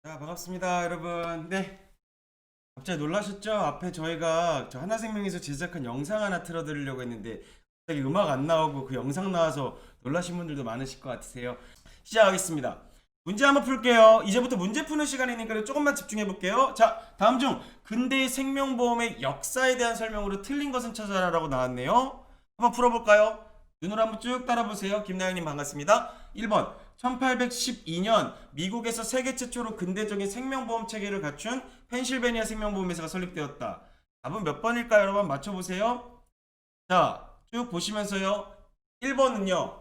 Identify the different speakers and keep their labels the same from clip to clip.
Speaker 1: 자, 반갑습니다, 여러분. 네, 갑자기 놀라셨죠? 앞에 저희가 저 하나생명에서 제작한 영상 하나 틀어드리려고 했는데 갑자기 음악 안 나오고 그 영상 나와서 놀라신 분들도 많으실 것 같으세요. 시작하겠습니다. 문제 한번 풀게요. 이제부터 문제 푸는 시간이니까 조금만 집중해 볼게요. 자, 다음 중 근대의 생명보험의 역사에 대한 설명으로 틀린 것은 찾아라라고 나왔네요. 한번 풀어볼까요? 눈으로 한번 쭉 따라보세요. 김나영님 반갑습니다. 1번 1812년 미국에서 세계 최초로 근대적인 생명보험 체계를 갖춘 펜실베니아 생명보험회사가 설립되었다. 답은 몇 번일까요? 여러분 맞춰보세요. 자, 쭉 보시면서요. 1번은요.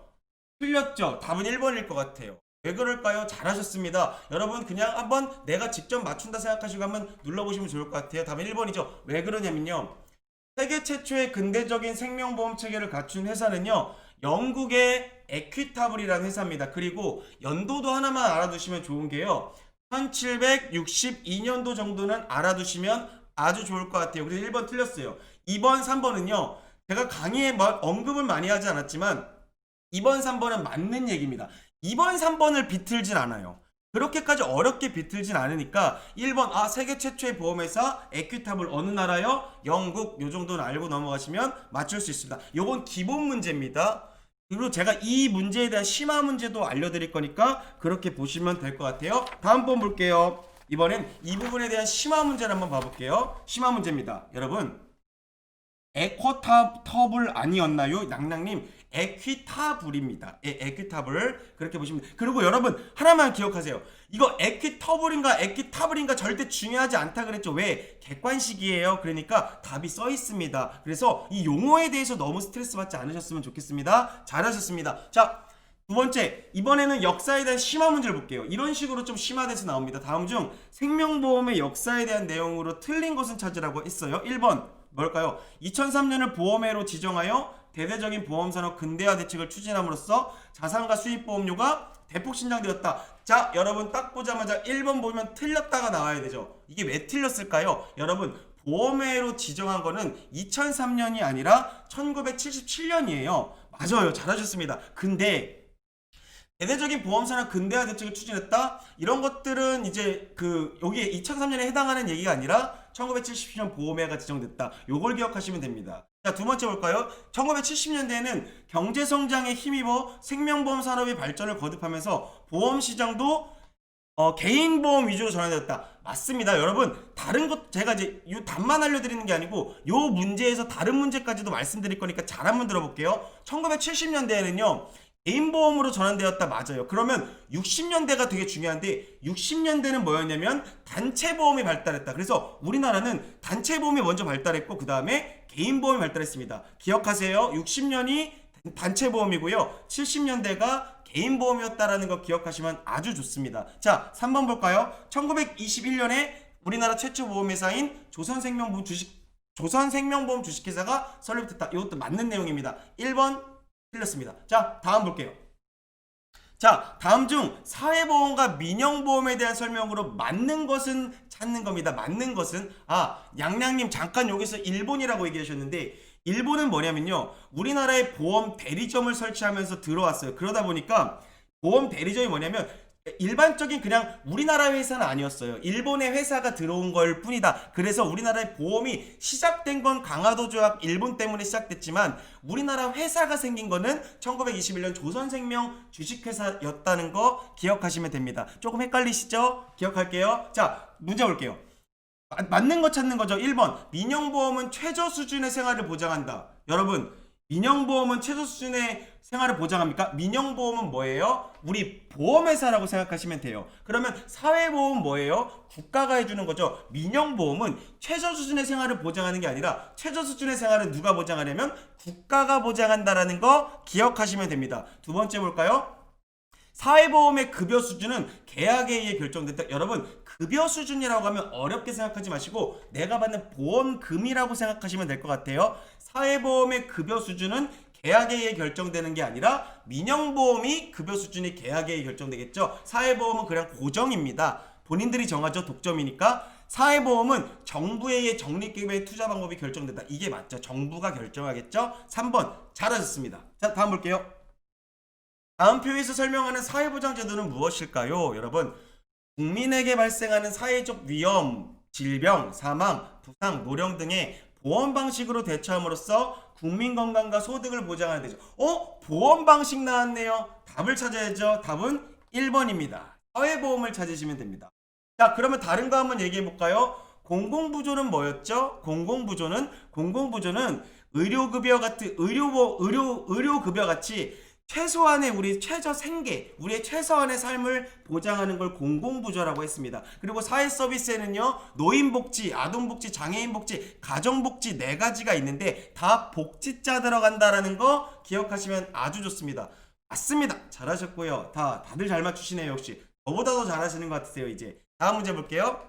Speaker 1: 틀렸죠? 답은 1번일 것 같아요. 왜 그럴까요? 잘하셨습니다. 여러분 그냥 한번 내가 직접 맞춘다 생각하시고 한번 눌러보시면 좋을 것 같아요. 답은 1번이죠. 왜 그러냐면요. 세계 최초의 근대적인 생명보험 체계를 갖춘 회사는요. 영국의 에퀴타블이라는 회사입니다. 그리고 연도도 하나만 알아두시면 좋은 게요. 1762년도 정도는 알아두시면 아주 좋을 것 같아요. 그래서 1번 틀렸어요. 2번, 3번은요. 제가 강의에 언급을 많이 하지 않았지만 2번, 3번은 맞는 얘기입니다. 2번, 3번을 비틀진 않아요. 그렇게까지 어렵게 비틀진 않으니까 1번 세계 최초의 보험회사 에퀴타블 어느 나라요? 영국. 요 정도는 알고 넘어가시면 맞출 수 있습니다. 요건 기본 문제입니다. 그리고 제가 이 문제에 대한 심화 문제도 알려드릴 거니까 그렇게 보시면 될 것 같아요. 다음 번 볼게요. 이번엔 이 부분에 대한 심화 문제를 한번 봐볼게요. 심화 문제입니다. 여러분 에코탑블 아니었나요? 낭낭님 에퀴타블입니다. 에퀴타블 그렇게 보시면 돼요. 그리고 여러분 하나만 기억하세요. 이거 에퀴터블인가 에퀴타블인가 절대 중요하지 않다 그랬죠. 왜? 객관식이에요. 그러니까 답이 써 있습니다. 그래서 이 용어에 대해서 너무 스트레스 받지 않으셨으면 좋겠습니다. 잘하셨습니다. 자, 두 번째, 이번에는 역사에 대한 심화 문제를 볼게요. 이런 식으로 좀 심화돼서 나옵니다. 다음 중 생명보험의 역사에 대한 내용으로 틀린 것은 찾으라고 했어요. 1번 뭘까요? 2003년을 보험해로 지정하여 대대적인 보험산업 근대화 대책을 추진함으로써 자산과 수입보험료가 대폭 신장되었다. 자, 여러분 딱 보자마자 1번 보면 틀렸다가 나와야 되죠. 이게 왜 틀렸을까요? 여러분 보험회로 지정한 거는 2003년이 아니라 1977년이에요. 맞아요. 잘하셨습니다. 근데 대대적인 보험산업 근대화 대책을 추진했다. 이런 것들은 이제 여기에 2003년에 해당하는 얘기가 아니라 1970년 보험회가 지정됐다. 요걸 기억하시면 됩니다. 자, 두 번째 볼까요? 1970년대에는 경제 성장에 힘입어 생명보험 산업의 발전을 거듭하면서 보험 시장도 개인 보험 위주로 전환되었다. 맞습니다. 여러분, 다른 것, 제가 이제 이 답만 알려드리는 게 아니고, 요 문제에서 다른 문제까지도 말씀드릴 거니까 잘 한번 들어볼게요. 1970년대에는요, 개인보험으로 전환되었다. 맞아요. 그러면 60년대가 되게 중요한데 60년대는 뭐였냐면 단체보험이 발달했다. 그래서 우리나라는 단체보험이 먼저 발달했고 그 다음에 개인보험이 발달했습니다. 기억하세요. 60년이 단체보험이고요. 70년대가 개인보험이었다라는 거 기억하시면 아주 좋습니다. 자, 3번 볼까요? 1921년에 우리나라 최초 보험회사인 조선생명보험 주식회사가 설립됐다. 이것도 맞는 내용입니다. 1번 틀렸습니다. 자, 다음 볼게요. 자, 다음 중 사회보험과 민영보험에 대한 설명으로 맞는 것은 찾는 겁니다. 맞는 것은 양양님 잠깐 여기서 일본이라고 얘기하셨는데 일본은 뭐냐면요. 우리나라에 보험 대리점을 설치하면서 들어왔어요. 그러다 보니까 보험 대리점이 뭐냐면 일반적인 그냥 우리나라 회사는 아니었어요. 일본의 회사가 들어온 걸 뿐이다. 그래서 우리나라의 보험이 시작된 건 강화도 조약 일본 때문에 시작됐지만 우리나라 회사가 생긴 거는 1921년 조선생명 주식회사였다는 거 기억하시면 됩니다. 조금 헷갈리시죠? 기억할게요. 자, 문제 볼게요. 맞는 거 찾는 거죠. 1번 민영보험은 최저 수준의 생활을 보장한다. 여러분 민영보험은 최저 수준의 생활을 보장합니까? 민영보험은 뭐예요? 우리 보험회사라고 생각하시면 돼요. 그러면 사회보험은 뭐예요? 국가가 해주는 거죠. 민영보험은 최저 수준의 생활을 보장하는 게 아니라 최저 수준의 생활은 누가 보장하냐면 국가가 보장한다라는 거 기억하시면 됩니다. 두 번째 볼까요? 사회보험의 급여 수준은 계약에 의해 결정됐다. 여러분 급여 수준이라고 하면 어렵게 생각하지 마시고 내가 받는 보험금이라고 생각하시면 될 것 같아요. 사회보험의 급여 수준은 계약에 의해 결정되는 게 아니라 민영보험이 급여 수준이 계약에 의해 결정되겠죠. 사회보험은 그냥 고정입니다. 본인들이 정하죠. 독점이니까. 사회보험은 정부에 의해 적립기금의 투자 방법이 결정된다. 이게 맞죠. 정부가 결정하겠죠. 3번 잘하셨습니다. 자, 다음 볼게요. 다음 표에서 설명하는 사회보장제도는 무엇일까요? 여러분 국민에게 발생하는 사회적 위험, 질병, 사망, 부상, 노령 등의 보험 방식으로 대처함으로써 국민 건강과 소득을 보장하는 데죠. 보험 방식 나왔네요. 답을 찾아야죠. 답은 1번입니다. 사회보험을 찾으시면 됩니다. 자, 그러면 다른 거 한번 얘기해 볼까요? 공공부조는 뭐였죠? 공공부조는 의료급여 같은 의료급여 같이 최소한의 우리 최저 생계, 우리의 최소한의 삶을 보장하는 걸 공공부조라고 했습니다. 그리고 사회서비스에는요, 노인복지, 아동복지, 장애인복지, 가정복지 네 가지가 있는데 다 복지자 들어간다라는 거 기억하시면 아주 좋습니다. 맞습니다. 잘하셨고요. 다들 잘 맞추시네요. 역시 저보다 더 잘하시는 것 같으세요. 이제 다음 문제 볼게요.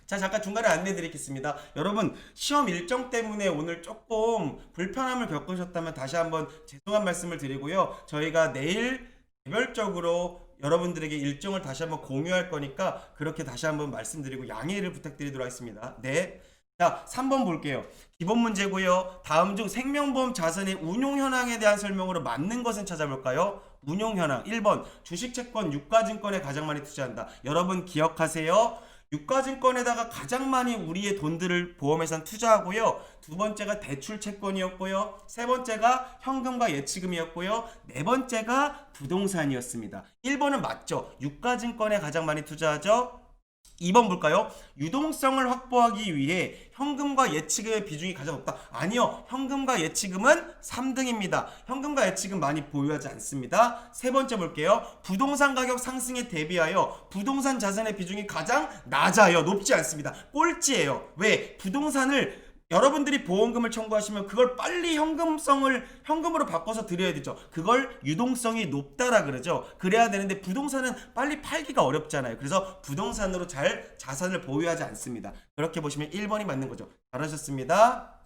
Speaker 1: 자, 잠깐 중간에 안내 드리겠습니다. 여러분, 시험 일정 때문에 오늘 조금 불편함을 겪으셨다면 다시 한번 죄송한 말씀을 드리고요. 저희가 내일 개별적으로 여러분들에게 일정을 다시 한번 공유할 거니까 그렇게 다시 한번 말씀드리고 양해를 부탁드리도록 하겠습니다. 네. 자, 3번 볼게요. 기본 문제고요. 다음 중 생명보험 자산의 운용 현황에 대한 설명으로 맞는 것은 찾아볼까요? 운용 현황 1번 주식채권 유가증권에 가장 많이 투자한다. 여러분 기억하세요. 유가증권에다가 가장 많이 우리의 돈들을 보험회사는 투자하고요. 두 번째가 대출채권이었고요. 세 번째가 현금과 예치금이었고요. 네 번째가 부동산이었습니다. 1번은 맞죠. 유가증권에 가장 많이 투자하죠. 2번 볼까요? 유동성을 확보하기 위해 현금과 예치금의 비중이 가장 높다. 아니요. 현금과 예치금은 3등입니다. 현금과 예치금 많이 보유하지 않습니다. 세 번째 볼게요. 부동산 가격 상승에 대비하여 부동산 자산의 비중이 가장 낮아요. 높지 않습니다. 꼴찌예요. 왜? 부동산을 여러분들이 보험금을 청구하시면 그걸 빨리 현금으로 바꿔서 드려야 되죠. 그걸 유동성이 높다라 그러죠. 그래야 되는데 부동산은 빨리 팔기가 어렵잖아요. 그래서 부동산으로 잘 자산을 보유하지 않습니다. 그렇게 보시면 1번이 맞는 거죠. 잘하셨습니다.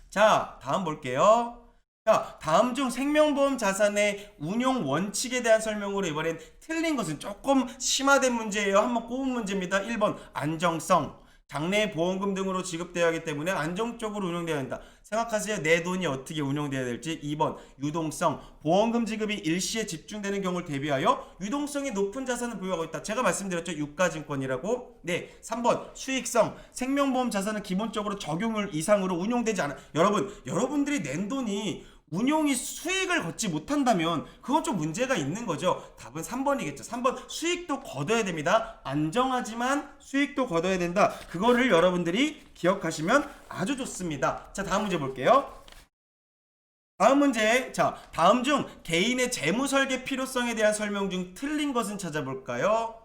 Speaker 1: 자, 다음 볼게요. 자, 다음 중 생명보험 자산의 운용 원칙에 대한 설명으로 이번엔 틀린 것은 조금 심화된 문제예요. 한번 꼽은 문제입니다. 1번 안정성. 장래 보험금 등으로 지급되어야 하기 때문에 안정적으로 운영되어야 한다. 생각하세요. 내 돈이 어떻게 운영되어야 될지. 2번 유동성. 보험금 지급이 일시에 집중되는 경우를 대비하여 유동성이 높은 자산을 보유하고 있다. 제가 말씀드렸죠. 유가증권이라고. 네. 3번 수익성. 생명보험 자산은 기본적으로 적용률 이상으로 운용되지 않아. 여러분들이 낸 돈이 운용이 수익을 걷지 못한다면 그건 좀 문제가 있는 거죠. 답은 3번이겠죠. 3번 수익도 거둬야 됩니다. 안정하지만 수익도 거둬야 된다. 그거를 여러분들이 기억하시면 아주 좋습니다. 자, 다음 문제 볼게요. 다음 문제. 자, 다음 중 개인의 재무 설계 필요성에 대한 설명 중 틀린 것은 찾아볼까요?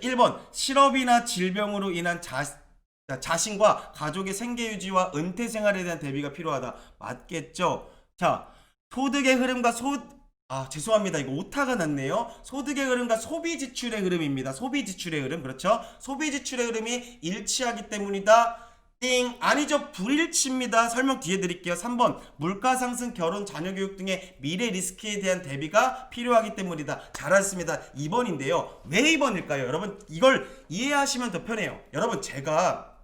Speaker 1: 1번 실업이나 질병으로 인한 자신과 가족의 생계 유지와 은퇴 생활에 대한 대비가 필요하다. 맞겠죠? 자, 소득의 흐름과 죄송합니다. 이거 오타가 났네요. 소득의 흐름과 소비 지출의 흐름입니다. 소비 지출의 흐름. 그렇죠? 소비 지출의 흐름이 일치하기 때문이다. 띵. 아니죠. 불일치입니다. 설명 뒤에 드릴게요. 3번 물가 상승, 결혼, 자녀 교육 등의 미래 리스크에 대한 대비가 필요하기 때문이다. 잘하셨습니다. 2번인데요. 왜 2번일까요? 여러분 이걸 이해하시면 더 편해요. 여러분 제가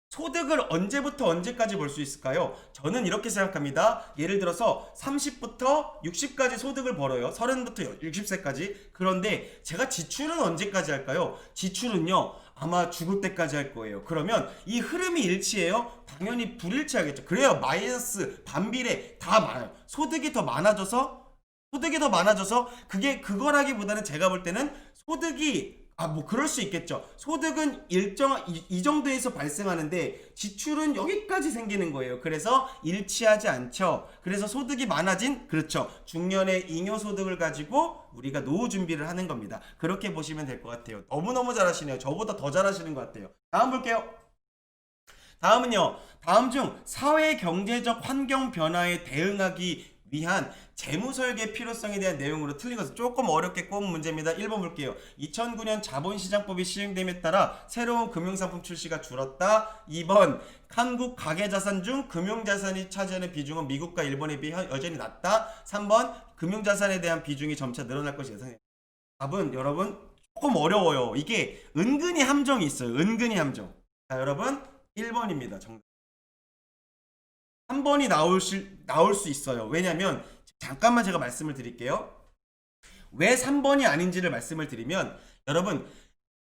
Speaker 1: 소득을 언제부터 언제까지 볼 수 있을까요? 저는 이렇게 생각합니다. 예를 들어서 30부터 60까지 소득을 벌어요. 30부터 60세까지. 그런데 제가 지출은 언제까지 할까요? 지출은요, 아마 죽을 때까지 할 거예요. 그러면 이 흐름이 일치해요? 당연히 불일치하겠죠. 그래요. 마이너스, 반비례 다 많아요. 소득이 더 많아져서 그거라기보다는 제가 볼 때는 소득이 그럴 수 있겠죠. 소득은 이 정도에서 발생하는데 지출은 여기까지 생기는 거예요. 그래서 일치하지 않죠. 그래서 소득이 많아진, 그렇죠, 중년의 잉여소득을 가지고 우리가 노후 준비를 하는 겁니다. 그렇게 보시면 될 것 같아요. 너무너무 잘하시네요. 저보다 더 잘하시는 것 같아요. 다음 볼게요. 다음은요. 다음 중 사회 경제적 환경 변화에 대응하기 위한 재무설계 필요성에 대한 내용으로 틀린 것은 조금 어렵게 꼽은 문제입니다. 1번 볼게요. 2009년 자본시장법이 시행됨에 따라 새로운 금융상품 출시가 줄었다. 2번 한국 가계자산 중 금융자산이 차지하는 비중은 미국과 일본에 비해 여전히 낮다. 3번 금융자산에 대한 비중이 점차 늘어날 것이 예상됩니다. 답은 여러분 조금 어려워요. 이게 은근히 함정이 있어요. 은근히 함정. 자, 여러분 1번입니다. 정답. 3번이 나올 수 있어요. 왜냐면 잠깐만 제가 말씀을 드릴게요. 왜 3번이 아닌지를 말씀을 드리면, 여러분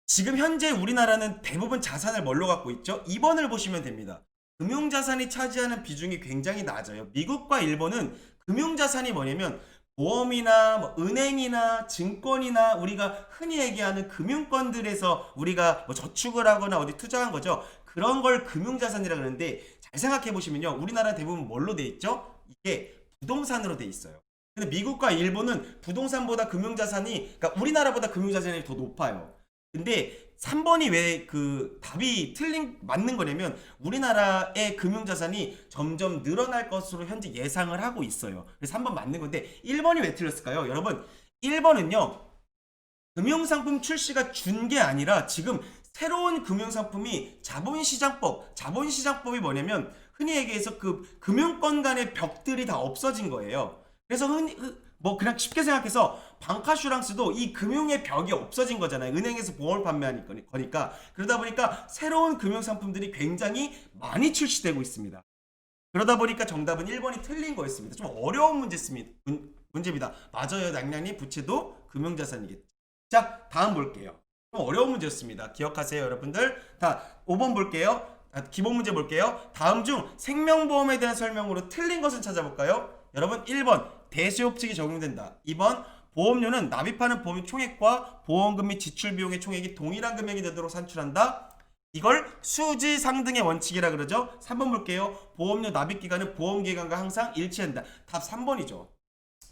Speaker 1: 지금 현재 우리나라는 대부분 자산을 뭘로 갖고 있죠? 2번을 보시면 됩니다. 금융자산이 차지하는 비중이 굉장히 낮아요. 미국과 일본은 금융자산이 뭐냐면 보험이나 뭐 은행이나 증권이나 우리가 흔히 얘기하는 금융권들에서 우리가 뭐 저축을 하거나 어디 투자한 거죠. 그런 걸 금융자산이라 그러는데 잘 생각해 보시면요. 우리나라 대부분 뭘로 돼 있죠? 이게 부동산으로 돼 있어요. 근데 미국과 일본은 부동산보다 금융자산이, 그러니까 우리나라보다 금융자산이 더 높아요. 근데 3번이 왜 그 답이 맞는 거냐면 우리나라의 금융자산이 점점 늘어날 것으로 현재 예상을 하고 있어요. 그래서 3번 맞는 건데 1번이 왜 틀렸을까요? 여러분 1번은요. 금융상품 출시가 준 게 아니라 지금 새로운 금융상품이 자본시장법이 뭐냐면 흔히 얘기해서 그 금융권 간의 벽들이 다 없어진 거예요. 그래서 뭐 그냥 쉽게 생각해서 방카슈랑스도 이 금융의 벽이 없어진 거잖아요. 은행에서 보험을 판매하는 거니까. 그러다 보니까 새로운 금융상품들이 굉장히 많이 출시되고 있습니다. 그러다 보니까 정답은 1번이 틀린 거였습니다. 좀 어려운 문제입니다. 맞아요. 낭낭님 부채도 금융자산이겠죠. 자, 다음 볼게요. 좀 어려운 문제였습니다. 기억하세요, 여러분들. 다 5번 볼게요. 기본 문제 볼게요. 다음 중 생명보험에 대한 설명으로 틀린 것은 찾아볼까요? 여러분 1번 대수협칙이 적용된다. 2번 보험료는 납입하는 보험 총액과 보험금 및 지출 비용의 총액이 동일한 금액이 되도록 산출한다. 이걸 수지상등의 원칙이라 그러죠. 3번 볼게요. 보험료 납입 기간은 보험 기간과 항상 일치한다. 답 3번이죠.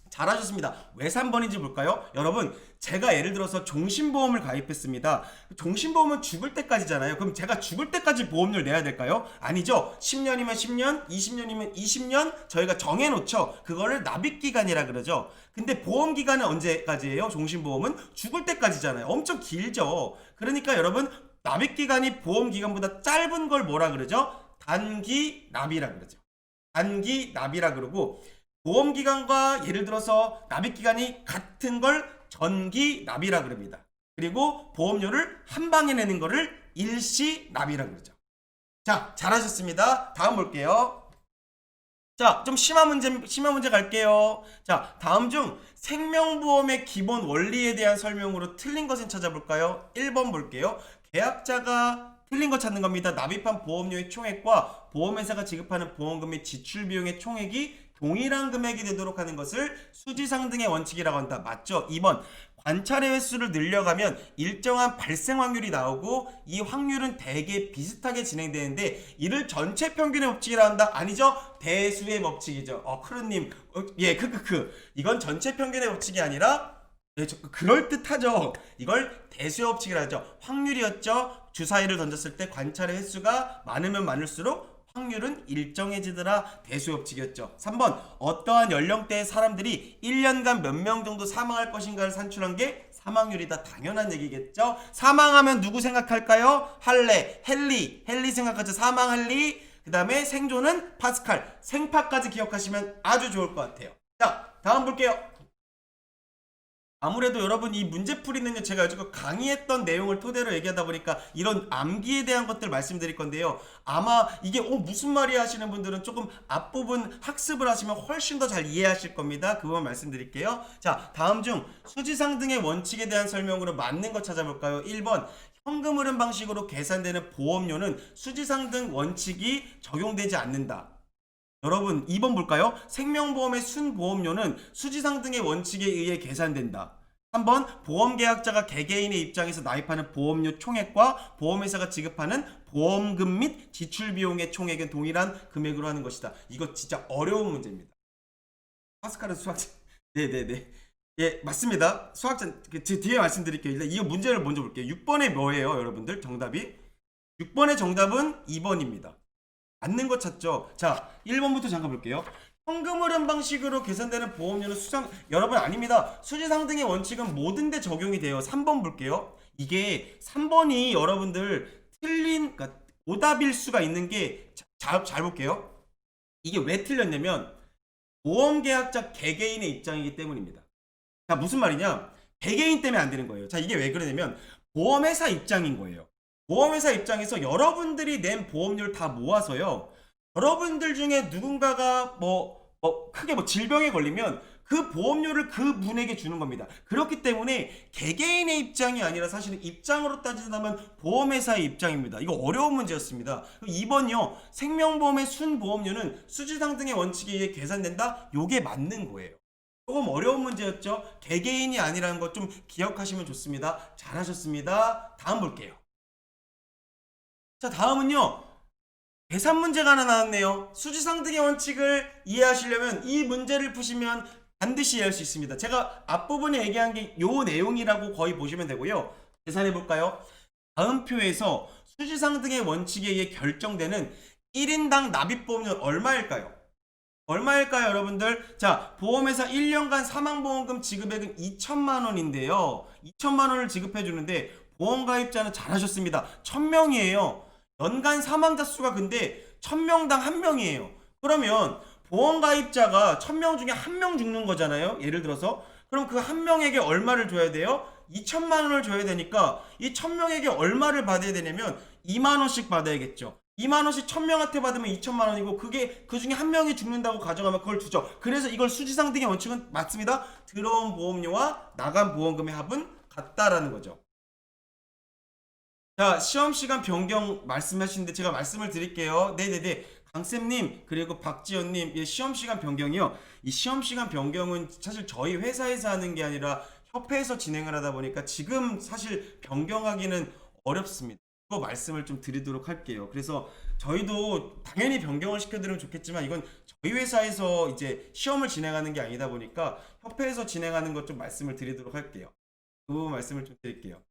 Speaker 1: 잘하셨습니다. 왜 3번인지 볼까요? 여러분 제가 예를 들어서 종신보험을 가입했습니다. 종신보험은 죽을 때까지잖아요. 그럼 제가 죽을 때까지 보험료를 내야 될까요? 아니죠. 10년이면 10년, 20년이면 20년 저희가 정해놓죠. 그거를 납입기간이라 그러죠. 근데 보험기간은 언제까지예요? 종신보험은 죽을 때까지잖아요. 엄청 길죠. 그러니까 여러분 납입기간이 보험기간보다 짧은 걸 뭐라 그러죠? 단기 납이라 그러죠. 단기 납이라 그러고 보험기간과 예를 들어서 납입기간이 같은 걸 전기 납이라 그럽니다. 그리고 보험료를 한 방에 내는 거를 일시 납이라 그러죠. 자, 잘하셨습니다. 다음 볼게요. 자, 좀 심한 문제 갈게요. 자, 다음 중 생명보험의 기본 원리에 대한 설명으로 틀린 것은 찾아볼까요? 1번 볼게요. 계약자가 틀린 거 찾는 겁니다. 납입한 보험료의 총액과 보험회사가 지급하는 보험금 및 지출 비용의 총액이 동일한 금액이 되도록 하는 것을 수지상등의 원칙이라고 한다. 맞죠? 2번 관찰의 횟수를 늘려가면 일정한 발생 확률이 나오고 이 확률은 대개 비슷하게 진행되는데 이를 전체 평균의 법칙이라고 한다. 아니죠? 대수의 법칙이죠. 크루님 예 크크크 이건 전체 평균의 법칙이 아니라 그럴듯하죠. 이걸 대수의 법칙이라 하죠. 확률이었죠. 주사위를 던졌을 때 관찰의 횟수가 많으면 많을수록 확률은 일정해지더라. 대수의 법칙이었죠. 3번 어떠한 연령대의 사람들이 1년간 몇 명 정도 사망할 것인가를 산출한 게 사망률이다. 당연한 얘기겠죠. 사망하면 누구 생각할까요? 헨리 생각하죠. 사망 헨리. 그 다음에 생존은 파스칼. 생파까지 기억하시면 아주 좋을 것 같아요. 자, 다음 볼게요. 아무래도 여러분 이 문제풀이는요 제가 여지껏 강의했던 내용을 토대로 얘기하다 보니까 이런 암기에 대한 것들 말씀드릴 건데요. 아마 이게 무슨 말이야 하시는 분들은 조금 앞부분 학습을 하시면 훨씬 더 잘 이해하실 겁니다. 그것만 말씀드릴게요. 자, 다음 중 수지상등의 원칙에 대한 설명으로 맞는 거 찾아볼까요? 1번 현금 흐름 방식으로 계산되는 보험료는 수지상등 원칙이 적용되지 않는다. 여러분 2번 볼까요? 생명보험의 순보험료는 수지상등의 원칙에 의해 계산된다. 3번 보험계약자가 개개인의 입장에서 납입하는 보험료 총액과 보험회사가 지급하는 보험금 및 지출비용의 총액은 동일한 금액으로 하는 것이다. 이거 진짜 어려운 문제입니다. 파스칼은 수학자 네네네 예 맞습니다. 수학자 뒤에 말씀드릴게요. 일단 이 문제를 먼저 볼게요. 6번에 뭐예요 여러분들? 정답이 6번의 정답은 2번입니다. 맞는 거 찾죠? 자, 1번부터 잠깐 볼게요. 현금 흐름 방식으로 계산되는 보험료는 여러분 아닙니다. 수지상등의 원칙은 모든 데 적용이 돼요. 3번 볼게요. 이게 3번이 여러분들 그러니까 오답일 수가 있는 게 잘 볼게요. 이게 왜 틀렸냐면 보험계약자 개개인의 입장이기 때문입니다. 자, 무슨 말이냐? 개개인 때문에 안 되는 거예요. 자, 이게 왜 그러냐면 보험회사 입장인 거예요. 보험회사 입장에서 여러분들이 낸 보험료를 다 모아서요. 여러분들 중에 누군가가 크게 질병에 걸리면 그 보험료를 그 분에게 주는 겁니다. 그렇기 때문에 개개인의 입장이 아니라 사실은 입장으로 따지자면 보험회사의 입장입니다. 이거 어려운 문제였습니다. 2번요. 생명보험의 순보험료는 수지상등의 원칙에 의해 계산된다. 요게 맞는 거예요. 조금 어려운 문제였죠. 개개인이 아니라는 거 좀 기억하시면 좋습니다. 잘하셨습니다. 다음 볼게요. 자, 다음은요. 계산 문제가 하나 나왔네요. 수지상등의 원칙을 이해하시려면 이 문제를 푸시면 반드시 이해할 수 있습니다. 제가 앞부분에 얘기한 게 요 내용이라고 거의 보시면 되고요. 계산해 볼까요? 다음 표에서 수지상등의 원칙에 의해 결정되는 1인당 납입보험료는 얼마일까요? 얼마일까요, 여러분들? 자, 보험회사 1년간 사망보험금 지급액은 2천만 원인데요. 2천만 원을 지급해 주는데 보험가입자는 잘하셨습니다. 1000명이에요. 연간 사망자 수가 근데 1000명당 1명이에요. 그러면 보험가입자가 1000명 중에 1명 죽는 거잖아요. 예를 들어서. 그럼 그 1명에게 얼마를 줘야 돼요? 2천만 원을 줘야 되니까 이 1000명에게 얼마를 받아야 되냐면 2만 원씩 받아야겠죠. 2만 원씩 1000명한테 받으면 2천만 원이고 그게 그 중에 1명이 죽는다고 가정하면 그걸 주죠. 그래서 이걸 수지상등의 원칙은 맞습니다. 들어온 보험료와 나간 보험금의 합은 같다라는 거죠. 자, 시험시간 변경 말씀하시는데 제가 말씀을 드릴게요. 네네네. 강쌤님 그리고 박지연님, 예, 시험시간 변경이요. 이 시험시간 변경은 사실 저희 회사에서 하는 게 아니라 협회에서 진행을 하다 보니까 지금 사실 변경하기는 어렵습니다. 그거 말씀을 좀 드리도록 할게요. 그래서 저희도 당연히 변경을 시켜드리면 좋겠지만 이건 저희 회사에서 이제 시험을 진행하는 게 아니다 보니까 협회에서 진행하는 것 좀 말씀을 드리도록 할게요. 그 부분 말씀을 좀 드릴게요.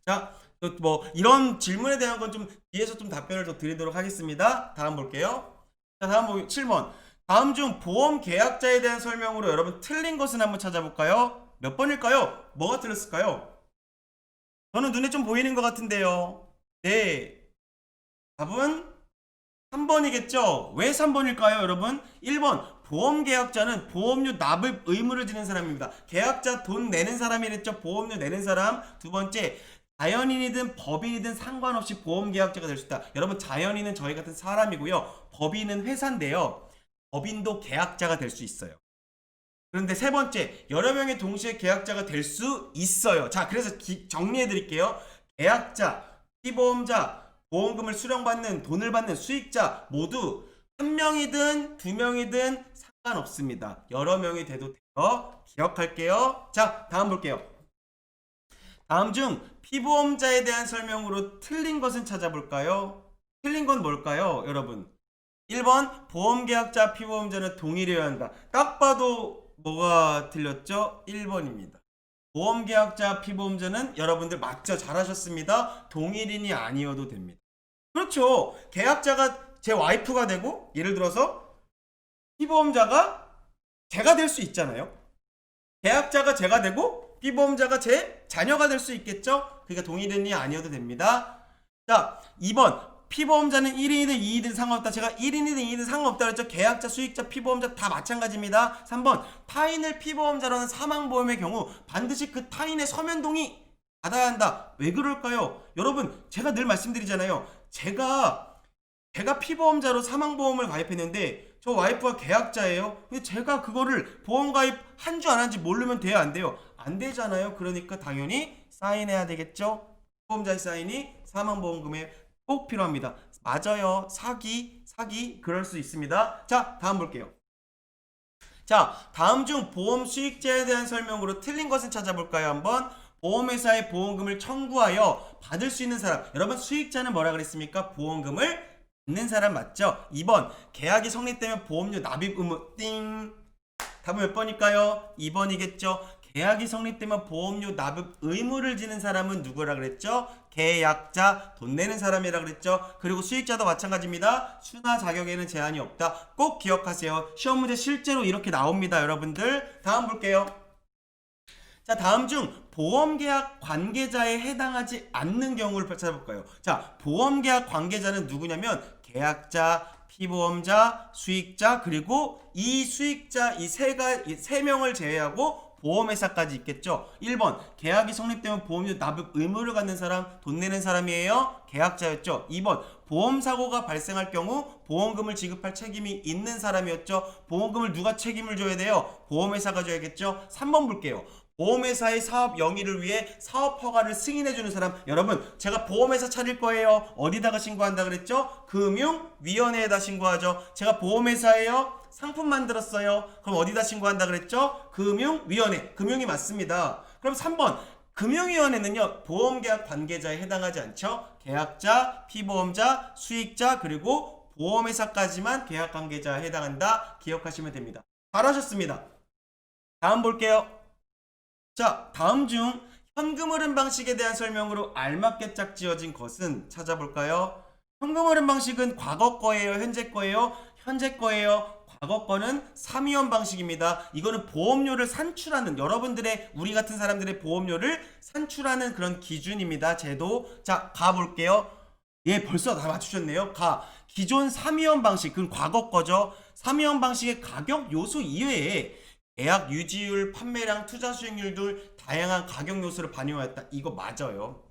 Speaker 1: 자, 뭐 이런 질문에 대한 건 좀 뒤에서 좀 답변을 더 드리도록 하겠습니다. 다음 볼게요. 자, 다음 7번. 다음 중 보험 계약자에 대한 설명으로 여러분 틀린 것은 한번 찾아볼까요? 몇 번일까요? 뭐가 틀렸을까요? 저는 눈에 좀 보이는 것 같은데요. 네. 답은 3번이겠죠? 왜 3번일까요, 여러분? 1번. 보험계약자는 보험료 납입 의무를 지는 사람입니다. 계약자 돈 내는 사람이랬죠? 보험료 내는 사람. 두 번째. 자연인이든 법인이든 상관없이 보험계약자가 될 수 있다. 여러분, 자연인은 저희 같은 사람이고요. 법인은 회사인데요. 법인도 계약자가 될 수 있어요. 그런데 세 번째, 여러 명이 동시에 계약자가 될 수 있어요. 자, 그래서 정리해 드릴게요. 계약자, 피보험자, 보험금을 수령받는, 돈을 받는 수익자 모두 한 명이든 두 명이든 상관없습니다. 여러 명이 돼도 돼요. 기억할게요. 자, 다음 볼게요. 다음 중 피보험자에 대한 설명으로 틀린 것은 찾아볼까요? 틀린 건 뭘까요, 여러분? 1번, 보험계약자, 피보험자는 동일해야 한다. 딱 봐도 뭐가 틀렸죠? 1번입니다. 보험계약자, 피보험자는 여러분들 맞죠? 잘하셨습니다. 동일인이 아니어도 됩니다. 그렇죠. 계약자가 제 와이프가 되고 예를 들어서 피보험자가 제가 될 수 있잖아요. 계약자가 제가 되고 피보험자가 제 자녀가 될 수 있겠죠? 그러니까 동일인이 아니어도 됩니다. 자, 2번. 피보험자는 1인이든 2인이든 상관없다. 제가 1인이든 2인이든 상관없다 그랬죠. 계약자, 수익자, 피보험자 다 마찬가지입니다. 3번. 타인을 피보험자로 하는 사망보험의 경우 반드시 그 타인의 서면 동의 받아야 한다. 왜 그럴까요? 여러분, 제가 늘 말씀드리잖아요. 제가 피보험자로 사망보험을 가입했는데 저 와이프가 계약자예요. 근데 제가 그거를 보험 가입 한 주 안 한지 모르면 돼요, 안 돼요? 안 되잖아요. 그러니까 당연히 사인해야 되겠죠. 피보험자의 사인이 사망보험금에 꼭 필요합니다. 맞아요. 사기 그럴 수 있습니다. 자, 다음 볼게요. 자, 다음 중 보험 수익자에 대한 설명으로 틀린 것은 찾아볼까요? 한번. 보험회사의 보험금을 청구하여 받을 수 있는 사람. 여러분, 수익자는 뭐라 그랬습니까? 보험금을 받는 사람 맞죠? 2번. 계약이 성립되면 보험료 납입 의무. 띵. 답은 몇 번일까요? 2번이겠죠. 계약이 성립되면 보험료 납입 의무를 지는 사람은 누구라 그랬죠? 계약자, 돈 내는 사람이라 그랬죠. 그리고 수익자도 마찬가지입니다. 수나 자격에는 제한이 없다. 꼭 기억하세요. 시험 문제 실제로 이렇게 나옵니다, 여러분들. 다음 볼게요. 자, 다음 중 보험계약 관계자에 해당하지 않는 경우를 찾아볼까요? 자, 보험계약 관계자는 누구냐면 계약자, 피보험자, 수익자, 그리고 이 수익자 이 세 명을 제외하고 보험회사까지 있겠죠. 1번 계약이 성립되면 보험료 납입 의무를 갖는 사람, 돈 내는 사람이에요. 계약자였죠. 2번 보험사고가 발생할 경우 보험금을 지급할 책임이 있는 사람이었죠. 보험금을 누가 책임을 져야 돼요? 보험회사가 져야겠죠. 3번 볼게요. 보험회사의 사업 영위를 위해 사업 허가를 승인해주는 사람. 여러분, 제가 보험회사 차릴 거예요. 어디다가 신고한다 그랬죠? 금융위원회에다 신고하죠. 제가 보험회사예요. 상품 만들었어요. 그럼 어디다 신고한다 그랬죠? 금융위원회. 금융이 맞습니다. 그럼 3번. 금융위원회는요, 보험계약 관계자에 해당하지 않죠? 계약자, 피보험자, 수익자, 그리고 보험회사까지만 계약 관계자에 해당한다. 기억하시면 됩니다. 잘하셨습니다. 다음 볼게요. 자, 다음 중 현금 흐름 방식에 대한 설명으로 알맞게 짝지어진 것은 찾아볼까요? 현금 흐름 방식은 과거 거예요? 현재 거예요? 현재 거예요. 과거 거는 3위원 방식입니다. 이거는 보험료를 산출하는, 여러분들의, 우리 같은 사람들의 보험료를 산출하는 그런 기준입니다. 제도. 자, 가볼게요. 예, 벌써 다 맞추셨네요. 기존 3위원 방식, 그건 과거 거죠. 3위원 방식의 가격 요소 이외에 계약 유지율, 판매량, 투자 수익률 등 다양한 가격 요소를 반영하였다. 이거 맞아요.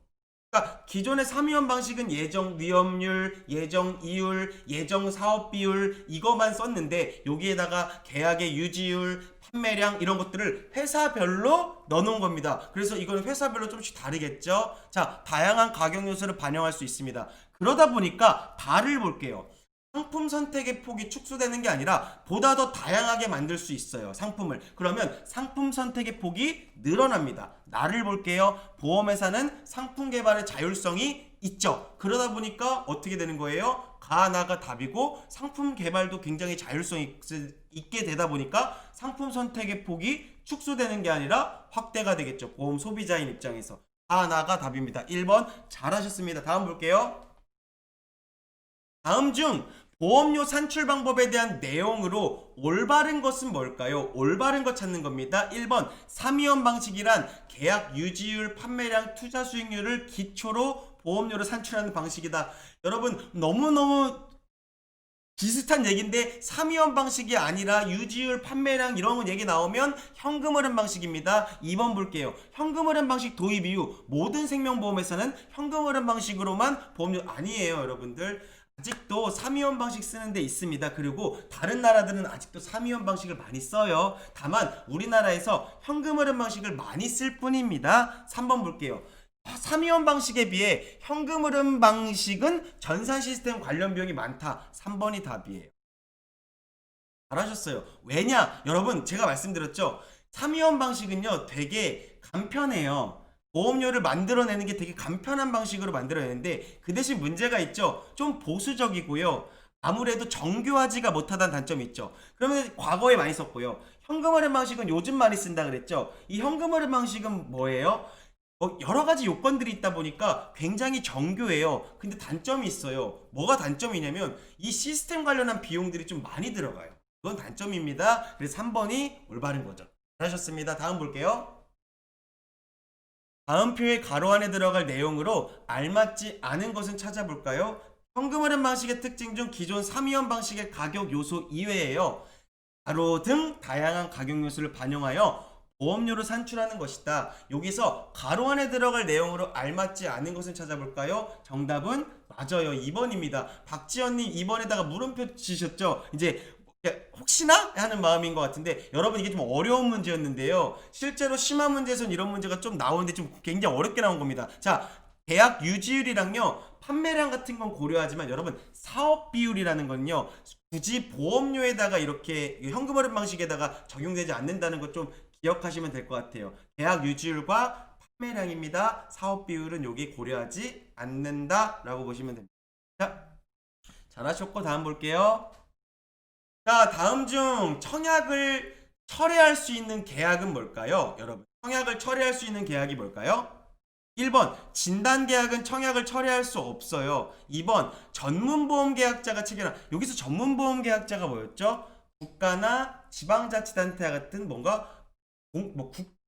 Speaker 1: 그러니까 기존의 3위원 방식은 예정 위험률, 예정 이율, 예정 사업 비율 이거만 썼는데 여기에다가 계약의 유지율, 판매량 이런 것들을 회사별로 넣어놓은 겁니다. 그래서 이거는 회사별로 조금씩 다르겠죠. 자, 다양한 가격 요소를 반영할 수 있습니다. 그러다 보니까 다를 볼게요. 상품 선택의 폭이 축소되는 게 아니라 보다 더 다양하게 만들 수 있어요. 상품을. 그러면 상품 선택의 폭이 늘어납니다. 나를 볼게요. 보험회사는 상품 개발의 자율성이 있죠. 그러다 보니까 어떻게 되는 거예요? 가나가 답이고 상품 개발도 굉장히 자율성이 있게 되다 보니까 상품 선택의 폭이 축소되는 게 아니라 확대가 되겠죠. 보험 소비자인 입장에서. 가나가 답입니다. 1번 잘하셨습니다. 다음 볼게요. 다음 중 보험료 산출 방법에 대한 내용으로 올바른 것은 뭘까요? 올바른 것 찾는 겁니다. 1번 3위원 방식이란 계약 유지율, 판매량, 투자 수익률을 기초로 보험료를 산출하는 방식이다. 여러분, 너무너무 비슷한 얘기인데 3위원 방식이 아니라 유지율, 판매량 이런 얘기 나오면 현금 흐름 방식입니다. 2번 볼게요. 현금 흐름 방식 도입 이후 모든 생명보험에서는 현금 흐름 방식으로만 보험료 아니에요, 여러분들. 아직도 3위원 방식 쓰는 데 있습니다. 그리고 다른 나라들은 아직도 3위원 방식을 많이 써요. 다만 우리나라에서 현금 흐름 방식을 많이 쓸 뿐입니다. 3번 볼게요. 3위원 방식에 비해 현금 흐름 방식은 전산 시스템 관련 비용이 많다. 3번이 답이에요. 잘하셨어요. 왜냐? 여러분, 제가 말씀드렸죠. 3위원 방식은요, 되게 간편해요. 보험료를 만들어내는 게 되게 간편한 방식으로 만들어내는데 그 대신 문제가 있죠. 좀 보수적이고요. 아무래도 정교하지가 못하다는 단점이 있죠. 그러면 과거에 많이 썼고요. 현금 흐름 방식은 요즘 많이 쓴다 그랬죠. 이 현금 흐름 방식은 뭐예요? 여러 가지 요건들이 있다 보니까 굉장히 정교해요. 근데 단점이 있어요. 뭐가 단점이냐면 이 시스템 관련한 비용들이 좀 많이 들어가요. 그건 단점입니다. 그래서 3번이 올바른 거죠. 잘하셨습니다. 다음 볼게요. 다음 표의 가로 안에 들어갈 내용으로 알맞지 않은 것은 찾아볼까요? 현금 흐름 방식의 특징 중 기존 3위원 방식의 가격 요소 이외에요. 가로 등 다양한 가격 요소를 반영하여 보험료를 산출하는 것이다. 여기서 가로 안에 들어갈 내용으로 알맞지 않은 것은 찾아볼까요? 정답은 맞아요. 2번입니다. 박지연님 2번에다가 물음표 치셨죠? 이제 혹시나 하는 마음인 것 같은데 여러분 이게 좀 어려운 문제였는데요. 실제로 심화 문제에서는 이런 문제가 좀 나오는데 좀 굉장히 어렵게 나온 겁니다. 자, 계약 유지율이랑요 판매량 같은 건 고려하지만 여러분 사업 비율이라는 건요 굳이 보험료에다가 이렇게 현금 흐름 방식에다가 적용되지 않는다는 것 좀 기억하시면 될 것 같아요. 계약 유지율과 판매량입니다. 사업 비율은 여기 고려하지 않는다 라고 보시면 됩니다. 자, 잘하셨고 다음 볼게요. 자, 다음 중 청약을 철회할 수 있는 계약은 뭘까요? 여러분, 청약을 철회할 수 있는 계약이 뭘까요? 1번, 진단계약은 청약을 철회할 수 없어요. 2번, 전문보험계약자가 체결한, 여기서 전문보험계약자가 뭐였죠? 국가나 지방자치단체 같은 뭔가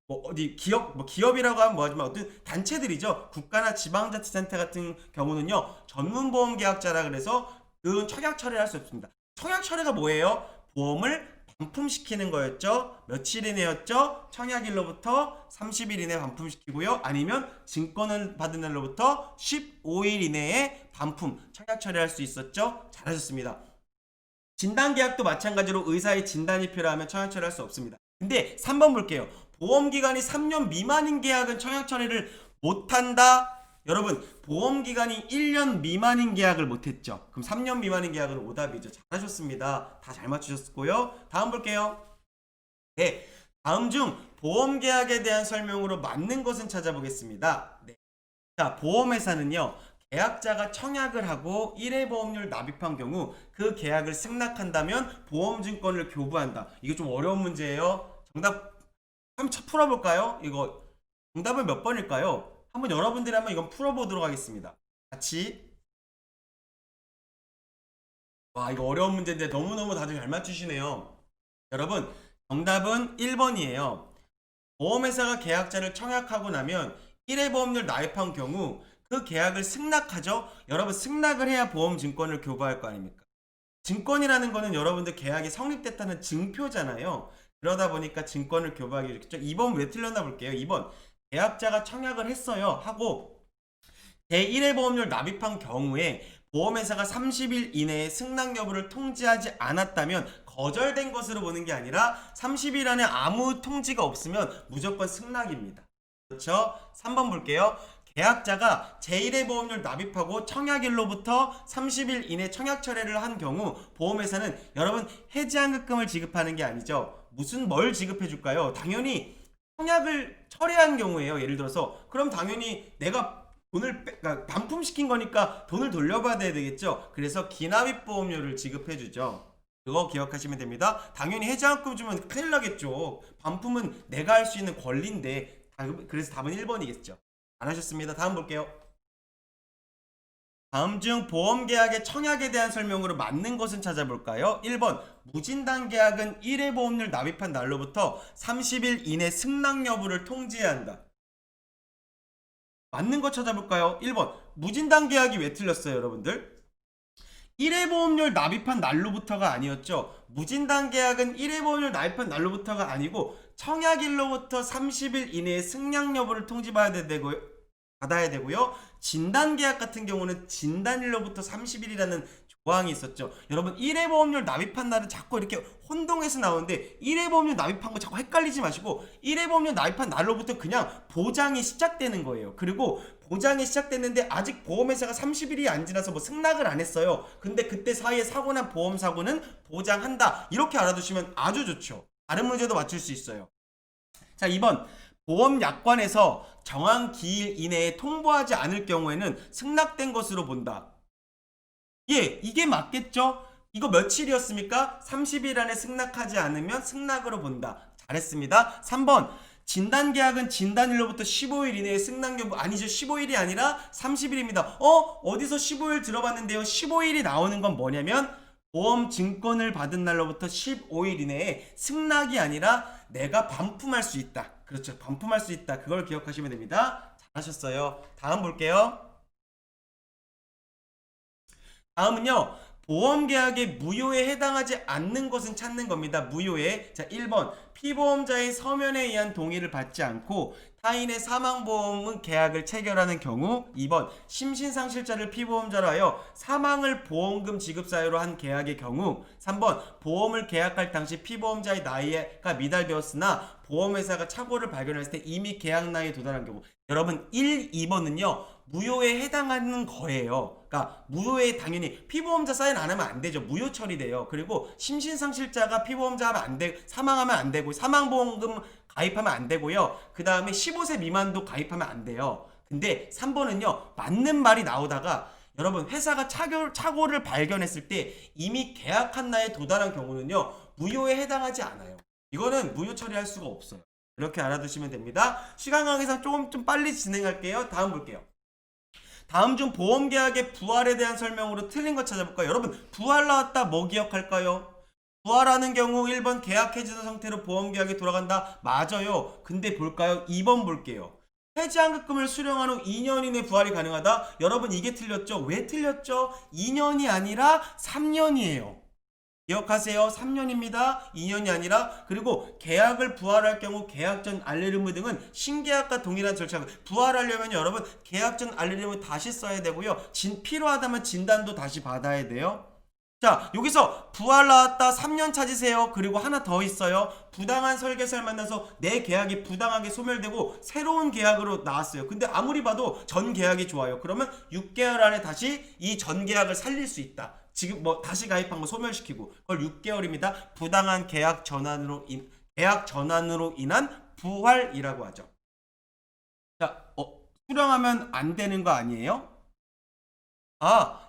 Speaker 1: 어디 기업이라고 하면 뭐하지만 어떤 단체들이죠. 국가나 지방자치단체 같은 경우는요 전문보험계약자라 그래서 그 청약 철회할 수 없습니다. 청약 철회가 뭐예요? 보험을 반품시키는 거였죠. 며칠 이내였죠? 청약일로부터 30일 이내에 반품시키고요. 아니면 증권을 받은 날로부터 15일 이내에 반품, 청약 처리할 수 있었죠. 잘하셨습니다. 진단계약도 마찬가지로 의사의 진단이 필요하면 청약 처리할 수 없습니다. 근데 3번 볼게요. 보험기간이 3년 미만인 계약은 청약 처리를 못한다. 여러분, 보험기간이 1년 미만인 계약을 못했죠. 그럼 3년 미만인 계약은 오답이죠. 잘하셨습니다. 다 잘 맞추셨고요. 다음 볼게요. 네, 다음 중 보험계약에 대한 설명으로 맞는 것은 찾아보겠습니다. 네. 자, 보험회사는요, 계약자가 청약을 하고 1회 보험료를 납입한 경우 그 계약을 승낙한다면 보험증권을 교부한다. 이거 좀 어려운 문제예요. 정답 한번 풀어볼까요? 이거 정답은 몇 번일까요? 한번 여러분들이 한번 이건 풀어보도록 하겠습니다. 같이. 와, 이거 어려운 문제인데 너무너무 다들 잘 맞추시네요. 여러분, 정답은 1번이에요. 보험회사가 계약자를 청약하고 나면 1회 보험료를 납입한 경우 그 계약을 승낙하죠. 여러분, 승낙을 해야 보험증권을 교부할 거 아닙니까? 증권이라는 거는 여러분들 계약이 성립됐다는 증표잖아요. 그러다 보니까 증권을 교부하기 좋겠죠. 2번 왜 틀렸나 볼게요. 2번, 계약자가 청약을 했어요 하고 제1회 보험료를 납입한 경우에 보험회사가 30일 이내에 승낙 여부를 통지하지 않았다면 거절된 것으로 보는 게 아니라 30일 안에 아무 통지가 없으면 무조건 승낙입니다. 그렇죠? 3번 볼게요. 계약자가 제1회 보험료를 납입하고 청약일로부터 30일 이내 청약 철회를 한 경우 보험회사는 여러분 해지환급금을 지급하는 게 아니죠. 뭘 지급해 줄까요? 당연히 청약을 철회한 경우에요. 예를 들어서 그럼 당연히 내가 그러니까 반품시킨 거니까 돈을 돌려받아야 되겠죠. 그래서 기납입 보험료를 지급해 주죠. 그거 기억하시면 됩니다. 당연히 해지환급 주면 큰일 나겠죠. 반품은 내가 할 수 있는 권리인데 그래서 답은 1번이겠죠. 잘하셨습니다. 다음 볼게요. 다음 중 보험계약의 청약에 대한 설명으로 맞는 것은 찾아볼까요? 1번, 무진단 계약은 1회 보험료를 납입한 날로부터 30일 이내 승낙 여부를 통지해야 한다. 맞는 거 찾아볼까요? 1번, 무진단 계약이 왜 틀렸어요, 여러분들? 1회 보험료를 납입한 날로부터가 아니었죠. 무진단 계약은 1회 보험료를 납입한 날로부터가 아니고 청약일로부터 30일 이내에 승낙 여부를 받아야 되고요. 진단계약 같은 경우는 진단일로부터 30일이라는 조항이 있었죠. 여러분 1회 보험료를 납입한 날은 자꾸 이렇게 혼동해서 나오는데 1회 보험료 납입한 거 자꾸 헷갈리지 마시고 1회 보험료 납입한 날로부터 그냥 보장이 시작되는 거예요. 그리고 보장이 시작됐는데 아직 보험회사가 30일이 안 지나서 뭐 승낙을 안 했어요. 근데 그때 사이에 사고 난 보험사고는 보장한다. 이렇게 알아두시면 아주 좋죠. 다른 문제도 맞출 수 있어요. 자, 2번. 보험약관에서 정한 기일 이내에 통보하지 않을 경우에는 승낙된 것으로 본다. 예, 이게 맞겠죠? 이거 며칠이었습니까? 30일 안에 승낙하지 않으면 승낙으로 본다. 잘했습니다. 3번. 진단계약은 진단일로부터 15일 이내에 승낙 여부 아니죠. 15일이 아니라 30일입니다. 어디서 15일 들어봤는데요. 15일이 나오는 건 뭐냐면 보험 증권을 받은 날로부터 15일 이내에 승낙이 아니라 내가 반품할 수 있다. 그렇죠. 반품할 수 있다. 그걸 기억하시면 됩니다. 잘하셨어요. 다음 볼게요. 다음은요. 보험계약의 무효에 해당하지 않는 것은 찾는 겁니다. 무효에. 자, 1번. 피보험자의 서면에 의한 동의를 받지 않고 타인의 사망보험은 계약을 체결하는 경우. 2번. 심신상실자를 피보험자로 하여 사망을 보험금 지급 사유로 한 계약의 경우. 3번. 보험을 계약할 당시 피보험자의 나이가 미달되었으나 보험회사가 착오를 발견했을 때 이미 계약 나이에 도달한 경우. 여러분 1, 2번은요. 무효에 해당하는 거예요. 그러니까 무효에 당연히 피보험자 사인 안 하면 안 되죠. 무효 처리돼요. 그리고 심신상실자가 피보험자 하면 안 돼, 사망하면 안 되고 사망보험금 가입하면 안 되고요. 그 다음에 15세 미만도 가입하면 안 돼요. 근데 3번은요. 맞는 말이 나오다가 여러분 회사가 착오를 발견했을 때 이미 계약한 나이에 도달한 경우는요. 무효에 해당하지 않아요. 이거는 무효 처리할 수가 없어요. 이렇게 알아두시면 됩니다. 시간 관계상 좀 빨리 진행할게요. 다음 볼게요. 다음 중 보험계약의 부활에 대한 설명으로 틀린 거 찾아볼까요? 여러분 부활 나왔다 뭐 기억할까요? 부활하는 경우 1번 계약 해지된 상태로 보험계약이 돌아간다. 맞아요. 근데 볼까요? 2번 볼게요. 해지환급금을 수령한 후 2년 이내 부활이 가능하다. 여러분 이게 틀렸죠? 왜 틀렸죠? 2년이 아니라 3년이에요. 기억하세요. 3년입니다. 2년이 아니라. 그리고 계약을 부활할 경우 계약 전 알리르무 등은 신계약과 동일한 절차가 부활하려면 여러분 계약 전 알리르무 다시 써야 되고요. 필요하다면 진단도 다시 받아야 돼요. 자, 여기서 부활 나왔다 3년 찾으세요. 그리고 하나 더 있어요. 부당한 설계사를 만나서 내 계약이 부당하게 소멸되고 새로운 계약으로 나왔어요. 근데 아무리 봐도 전 계약이 좋아요. 그러면 6개월 안에 다시 이 전 계약을 살릴 수 있다. 지금 뭐 다시 가입한 거 소멸시키고 그걸 6개월입니다. 부당한 계약 전환으로 인한 부활이라고 하죠. 자, 수령하면 안 되는 거 아니에요?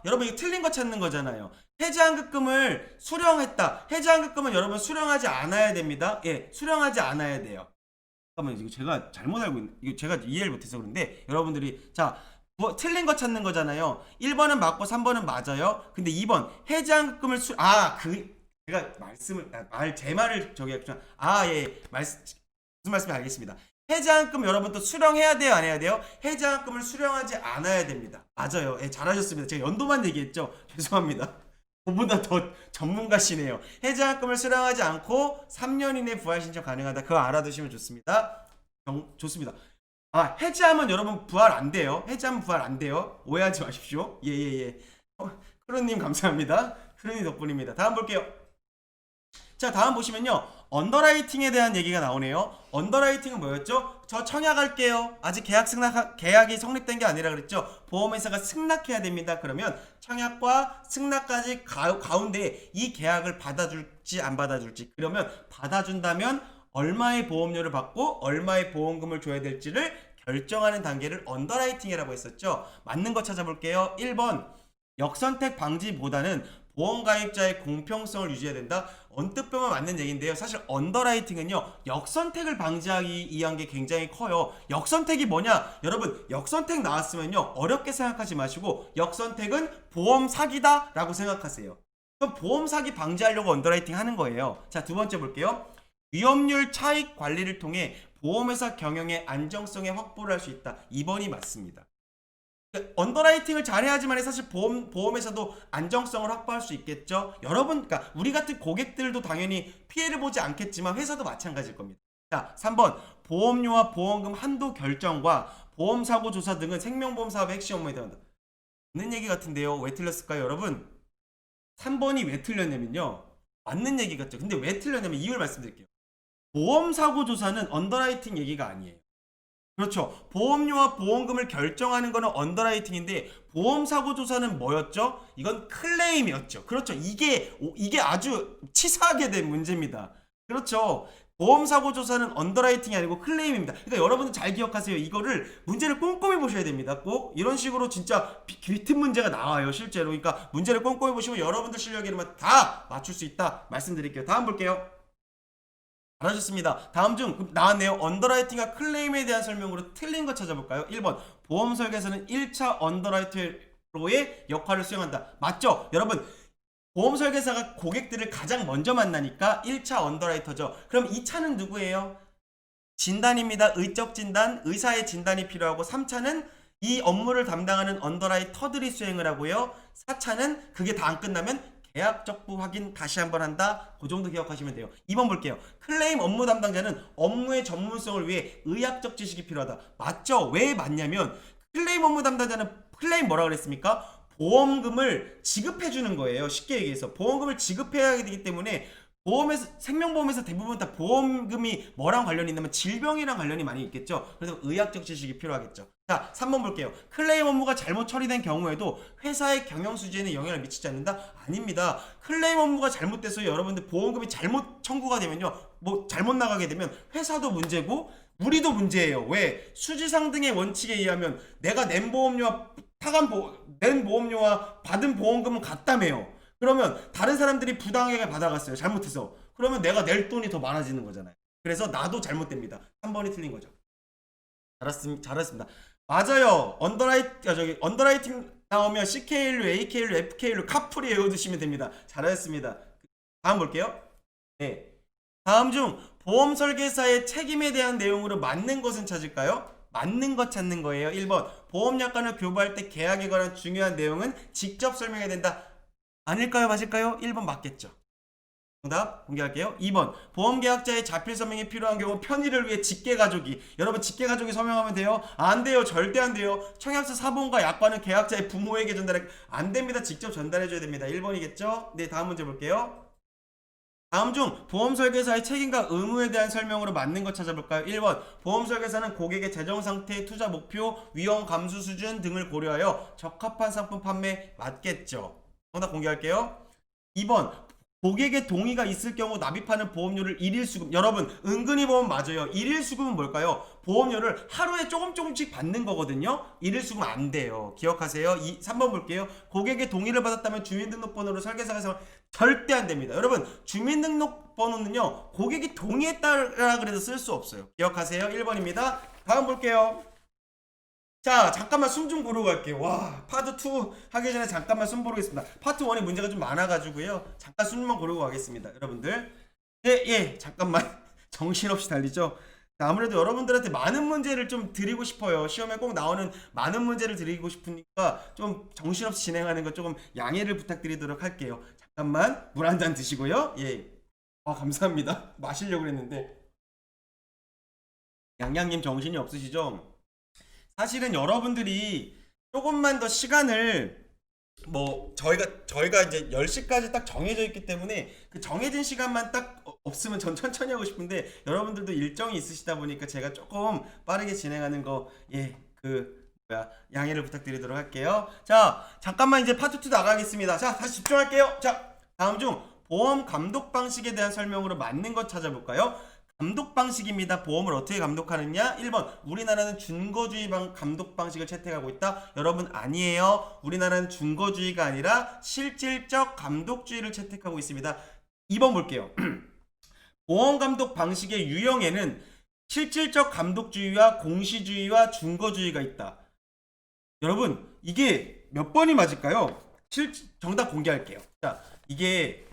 Speaker 1: 여러분 이거 틀린 거 찾는 거잖아요. 해지환급금을 수령했다. 해지환급금은 여러분 수령하지 않아야 됩니다. 예, 수령하지 않아야 돼요. 잠깐만, 이거 제가 잘못 알고 있는, 이거 제가 이해를 못해서 그런데 여러분들이 틀린 거 찾는 거잖아요. 1번은 맞고 3번은 맞아요. 근데 2번 해지환급금을 제가 제 말을 무슨 말씀인지 알겠습니다. 해지환금 여러분 또 수령해야 돼요, 안 해야 돼요? 해지환금을 수령하지 않아야 됩니다. 맞아요. 예, 잘하셨습니다. 제가 연도만 얘기했죠. 죄송합니다. 저보다 더 전문가시네요. 해지환금을 수령하지 않고 3년 이내 부활 신청 가능하다. 그거 알아두시면 좋습니다. 좋습니다. 해지하면 여러분 부활 안 돼요. 해지하면 부활 안 돼요. 오해하지 마십시오. 예. 크루님 감사합니다. 크루님 덕분입니다. 다음 볼게요. 자, 다음 보시면요. 언더라이팅에 대한 얘기가 나오네요. 언더라이팅은 뭐였죠? 저 청약할게요. 아직 계약이 성립된 게 아니라 그랬죠. 보험회사가 승낙해야 됩니다. 그러면 청약과 승낙까지 가운데 이 계약을 받아줄지 안 받아줄지. 그러면 받아준다면 얼마의 보험료를 받고 얼마의 보험금을 줘야 될지를 결정하는 단계를 언더라이팅이라고 했었죠. 맞는 거 찾아볼게요. 1번 역선택 방지보다는 보험 가입자의 공평성을 유지해야 된다. 언뜻 보면 맞는 얘기인데요. 사실 언더라이팅은요, 역선택을 방지하기 위한 게 굉장히 커요. 역선택이 뭐냐? 여러분, 역선택 나왔으면요, 어렵게 생각하지 마시고 역선택은 보험 사기다 라고 생각하세요. 그럼 보험 사기 방지하려고 언더라이팅 하는 거예요. 자, 두 번째 볼게요. 위험률 차익 관리를 통해 보험회사 경영의 안정성에 확보를 할 수 있다. 2번이 맞습니다. 언더라이팅을 잘해야지만 사실 보험회사도 안정성을 확보할 수 있겠죠. 여러분, 그러니까 우리 같은 고객들도 당연히 피해를 보지 않겠지만 회사도 마찬가지일 겁니다. 자, 3번 보험료와 보험금 한도 결정과 보험사고 조사 등은 생명보험 사업의 핵심 업무에 들어간다. 맞는 얘기 같은데요. 왜 틀렸을까요, 여러분? 3번이 왜 틀렸냐면요, 맞는 얘기 같죠. 근데 왜 틀렸냐면 이유를 말씀드릴게요. 보험사고 조사는 언더라이팅 얘기가 아니에요. 그렇죠. 보험료와 보험금을 결정하는 거는 언더라이팅인데 보험사고 조사는 뭐였죠? 이건 클레임이었죠. 그렇죠. 이게 아주 치사하게 된 문제입니다. 그렇죠. 보험사고 조사는 언더라이팅이 아니고 클레임입니다. 그러니까 여러분들 잘 기억하세요. 이거를 문제를 꼼꼼히 보셔야 됩니다. 꼭 이런 식으로 진짜 귀튼 문제가 나와요, 실제로. 그러니까 문제를 꼼꼼히 보시면 여러분들 실력이라면 다 맞출 수 있다 말씀드릴게요. 다음 볼게요. 잘하셨습니다. 다음 중 나왔네요. 언더라이팅과 클레임에 대한 설명으로 틀린 거 찾아볼까요? 1번 보험 설계사는 1차 언더라이터로의 역할을 수행한다. 맞죠? 여러분, 보험 설계사가 고객들을 가장 먼저 만나니까 1차 언더라이터죠. 그럼 2차는 누구예요? 진단입니다. 의적 진단, 의사의 진단이 필요하고 3차는 이 업무를 담당하는 언더라이터들이 수행을 하고요. 4차는 그게 다 안 끝나면 계약적부 확인 다시 한번 한다. 그 정도 기억하시면 돼요. 2번 볼게요. 클레임 업무 담당자는 업무의 전문성을 위해 의학적 지식이 필요하다. 맞죠? 왜 맞냐면 클레임 업무 담당자는 클레임 뭐라 그랬습니까? 보험금을 지급해 주는 거예요. 쉽게 얘기해서 보험금을 지급해야 되기 때문에 생명보험에서 대부분 다 보험금이 뭐랑 관련이 있냐면 질병이랑 관련이 많이 있겠죠. 그래서 의학적 지식이 필요하겠죠. 자, 3번 볼게요. 클레임 업무가 잘못 처리된 경우에도 회사의 경영 수지에는 영향을 미치지 않는다? 아닙니다. 클레임 업무가 잘못돼서 여러분들 보험금이 잘못 청구가 되면요, 뭐 잘못 나가게 되면 회사도 문제고 우리도 문제예요. 왜? 수지상등의 원칙에 의하면 내가 낸 보험료와 낸 보험료와 받은 보험금은 같다며요. 그러면 다른 사람들이 부당하게 받아갔어요. 잘못해서. 그러면 내가 낼 돈이 더 많아지는 거잖아요. 그래서 나도 잘못됩니다. 3번이 틀린 거죠. 잘했습니다. 맞아요. 언더라이팅 나오면 CKL로, AKL로, FKL로 카풀이 외워두시면 됩니다. 잘하셨습니다. 다음 볼게요. 네. 다음 중 보험 설계사의 책임에 대한 내용으로 맞는 것은 찾을까요? 맞는 것 찾는 거예요. 1번 보험약관을 교부할 때 계약에 관한 중요한 내용은 직접 설명해야 된다. 아닐까요? 맞을까요? 1번 맞겠죠. 정답 공개할게요. 2번 보험계약자의 자필 서명이 필요한 경우 편의를 위해 직계가족이, 여러분 직계가족이 서명하면 돼요? 안 돼요. 절대 안 돼요. 청약서 사본과 약관은 계약자의 부모에게 전달해, 안 됩니다. 직접 전달해줘야 됩니다. 1번이겠죠? 네, 다음 문제 볼게요. 다음 중 보험 설계사의 책임과 의무에 대한 설명으로 맞는 것 찾아볼까요? 1번 보험 설계사는 고객의 재정 상태, 투자 목표, 위험 감수 수준 등을 고려하여 적합한 상품 판매, 맞겠죠? 정답 공개할게요. 2번 고객의 동의가 있을 경우 납입하는 보험료를 일일 수급. 여러분 은근히 보면 맞아요. 일일 수급은 뭘까요? 보험료를 하루에 조금씩 받는 거거든요. 일일 수급 안 돼요. 기억하세요. 3번 볼게요. 고객의 동의를 받았다면 주민등록번호를 설계사가 사용, 절대 안 됩니다. 여러분 주민등록번호는요 고객이 동의했다라 그래서 쓸 수 없어요. 기억하세요. 1번입니다. 다음 볼게요. 자, 잠깐만 숨 좀 고르고 갈게요. 와, 파트 2 하기 전에 잠깐만 숨 고르겠습니다. 파트 1에 문제가 좀 많아가지고요. 잠깐 숨만 고르고 가겠습니다. 여러분들. 잠깐만. 정신없이 달리죠? 아무래도 여러분들한테 많은 문제를 좀 드리고 싶어요. 시험에 꼭 나오는 많은 문제를 드리고 싶으니까 좀 정신없이 진행하는 거 조금 양해를 부탁드리도록 할게요. 잠깐만 물 한 잔 드시고요. 감사합니다. 마시려고 했는데. 양양님 정신이 없으시죠? 사실은 여러분들이 조금만 더 시간을, 저희가 이제 10시까지 딱 정해져 있기 때문에 그 정해진 시간만 딱 없으면 전 천천히 하고 싶은데 여러분들도 일정이 있으시다 보니까 제가 조금 빠르게 진행하는 거 양해를 부탁드리도록 할게요. 자, 잠깐만 이제 파트 2 나가겠습니다. 자, 다시 집중할게요. 자, 다음 중 보험 감독 방식에 대한 설명으로 맞는 것 찾아볼까요? 감독 방식입니다. 보험을 어떻게 감독하느냐? 1번 우리나라는 준거주의 감독 방식을 채택하고 있다. 여러분 아니에요. 우리나라는 준거주의가 아니라 실질적 감독주의를 채택하고 있습니다. 2번 볼게요. 보험 감독 방식의 유형에는 실질적 감독주의와 공시주의와 준거주의가 있다. 여러분 이게 몇 번이 맞을까요? 정답 공개할게요. 자, 이게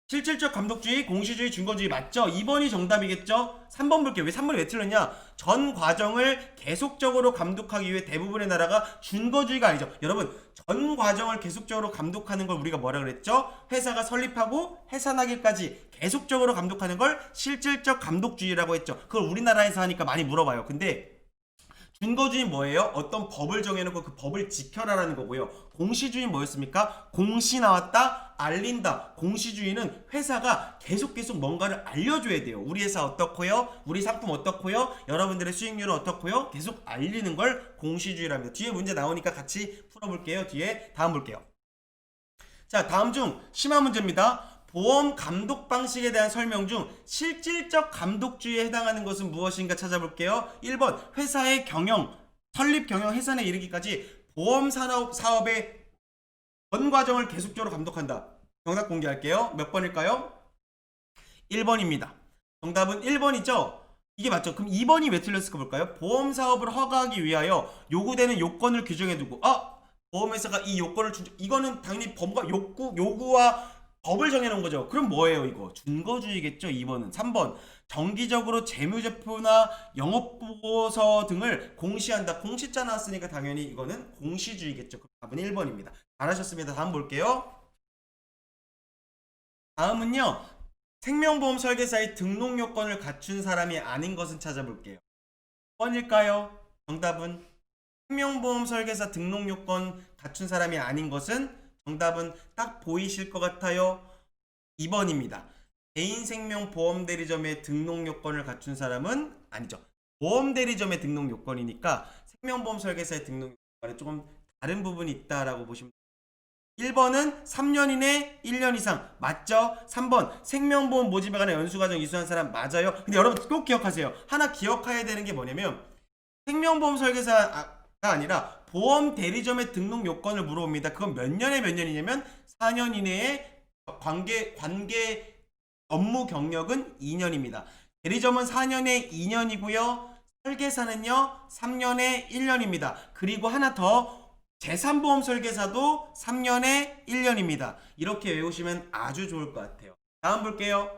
Speaker 1: 실질적 감독주의, 공시주의, 준거주의 맞죠? 2번이 정답이겠죠? 3번 볼게요. 왜 3번이 왜 틀렸냐? 전 과정을 계속적으로 감독하기 위해 대부분의 나라가 준거주의가 아니죠. 여러분 전 과정을 계속적으로 감독하는 걸 우리가 뭐라 그랬죠? 회사가 설립하고 해산하기까지 계속적으로 감독하는 걸 실질적 감독주의라고 했죠. 그걸 우리나라에서 하니까 많이 물어봐요. 근데 준거주의 뭐예요? 어떤 법을 정해놓고 그 법을 지켜라라는 거고요. 공시주의 뭐였습니까? 공시 나왔다, 알린다. 공시주의는 회사가 계속 뭔가를 알려줘야 돼요. 우리 회사 어떻고요? 우리 상품 어떻고요? 여러분들의 수익률은 어떻고요? 계속 알리는 걸 공시주의랍니다. 뒤에 문제 나오니까 같이 풀어볼게요. 뒤에 다음 볼게요. 자, 다음 중 심화 문제입니다. 보험 감독 방식에 대한 설명 중 실질적 감독주의에 해당하는 것은 무엇인가 찾아볼게요. 1번 회사의 경영, 설립 경영 해산에 이르기까지 보험 사업의 전 과정을 계속적으로 감독한다. 정답 공개할게요. 몇 번일까요? 1번입니다. 정답은 1번이죠? 이게 맞죠? 그럼 2번이 왜 틀렸을까 볼까요? 보험 사업을 허가하기 위하여 요구되는 요건을 규정해두고 보험회사가 이 요건을 이거는 당연히 법과 요구와 법을 정해놓은 거죠. 그럼 뭐예요 이거? 준거주의겠죠. 2번은. 3번 정기적으로 재무제표나 영업보고서 등을 공시한다. 공시자 나왔으니까 당연히 이거는 공시주의겠죠. 그럼 답은 1번입니다. 잘하셨습니다. 다음 볼게요. 다음은요, 생명보험 설계사의 등록 요건을 갖춘 사람이 아닌 것은 찾아볼게요. 몇 번일까요? 정답은 생명보험 설계사 등록 요건 갖춘 사람이 아닌 것은, 정답은 딱 보이실 것 같아요. 2번입니다. 개인생명보험대리점의 등록 요건을 갖춘 사람은 아니죠. 보험대리점의 등록 요건이니까 생명보험 설계사의 등록 요건에 조금 다른 부분이 있다라고 보시면 돼요. 1번은 3년 이내 1년 이상 맞죠? 3번 생명보험 모집에 관한 연수과정 이수한 사람 맞아요. 근데 여러분 꼭 기억하세요. 하나 기억해야 되는 게 뭐냐면 생명보험 설계사가 아니라 보험 대리점의 등록 요건을 물어봅니다. 그건 몇 년이냐면 4년 이내에 관계 업무 경력은 2년입니다. 대리점은 4년에 2년이고요. 설계사는요 3년에 1년입니다. 그리고 하나 더 제3보험 설계사도 3년에 1년입니다. 이렇게 외우시면 아주 좋을 것 같아요. 다음 볼게요.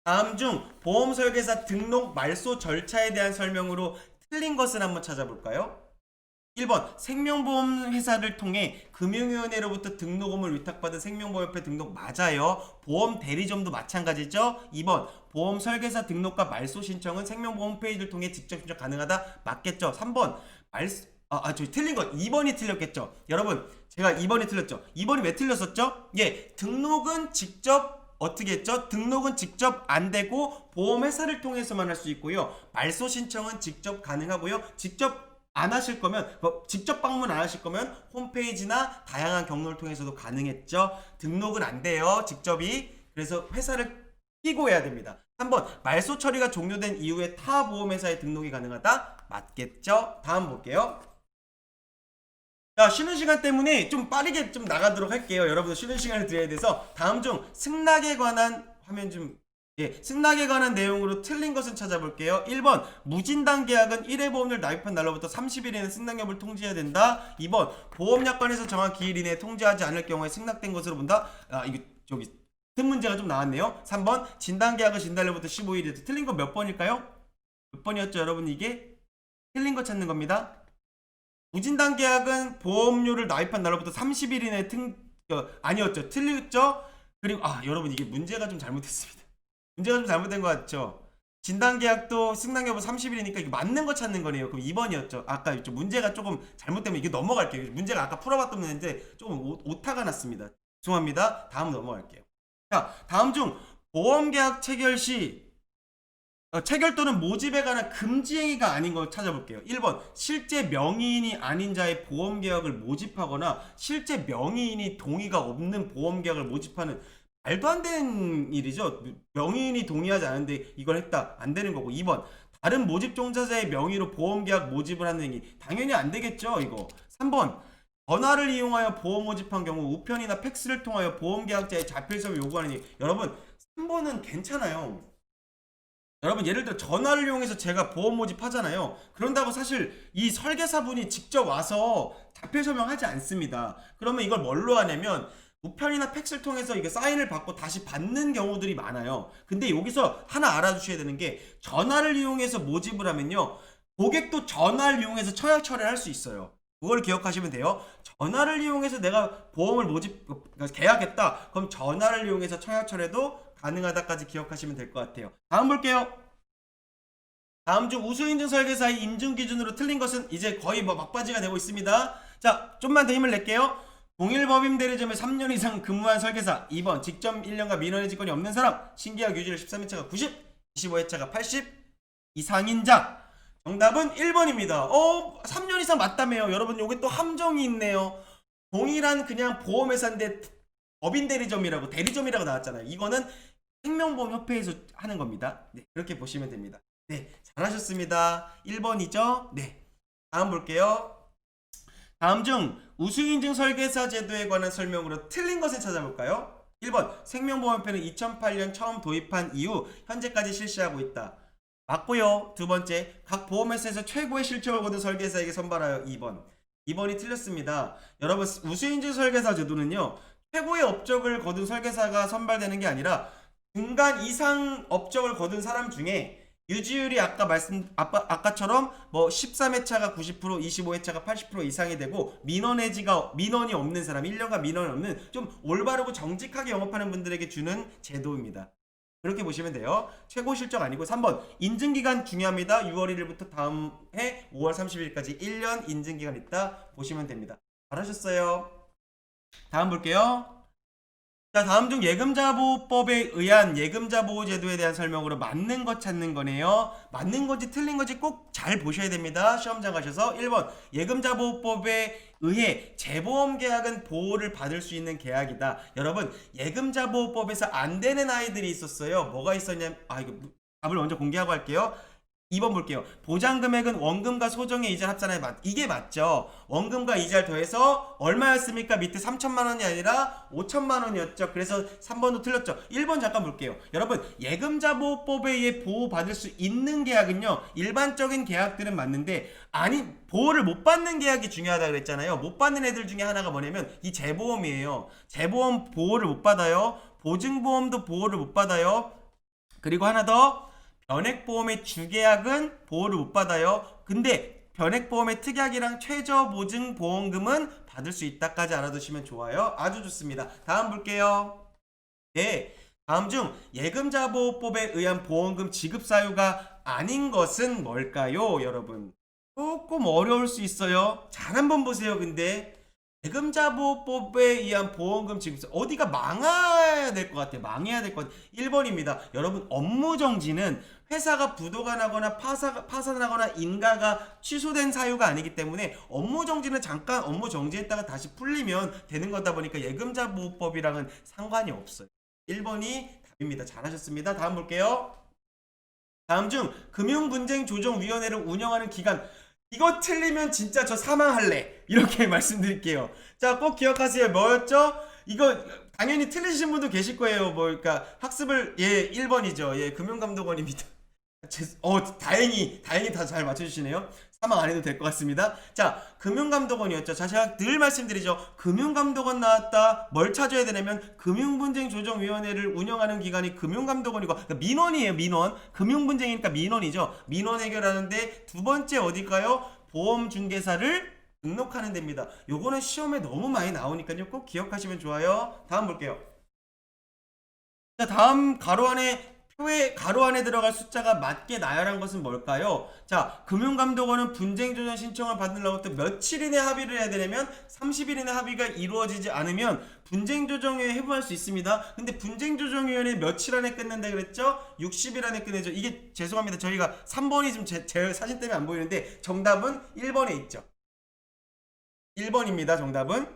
Speaker 1: 다음 중 보험 설계사 등록 말소 절차에 대한 설명으로 틀린 것을 한번 찾아볼까요? 1번 생명보험 회사를 통해 금융위원회로부터 등록금을 위탁받은 생명보험협회 등록 맞아요. 보험 대리점도 마찬가지죠. 2번 보험 설계사 등록과 말소 신청은 생명보험 홈페이지를 통해 직접 신청 가능하다. 맞겠죠. 3번 저희 틀린 건 2번이 틀렸겠죠. 여러분 제가 2번이 틀렸죠. 2번이 왜 틀렸었죠? 예, 등록은 직접 어떻게 했죠? 등록은 직접 안 되고 보험회사를 통해서만 할 수 있고요. 말소 신청은 직접 가능하고요. 직접 안 하실 거면 직접 방문 안 하실 거면 홈페이지나 다양한 경로를 통해서도 가능했죠. 등록은 안 돼요. 직접이. 그래서 회사를 끼고 해야 됩니다. 3번 말소 처리가 종료된 이후에 타 보험회사에 등록이 가능하다. 맞겠죠? 다음 볼게요. 자, 쉬는 시간 때문에 좀 빠르게 좀 나가도록 할게요. 여러분들 쉬는 시간을 드려야 돼서 다음 중 승낙에 관한 화면 좀 승낙에 관한 내용으로 틀린 것은 찾아볼게요. 1번 무진단 계약은 1회 보험료를 납입한 날로부터 30일 이내는 승낙 여부를 통지해야 된다. 2번 보험약관에서 정한 기일 이내에 통지하지 않을 경우에 승낙된 것으로 본다. 이거 저기 같은 문제가 좀 나왔네요. 3번 진단 계약은 진단일로부터 15일이 틀린 건 몇 번일까요? 몇 번이었죠, 여러분? 이게 틀린 거 찾는 겁니다. 무진단 계약은 보험료를 납입한 날로부터 30일 이내에 아니었죠. 틀렸죠? 그리고 여러분 이게 문제가 좀 잘못됐습니다. 문제가 좀 잘못된 것 같죠? 진단계약도 승낙 여부 30일이니까 이게 맞는 거 찾는 거네요. 그럼 2번이었죠. 아까 문제가 조금 잘못되면 이게 넘어갈게요. 문제가 아까 풀어봤던 문제인데 조금 오타가 났습니다. 죄송합니다. 다음 넘어갈게요. 자, 다음 중 보험계약 체결 시 체결 또는 모집에 관한 금지행위가 아닌 걸 찾아볼게요. 1번 실제 명의인이 아닌 자의 보험계약을 모집하거나 실제 명의인이 동의가 없는 보험계약을 모집하는 말도 안 되는 일이죠. 명의인이 동의하지 않은데 이걸 했다. 안 되는 거고. 2번 다른 모집 종사자의 명의로 보험계약 모집을 하는 행위. 당연히 안 되겠죠. 이거. 3번 전화를 이용하여 보험 모집한 경우 우편이나 팩스를 통하여 보험계약자의 자필서를 요구하는 행위. 여러분 3번은 괜찮아요. 여러분 예를 들어 전화를 이용해서 제가 보험 모집하잖아요. 그런다고 사실 이 설계사분이 직접 와서 자필 서명하지 않습니다. 그러면 이걸 뭘로 하냐면 우편이나 팩스를 통해서 이게 사인을 받고 다시 받는 경우들이 많아요. 근데 여기서 하나 알아두셔야 되는 게 전화를 이용해서 모집을 하면요. 고객도 전화를 이용해서 처약 처리를 할 수 있어요. 그걸 기억하시면 돼요. 전화를 이용해서 내가 보험을 계약했다. 그럼 전화를 이용해서 처약 처리도 가능하다까지 기억하시면 될 것 같아요. 다음 볼게요. 다음 중 우수인증 설계사의 인증 기준으로 틀린 것은 이제 거의 막바지가 되고 있습니다. 자, 좀만 더 힘을 낼게요. 동일 법인 대리점에 3년 이상 근무한 설계사. 2번 직접 1년간 민원의 직권이 없는 사람. 신계약 유지율 13회차가 90, 25회차가 80 이상인자. 정답은 1번입니다. 3년 이상 맞다며요. 여러분 요게 또 함정이 있네요. 동일한 그냥 보험회사인데 법인 대리점이라고 대리점이라고 나왔잖아요. 이거는 생명보험협회에서 하는 겁니다. 네, 그렇게 보시면 됩니다. 네, 잘하셨습니다. 1번이죠? 네, 다음 볼게요. 다음 중 우수인증 설계사 제도에 관한 설명으로 틀린 것을 찾아볼까요? 1번 생명보험협회는 2008년 처음 도입한 이후 현재까지 실시하고 있다. 맞고요. 두 번째, 각 보험회사에서 최고의 실적을 거둔 설계사에게 선발하여. 2번이 틀렸습니다. 여러분 우수인증 설계사 제도는요, 최고의 업적을 거둔 설계사가 선발되는 게 아니라 중간 이상 업적을 거둔 사람 중에 유지율이 아까처럼 13회차가 90%, 25회차가 80% 이상이 되고 민원이 없는 사람, 1년간 민원이 없는 좀 올바르고 정직하게 영업하는 분들에게 주는 제도입니다. 그렇게 보시면 돼요. 최고 실적 아니고. 3번 인증기간 중요합니다. 6월 1일부터 다음 해 5월 30일까지 1년 인증기간 있다 보시면 됩니다. 잘하셨어요. 다음 볼게요. 자, 다음 중 예금자보호법에 의한 예금자보호제도에 대한 설명으로 맞는 것 찾는 거네요. 맞는 건지 틀린 건지 꼭 잘 보셔야 됩니다. 시험장 가셔서. 1번 예금자보호법에 의해 재보험 계약은 보호를 받을 수 있는 계약이다. 여러분 예금자보호법에서 안 되는 아이들이 있었어요. 뭐가 있었냐면 이거 답을 먼저 공개하고 할게요. 2번 볼게요. 보장금액은 원금과 소정의 이자 합산에 이게 맞죠? 원금과 이자를 더해서 얼마였습니까? 밑에 3천만 원이 아니라 5천만 원이었죠. 그래서 3번도 틀렸죠. 1번 잠깐 볼게요. 여러분 예금자보호법에 의해 보호받을 수 있는 계약은요, 일반적인 계약들은 맞는데 보호를 못 받는 계약이 중요하다 그랬잖아요. 못 받는 애들 중에 하나가 뭐냐면 이 재보험이에요. 재보험 보호를 못 받아요. 보증보험도 보호를 못 받아요. 그리고 하나 더, 연액보험의 주계약은 보호를 못 받아요. 근데 변액보험의 특약이랑 최저보증보험금은 받을 수 있다까지 알아두시면 좋아요. 아주 좋습니다. 다음 볼게요. 네, 다음 중 예금자보호법에 의한 보험금 지급 사유가 아닌 것은 뭘까요, 여러분? 조금 어려울 수 있어요. 잘 한번 보세요. 근데 예금자보호법에 의한 보험금 지급 어디가 망해야 될 것 같아요. 망해야 될 것 같아요. 1번입니다. 여러분, 업무정지는 회사가 부도가 나거나 파산하거나 인가가 취소된 사유가 아니기 때문에 업무정지는 잠깐 업무정지했다가 다시 풀리면 되는 거다 보니까 예금자보호법이랑은 상관이 없어요. 1번이 답입니다. 잘하셨습니다. 다음 볼게요. 다음 중 금융분쟁조정위원회를 운영하는 기관, 이거 틀리면 진짜 저 사망할래, 이렇게 말씀드릴게요. 자, 꼭 기억하세요. 뭐였죠? 이거 당연히 틀리신 분도 계실 거예요. 그러니까 학습을 1번이죠. 금융감독원입니다. 다행히 다 잘 맞춰주시네요. 사망 안 해도 될 것 같습니다. 자, 금융감독원이었죠. 자, 제가 늘 말씀드리죠. 금융감독원 나왔다. 뭘 찾아야 되냐면 금융분쟁조정위원회를 운영하는 기관이 금융감독원이고, 그러니까 민원이에요. 민원. 금융분쟁이니까 민원이죠. 민원 해결하는데 두 번째 어딜까요? 보험중개사를 등록하는 데입니다. 요거는 시험에 너무 많이 나오니까요. 꼭 기억하시면 좋아요. 다음 볼게요. 자, 다음 가로 안에 표에 가로 안에 들어갈 숫자가 맞게 나열한 것은 뭘까요? 자, 금융감독원은 분쟁조정 신청을 받으려고 또 며칠 이내 합의를 해야 되냐면 30일 이내 합의가 이루어지지 않으면 분쟁조정위원회 해부할 수 있습니다. 근데 분쟁조정위원회 며칠 안에 끝낸다 그랬죠? 60일 안에 끝내죠. 이게 죄송합니다. 저희가 3번이 좀 제 사진 때문에 안 보이는데 정답은 1번에 있죠. 1번입니다. 정답은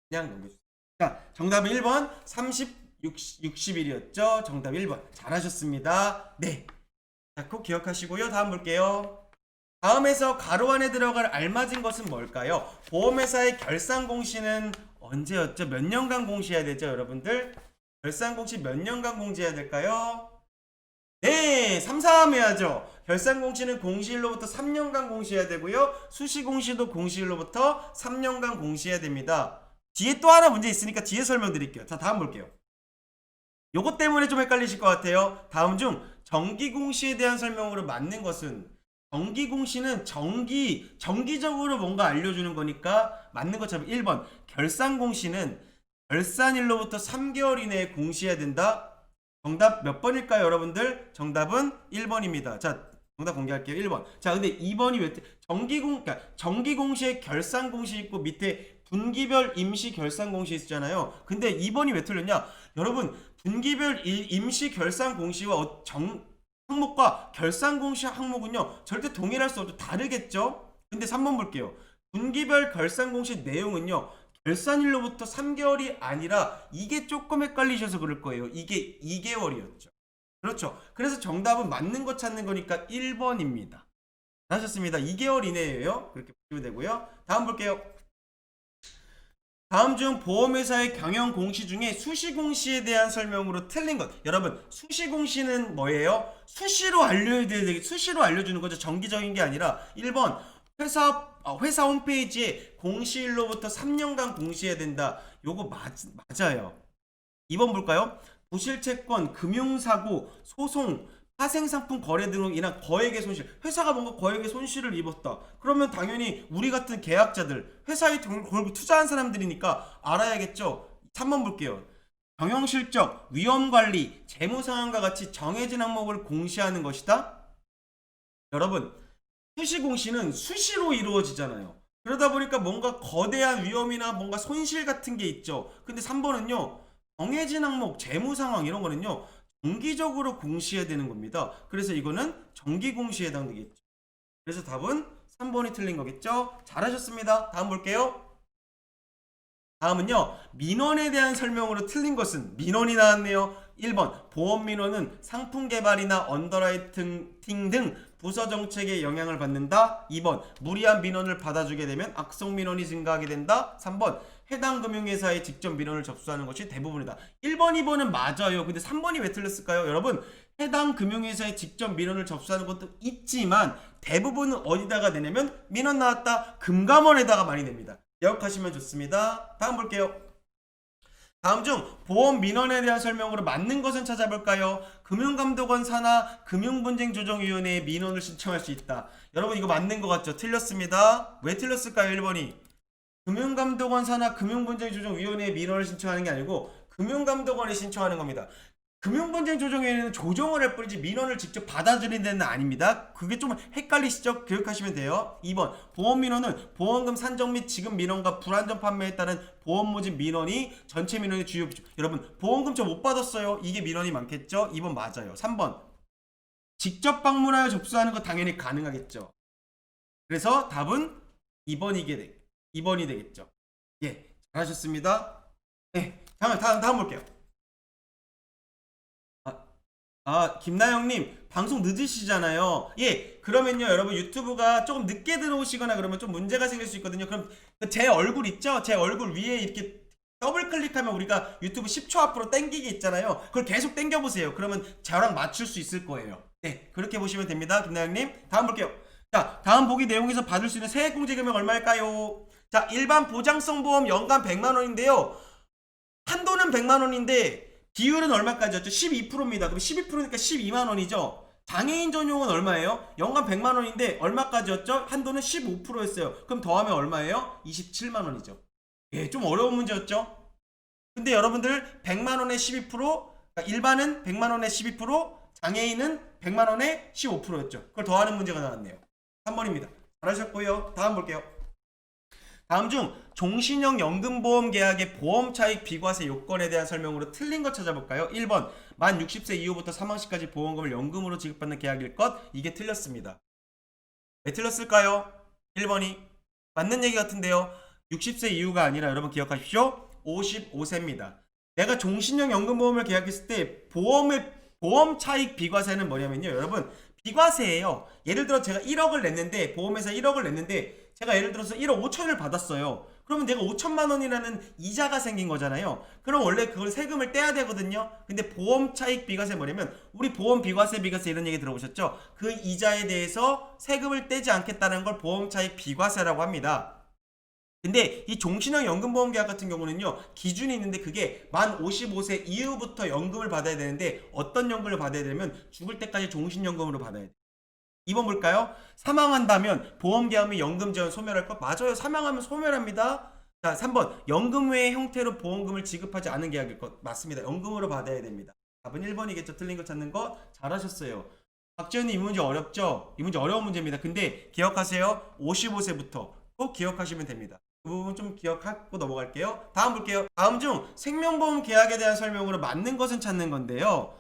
Speaker 1: 그냥 넘겨주세요. 자, 정답은 1번 60일이었죠. 정답 1번. 잘하셨습니다. 네. 자, 꼭 기억하시고요. 다음 볼게요. 다음에서 가로 안에 들어갈 알맞은 것은 뭘까요? 보험회사의 결산공시는 언제였죠? 몇 년간 공시해야 되죠, 여러분들? 결산공시 몇 년간 공시해야 될까요? 네, 3, 4 해야죠. 결산공시는 공시일로부터 3년간 공시해야 되고요. 수시공시도 공시일로부터 3년간 공시해야 됩니다. 뒤에 또 하나 문제 있으니까 뒤에 설명드릴게요. 자, 다음 볼게요. 요것 때문에 좀 헷갈리실 것 같아요. 다음 중 정기공시에 대한 설명으로 맞는 것은, 정기공시는 정기적으로 뭔가 알려주는 거니까 맞는 것처럼 1번 결산공시는 결산일로부터 3개월 이내에 공시해야 된다. 정답 몇 번일까요, 여러분들? 정답은 1번입니다. 자, 정답 공개할게요. 1번. 자, 근데 2번이 왜 그러니까 정기공시에 결산공시 있고 밑에 분기별 임시 결산공시 있잖아요. 근데 2번이 왜 틀렸냐? 여러분, 분기별 임시 결산공시와 항목과 결산공시 항목은요 절대 동일할 수 없죠. 다르겠죠? 근데 3번 볼게요. 분기별 결산공시 내용은요 결산일로부터 3개월이 아니라, 이게 조금 헷갈리셔서 그럴 거예요. 이게 2개월이었죠. 그렇죠. 그래서 정답은 맞는 거 찾는 거니까 1번입니다. 하셨습니다. 2개월 이내예요. 그렇게 보시면 되고요. 다음 볼게요. 다음 중 보험회사의 경영공시 중에 수시공시에 대한 설명으로 틀린 것. 여러분, 수시공시는 뭐예요? 수시로 알려주는 거죠. 정기적인 게 아니라. 1번 회사 홈페이지에 공시일로부터 3년간 공시해야 된다. 요거 맞아요. 2번 볼까요? 부실채권, 금융사고, 소송, 파생상품 거래 등으로 인한 거액의 손실. 회사가 뭔가 거액의 손실을 입었다. 그러면 당연히 우리 같은 계약자들, 회사에 결국 투자한 사람들이니까 알아야겠죠. 3번 볼게요. 경영실적, 위험관리, 재무상황과 같이 정해진 항목을 공시하는 것이다. 여러분, 수시공시는 수시로 이루어지잖아요. 그러다 보니까 뭔가 거대한 위험이나 뭔가 손실 같은 게 있죠. 근데 3번은요. 정해진 항목, 재무상황 이런 거는요. 정기적으로 공시해야 되는 겁니다. 그래서 이거는 정기공시에 해당되겠죠. 그래서 답은 3번이 틀린 거겠죠. 잘하셨습니다. 다음 볼게요. 다음은요. 민원에 대한 설명으로 틀린 것은, 민원이 나왔네요. 1번 보험민원은 상품개발이나 언더라이팅 등 부서정책에 영향을 받는다. 2번 무리한 민원을 받아주게 되면 악성민원이 증가하게 된다. 3번 해당 금융회사에 직접 민원을 접수하는 것이 대부분이다. 1번, 2번은 맞아요. 근데 3번이 왜 틀렸을까요? 여러분, 해당 금융회사에 직접 민원을 접수하는 것도 있지만 대부분은 어디다가 내냐면 민원 나왔다 금감원에다가 많이 냅니다. 기억하시면 좋습니다. 다음 볼게요. 다음 중 보험 민원에 대한 설명으로 맞는 것은 찾아볼까요? 금융감독원 산하 금융분쟁조정위원회에 민원을 신청할 수 있다. 여러분 이거 맞는 것 같죠? 틀렸습니다. 왜 틀렸을까요? 1번이 금융감독원 산하 금융분쟁조정위원회에 민원을 신청하는 게 아니고 금융감독원이 신청하는 겁니다. 금융분쟁조정위원회는 조정을 할 뿐이지 민원을 직접 받아들이는 데는 아닙니다. 그게 좀 헷갈리시죠? 교육하시면 돼요. 2번 보험민원은 보험금 산정 및 지급 민원과 불안전 판매에 따른 보험모집 민원이 전체 민원의 주요 비중. 여러분 보험금 저 못 받았어요. 이게 민원이 많겠죠? 2번 맞아요. 3번 직접 방문하여 접수하는 거 당연히 가능하겠죠. 그래서 답은 2번이 되겠죠. 예, 잘하셨습니다. 네, 다음 볼게요. 김나영님 방송 늦으시잖아요. 예, 그러면요 여러분 유튜브가 조금 늦게 들어오시거나 그러면 좀 문제가 생길 수 있거든요. 그럼 제 얼굴 있죠? 제 얼굴 위에 이렇게 더블 클릭하면 우리가 유튜브 10초 앞으로 당기기 있잖아요. 그걸 계속 당겨보세요. 그러면 저랑 맞출 수 있을 거예요. 네, 그렇게 보시면 됩니다. 김나영님 다음 볼게요. 자, 다음 보기 내용에서 받을 수 있는 세액공제 금액 얼마일까요? 자, 일반 보장성 보험 연간 100만원인데요 한도는 100만원인데 비율은 얼마까지였죠? 12%입니다. 그럼 12%니까 12만원이죠. 장애인 전용은 얼마예요? 연간 100만원인데 얼마까지였죠? 한도는 15%였어요. 그럼 더하면 얼마예요? 27만원이죠. 예, 좀 어려운 문제였죠? 근데 여러분들 100만원에 12%, 그러니까 일반은 100만원에 12%, 장애인은 100만원에 15%였죠. 그걸 더하는 문제가 나왔네요. 3번입니다. 잘하셨고요. 다음 볼게요. 다음 중 종신형 연금보험 계약의 보험 차익 비과세 요건에 대한 설명으로 틀린 것 찾아볼까요? 1번 만 60세 이후부터 사망 시까지 보험금을 연금으로 지급받는 계약일 것. 이게 틀렸습니다. 왜 틀렸을까요? 1번이 맞는 얘기 같은데요. 60세 이후가 아니라 여러분 기억하십시오. 55세입니다. 내가 종신형 연금보험을 계약했을 때 보험 차익 비과세는 뭐냐면요. 여러분 비과세예요. 예를 들어 제가 1억을 냈는데 보험회사 1억을 냈는데 제가 예를 들어서 1억 5천을 받았어요. 그러면 내가 5천만 원이라는 이자가 생긴 거잖아요. 그럼 원래 그걸 세금을 떼야 되거든요. 근데 보험 차익 비과세 뭐냐면 우리 보험 비과세 이런 얘기 들어보셨죠? 그 이자에 대해서 세금을 떼지 않겠다는 걸 보험 차익 비과세라고 합니다. 근데 이 종신형 연금보험 계약 같은 경우는요 기준이 있는데 그게 만 55세 이후부터 연금을 받아야 되는데 어떤 연금을 받아야 되냐면 죽을 때까지 종신연금으로 받아야 돼요. 2번 볼까요? 사망한다면 보험계약및 연금지원 소멸할 것. 맞아요. 사망하면 소멸합니다. 자, 3번 연금 외의 형태로 보험금을 지급하지 않은 계약일 것. 맞습니다. 연금으로 받아야 됩니다. 답은 1번이겠죠. 틀린 거 찾는 거 잘하셨어요. 박지현님 이 문제 어렵죠? 이 문제 어려운 문제입니다. 근데 기억하세요. 55세부터 꼭 기억하시면 됩니다. 그 부분 좀 기억하고 넘어갈게요. 다음 볼게요. 다음 중 생명보험 계약에 대한 설명으로 맞는 것은 찾는 건데요.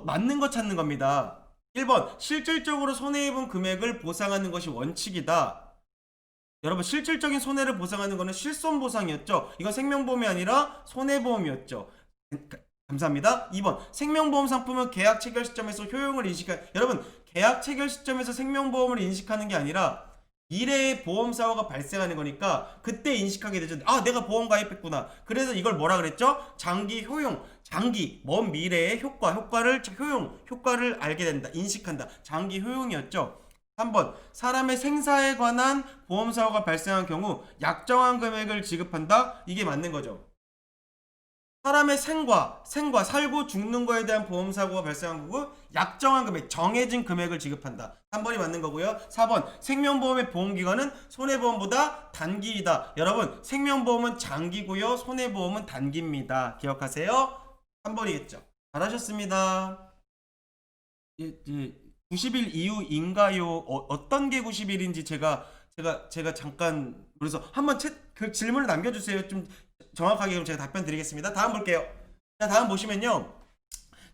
Speaker 1: 맞는 거 찾는 겁니다. 1번 실질적으로 손해입은 금액을 보상하는 것이 원칙이다. 여러분 실질적인 손해를 보상하는 것은 실손보상이었죠. 이건 생명보험이 아니라 손해보험이었죠. 감사합니다. 2번 생명보험 상품은 계약 체결 시점에서 효용을 여러분 계약 체결 시점에서 생명보험을 인식하는 게 아니라 미래에 보험 사고가 발생하는 거니까 그때 인식하게 되죠. 아, 내가 보험 가입했구나. 그래서 이걸 뭐라 그랬죠? 장기 효용, 장기 먼 미래의 효과를 알게 된다. 인식한다. 장기 효용이었죠. 3번 사람의 생사에 관한 보험 사고가 발생한 경우 약정한 금액을 지급한다. 이게 맞는 거죠. 사람의 살고 죽는 거에 대한 보험 사고가 발생한 거고 약정한 금액, 정해진 금액을 지급한다. 3번이 맞는 거고요. 4번 생명보험의 보험기간은 손해보험보다 단기이다. 여러분 생명보험은 장기고요. 손해보험은 단기입니다. 기억하세요. 3번이겠죠. 잘하셨습니다. 90일 이후인가요? 어떤 게 90일인지 제가 잠깐 그래서 한번 그 질문을 남겨주세요. 좀 정확하게 그럼 제가 답변 드리겠습니다. 다음 볼게요. 자, 다음 보시면요.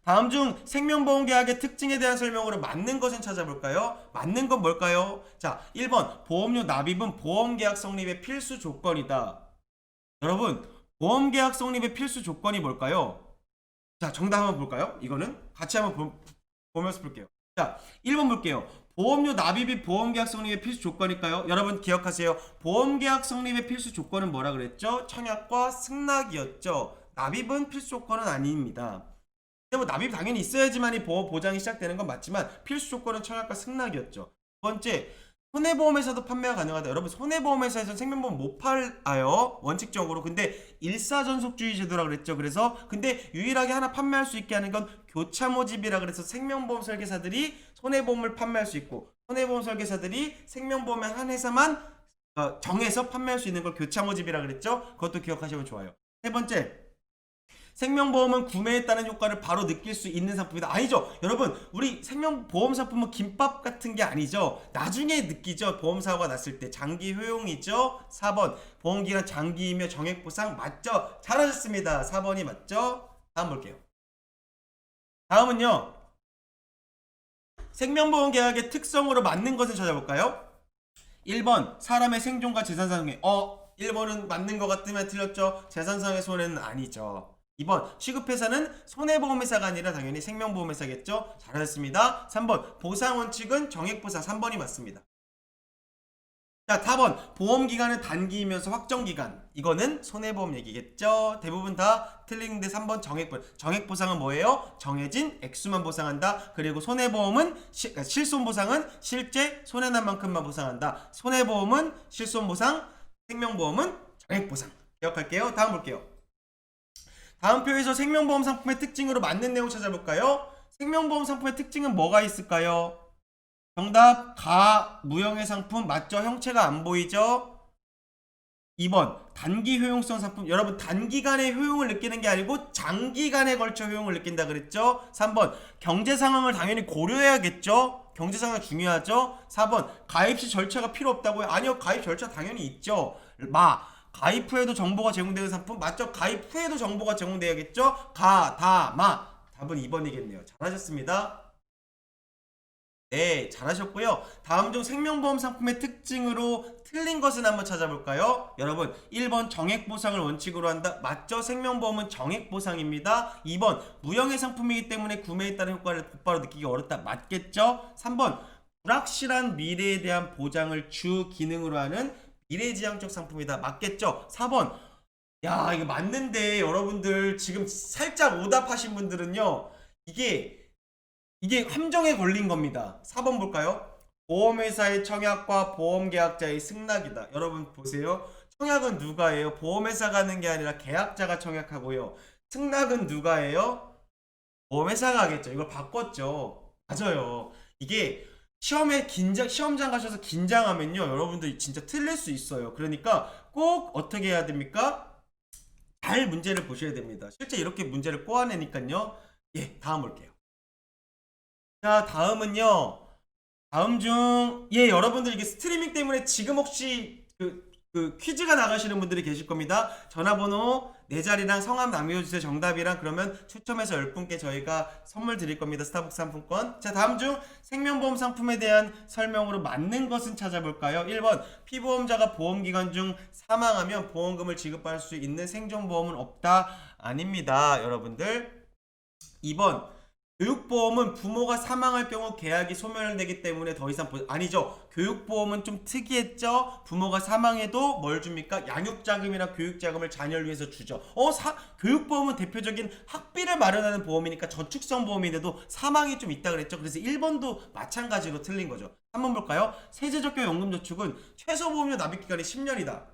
Speaker 1: 다음 중 생명보험 계약의 특징에 대한 설명으로 맞는 것은 찾아볼까요? 맞는 건 뭘까요? 자, 1번 보험료 납입은 보험계약 성립의 필수 조건이다. 여러분 보험계약 성립의 필수 조건이 뭘까요? 자, 정답 한번 볼까요? 이거는 같이 한번 보면서 볼게요. 자, 1번 볼게요. 보험료 납입이 보험계약 성립의 필수 조건일까요? 여러분 기억하세요. 보험계약 성립의 필수 조건은 뭐라 그랬죠? 청약과 승낙이었죠. 납입은 필수 조건은 아닙니다. 근데 뭐 납입 당연히 있어야지만이 보장이 시작되는 건 맞지만 필수 조건은 청약과 승낙이었죠. 두 번째, 손해보험회사도 판매가 가능하다. 여러분 손해보험회사에서 생명보험 못 팔아요 원칙적으로. 근데 일사전속주의 제도라 그랬죠. 그래서 근데 유일하게 하나 판매할 수 있게 하는 건 교차 모집이라 그래서 생명보험 설계사들이 손해보험을 판매할 수 있고 손해보험 설계사들이 생명보험의 한 회사만 정해서 판매할 수 있는 걸 교차 모집이라 그랬죠. 그것도 기억하시면 좋아요. 세 번째, 생명보험은 구매에 따른 효과를 바로 느낄 수 있는 상품이다. 아니죠. 여러분 우리 생명보험 상품은 김밥 같은 게 아니죠. 나중에 느끼죠. 보험사고가 났을 때 장기 효용이죠. 4번 보험기간 장기이며 정액보상 맞죠. 잘하셨습니다. 4번이 맞죠. 다음 볼게요. 다음은요, 생명보험 계약의 특성으로 맞는 것을 찾아볼까요? 1번 사람의 생존과 재산상의 1번은 맞는 것 같으면 틀렸죠. 재산상의 손해는 아니죠. 2번 취급회사는 손해보험회사가 아니라 당연히 생명보험회사겠죠. 잘하셨습니다. 3번 보상원칙은 정액보상 3번이 맞습니다. 자, 4번 보험기간은 단기이면서 확정기간, 이거는 손해보험 얘기겠죠. 대부분 다 틀린데 3번 정액보상은 뭐예요? 정해진 액수만 보상한다. 그리고 손해보험은 실손보상은 실제 손해난 만큼만 보상한다. 손해보험은 실손보상, 생명보험은 정액보상. 기억할게요. 다음 볼게요. 다음 표에서 생명보험 상품의 특징으로 맞는 내용 찾아볼까요? 생명보험 상품의 특징은 뭐가 있을까요? 정답 무형의 상품 맞죠? 형체가 안 보이죠? 2번 단기 효용성 상품. 여러분 단기간에 효용을 느끼는 게 아니고 장기간에 걸쳐 효용을 느낀다 그랬죠? 3번 경제 상황을 당연히 고려해야겠죠? 경제 상황 중요하죠? 4번 가입 시 절차가 필요 없다고요? 아니요, 가입 절차 당연히 있죠. 가입 후에도 정보가 제공되는 상품 맞죠? 가입 후에도 정보가 제공돼야겠죠? 답은 2번이겠네요. 잘하셨습니다. 네, 잘하셨고요. 다음 중 생명보험 상품의 특징으로 틀린 것은 한번 찾아볼까요? 여러분 1번 정액보상을 원칙으로 한다 맞죠? 생명보험은 정액보상입니다. 2번 무형의 상품이기 때문에 구매에 따른 효과를 곧바로 느끼기 어렵다 맞겠죠? 3번 불확실한 미래에 대한 보장을 주 기능으로 하는 미래지향적 상품이다 맞겠죠? 4번 야 이거 맞는데 여러분들 지금 살짝 오답하신 분들은요 이게 함정에 걸린 겁니다. 4번 볼까요? 보험회사의 청약과 보험계약자의 승낙이다. 여러분 보세요. 청약은 누가 해요? 보험회사가 하는 게 아니라 계약자가 청약하고요. 승낙은 누가 해요? 보험회사가 하겠죠. 이걸 바꿨죠. 맞아요. 이게 시험장 가셔서 긴장하면요. 여러분들 진짜 틀릴 수 있어요. 그러니까 꼭 어떻게 해야 됩니까? 잘 문제를 보셔야 됩니다. 실제 이렇게 문제를 꼬아내니까요. 예, 다음 볼게요. 자, 다음은요. 다음 중, 여러분들 이게 스트리밍 때문에 지금 혹시 그 퀴즈가 나가시는 분들이 계실 겁니다. 전화번호, 내 자리랑 성함 남겨주세요. 정답이랑 그러면 추첨해서 10분께 저희가 선물 드릴 겁니다. 스타벅스 상품권. 자, 다음 중 생명보험 상품에 대한 설명으로 맞는 것은 찾아볼까요? 1번, 피보험자가 보험기간 중 사망하면 보험금을 지급받을 수 있는 생존보험은 없다. 아닙니다, 여러분들. 2번, 교육보험은 부모가 사망할 경우 계약이 소멸되기 때문에 더 이상 아니죠. 교육보험은 좀 특이했죠. 부모가 사망해도 뭘 줍니까? 양육자금이나 교육자금을 자녀를 위해서 주죠. 교육보험은 대표적인 학비를 마련하는 보험이니까 저축성 보험인데도 사망이 좀 있다 그랬죠. 그래서 1번도 마찬가지로 틀린 거죠. 한번 볼까요? 세제적격 연금저축은 최소보험료 납입기간이 10년이다.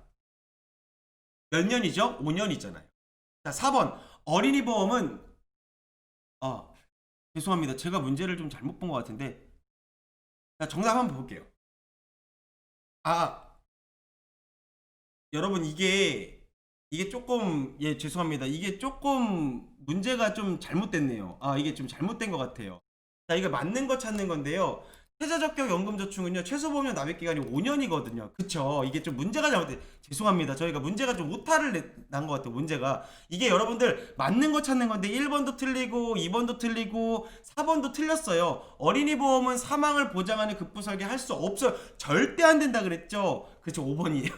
Speaker 1: 몇 년이죠? 5년이잖아요. 자, 4번 어린이 보험은 죄송합니다. 제가 문제를 좀 잘못 본 것 같은데. 자, 정답 한번 볼게요. 여러분 이게 조금 죄송합니다. 이게 조금 문제가 좀 잘못됐네요. 이게 좀 잘못된 것 같아요. 자, 이거 맞는 거 찾는 건데요. 최저적격 연금저축은요 최소보험료 납입기간이 5년이거든요. 그쵸? 이게 좀 문제가 잘못돼. 죄송합니다. 저희가 문제가 좀 오타를 난 것 같아요. 문제가 이게 여러분들 맞는 거 찾는 건데 1번도 틀리고 2번도 틀리고 4번도 틀렸어요. 어린이 보험은 사망을 보장하는 급부 설계 할 수 없어요. 절대 안 된다 그랬죠. 그쵸? 5번이에요.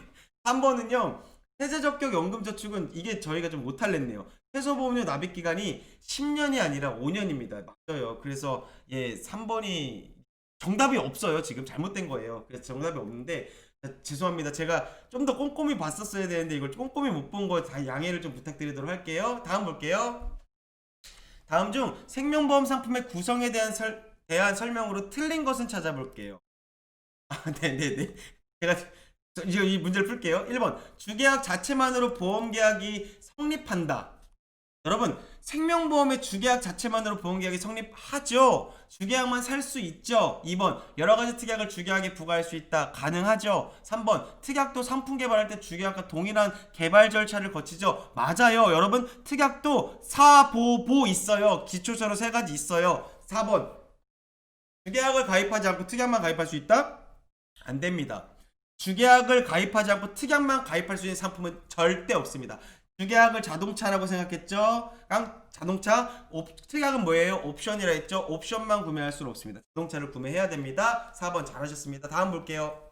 Speaker 1: 3번은요 세제적격 연금저축은 이게 저희가 좀 오타를 냈네요. 최소보험료 납입기간이 10년이 아니라 5년입니다. 맞아요. 그래서 3번이 정답이 없어요. 지금 잘못된 거예요. 그래서 정답이 없는데 죄송합니다. 제가 좀 더 꼼꼼히 봤었어야 되는데 이걸 꼼꼼히 못 본 거 다 양해를 좀 부탁드리도록 할게요. 다음 볼게요. 다음 중 생명보험 상품의 구성에 대한 설명으로 틀린 것은 찾아볼게요. 네네네. 제가 이 문제를 풀게요. 1번 주계약 자체만으로 보험계약이 성립한다. 여러분 생명보험의 주계약 자체만으로 보험계약이 성립하죠. 주계약만 살 수 있죠. 2번 여러가지 특약을 주계약에 부과할 수 있다. 가능하죠. 3번 특약도 상품 개발할 때 주계약과 동일한 개발 절차를 거치죠. 맞아요. 여러분 특약도 사보보 있어요. 기초서로 3가지 있어요. 4번 주계약을 가입하지 않고 특약만 가입할 수 있다? 안 됩니다. 주계약을 가입하지 않고 특약만 가입할 수 있는 상품은 절대 없습니다. 주계약을 자동차라고 생각했죠? 자동차 특약은 뭐예요? 옵션이라 했죠? 옵션만 구매할 수는 없습니다. 자동차를 구매해야 됩니다. 4번 잘하셨습니다. 다음 볼게요.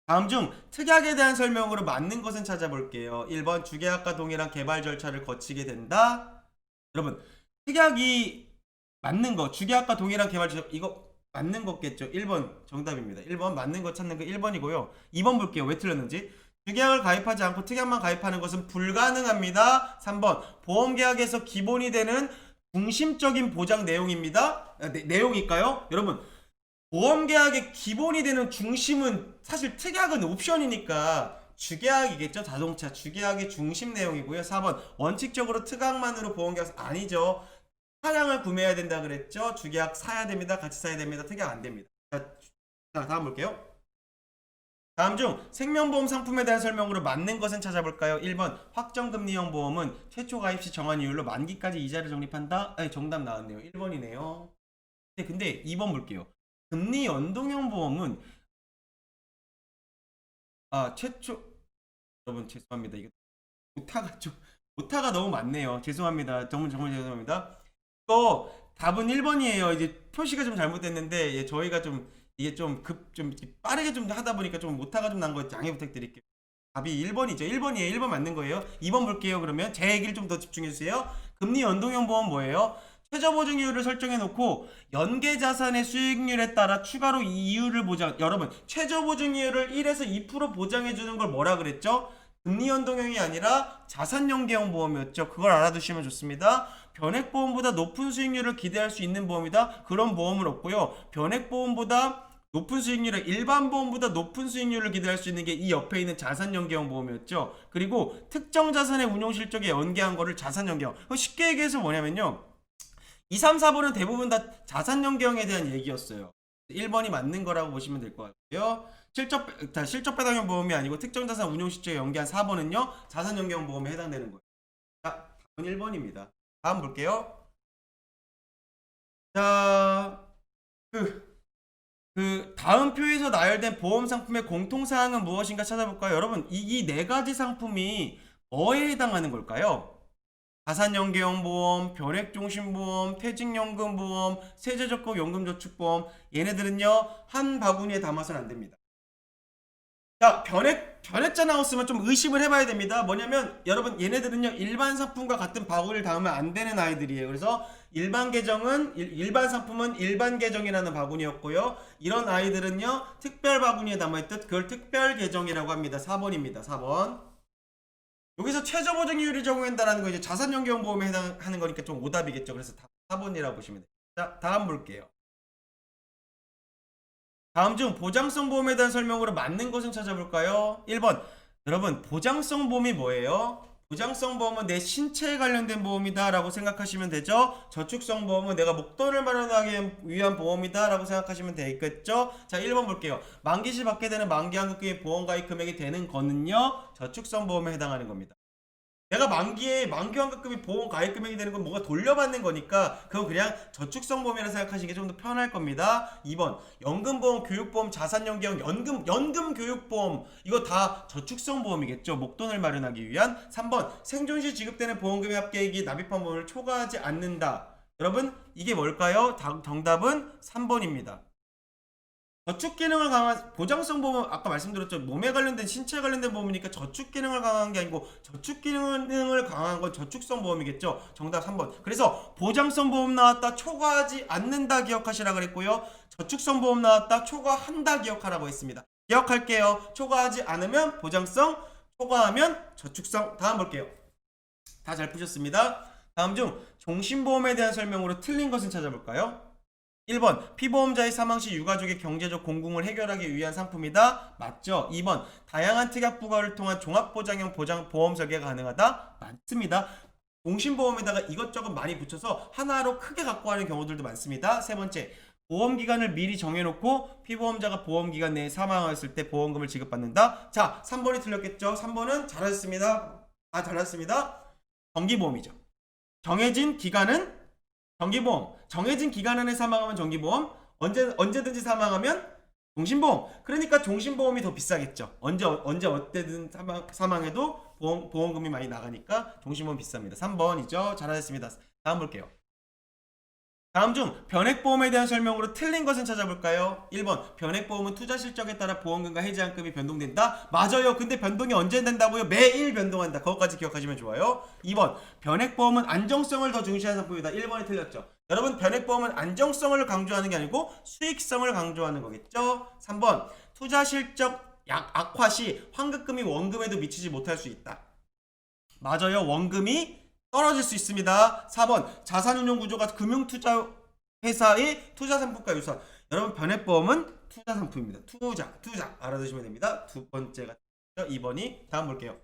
Speaker 1: 다음 중 특약에 대한 설명으로 맞는 것은 찾아볼게요. 1번 주계약과 동일한 개발 절차를 거치게 된다. 여러분 특약이 맞는 거 주계약과 동일한 개발 절차 이거 맞는 거겠죠. 1번 정답입니다. 1번 맞는 거 찾는 거 1번이고요. 2번 볼게요. 왜 틀렸는지. 주계약을 가입하지 않고 특약만 가입하는 것은 불가능합니다. 3번 보험계약에서 기본이 되는 중심적인 보장 내용입니다. 내용일까요? 여러분 보험계약의 기본이 되는 중심은 사실 특약은 옵션이니까 주계약이겠죠. 자동차 주계약의 중심 내용이고요. 4번 원칙적으로 특약만으로 보험계약 아니죠. 차량을 구매해야 된다 그랬죠. 주계약 사야 됩니다. 같이 사야 됩니다. 특약 안 됩니다. 자 다음 볼게요. 다음 중 생명보험 상품에 대한 설명으로 맞는 것은 찾아볼까요? 1번 확정금리형 보험은 최초 가입 시 정한 이율로 만기까지 이자를 적립한다? 네, 정답 나왔네요. 1번이네요. 근데 2번 볼게요. 금리 연동형 보험은 최초 여러분 죄송합니다. 이거 오타가 너무 많네요. 죄송합니다. 정말 죄송합니다. 이거 답은 1번이에요. 이제 표시가 좀 잘못됐는데 저희가 좀 이게 좀 빠르게 좀 하다 보니까 좀 오타가 좀 난 거 양해 부탁드릴게요. 답이 1번이죠. 1번이에요. 1번 맞는 거예요. 2번 볼게요. 그러면 제 얘기를 좀 더 집중해 주세요. 금리 연동형 보험 뭐예요? 최저 보증이율을 설정해 놓고 연계 자산의 수익률에 따라 추가로 이율을 보장. 여러분, 최저 보증이율을 1에서 2% 보장해 주는 걸 뭐라 그랬죠? 금리 연동형이 아니라 자산 연계형 보험이었죠. 그걸 알아두시면 좋습니다. 변액보험보다 높은 수익률을 기대할 수 있는 보험이다. 그런 보험은 없고요. 변액보험보다 높은 수익률에 일반 보험보다 높은 수익률을 기대할 수 있는 게 이 옆에 있는 자산 연계형 보험이었죠. 그리고 특정 자산의 운용 실적에 연계한 거를 자산 연계형. 쉽게 얘기해서 뭐냐면요. 2, 3, 4번은 대부분 다 자산 연계형에 대한 얘기였어요. 1번이 맞는 거라고 보시면 될 것 같고요. 실적 배당형 보험이 아니고 특정 자산 운용 실적에 연계한 4번은요. 자산 연계형 보험에 해당되는 거예요. 자, 답은 1번입니다. 다음 볼게요. 자, 다음 표에서 나열된 보험 상품의 공통사항은 무엇인가 찾아볼까요? 여러분, 이 4가지 상품이 뭐에 해당하는 걸까요? 자산연계형 보험, 변액종신보험, 퇴직연금보험, 세제적극 연금저축보험 얘네들은요 한 바구니에 담아서는 안 됩니다. 자 변액자 나왔으면 좀 의심을 해봐야 됩니다. 뭐냐면 여러분 얘네들은요 일반 상품과 같은 바구니를 담으면 안 되는 아이들이에요. 그래서 일반 상품은 일반 계정이라는 바구니였고요. 이런 아이들은요 특별 바구니에 담아있듯 그걸 특별 계정이라고 합니다. 4번입니다. 4번. 여기서 최저 보증이율이 적용된다는 거 이제 자산 연계형 보험에 해당하는 거니까 좀 오답이겠죠. 그래서 4번이라고 보시면 돼요. 자, 다음 볼게요. 다음 중 보장성 보험에 대한 설명으로 맞는 것은 찾아볼까요? 1번. 여러분, 보장성 보험이 뭐예요? 보장성 보험은 내 신체에 관련된 보험이다 라고 생각하시면 되죠. 저축성 보험은 내가 목돈을 마련하기 위한 보험이다 라고 생각하시면 되겠죠. 자 1번 볼게요. 만기 시 받게 되는 만기환급금의 보험가입 금액이 되는 거는요 저축성 보험에 해당하는 겁니다. 내가 만기에 만기환급금이 보험 가입 금액이 되는 건 뭔가 돌려받는 거니까 그건 그냥 저축성 보험이라 생각하시는 게 좀 더 편할 겁니다. 2번 연금보험, 교육보험, 자산연계형, 연금 교육보험 이거 다 저축성 보험이겠죠. 목돈을 마련하기 위한. 3번 생존시 지급되는 보험금의 합계액이 납입한 보험을 초과하지 않는다. 여러분 이게 뭘까요? 정답은 3번입니다. 저축 기능을 강한 보장성 보험 아까 말씀드렸죠. 몸에 관련된 신체에 관련된 보험이니까 저축 기능을 강한 게 아니고 저축 기능을 강한 건 저축성 보험이겠죠. 정답 3번. 그래서 보장성 보험 나왔다 초과하지 않는다 기억하시라 그랬고요. 저축성 보험 나왔다 초과한다 기억하라고 했습니다. 기억할게요. 초과하지 않으면 보장성, 초과하면 저축성. 다음 볼게요. 다 잘 푸셨습니다. 다음 중 종신보험에 대한 설명으로 틀린 것은 찾아볼까요? 1번 피보험자의 사망 시 유가족의 경제적 공공을 해결하기 위한 상품이다. 맞죠? 2번 다양한 특약 부과를 통한 종합보장형 보험 설계가 가능하다. 맞습니다. 공신보험에다가 이것저것 많이 붙여서 하나로 크게 갖고 가는 경우들도 많습니다. 세 번째, 보험기간을 미리 정해놓고 피보험자가 보험기간 내에 사망하였을 때 보험금을 지급받는다. 자, 3번이 틀렸겠죠? 3번은 잘하셨습니다. 잘했습니다. 정기보험이죠. 정해진 기간은 정기보험. 정해진 기간 안에 사망하면 정기보험. 언제든지 사망하면 종신보험. 그러니까 종신보험이 더 비싸겠죠. 언제 어때든 사망해도 보험금이 많이 나가니까 종신보험 비쌉니다. 3번이죠. 잘하셨습니다. 다음 볼게요. 다음 중 변액보험에 대한 설명으로 틀린 것은 찾아볼까요? 1번 변액보험은 투자 실적에 따라 보험금과 해지한금이 변동된다. 맞아요. 근데 변동이 언제 된다고요? 매일 변동한다. 그것까지 기억하시면 좋아요. 2번 변액보험은 안정성을 더 중시하는 상품이다. 1번이 틀렸죠. 여러분 변액보험은 안정성을 강조하는 게 아니고 수익성을 강조하는 거겠죠. 3번 투자 실적 악화 시 환급금이 원금에도 미치지 못할 수 있다. 맞아요. 원금이 떨어질 수 있습니다. 4번 자산운용 구조가 금융투자 회사의 투자상품과 유사한. 여러분 변액보험은 투자상품입니다. 투자 알아두시면 됩니다. 두 번째가 2번이. 다음 볼게요.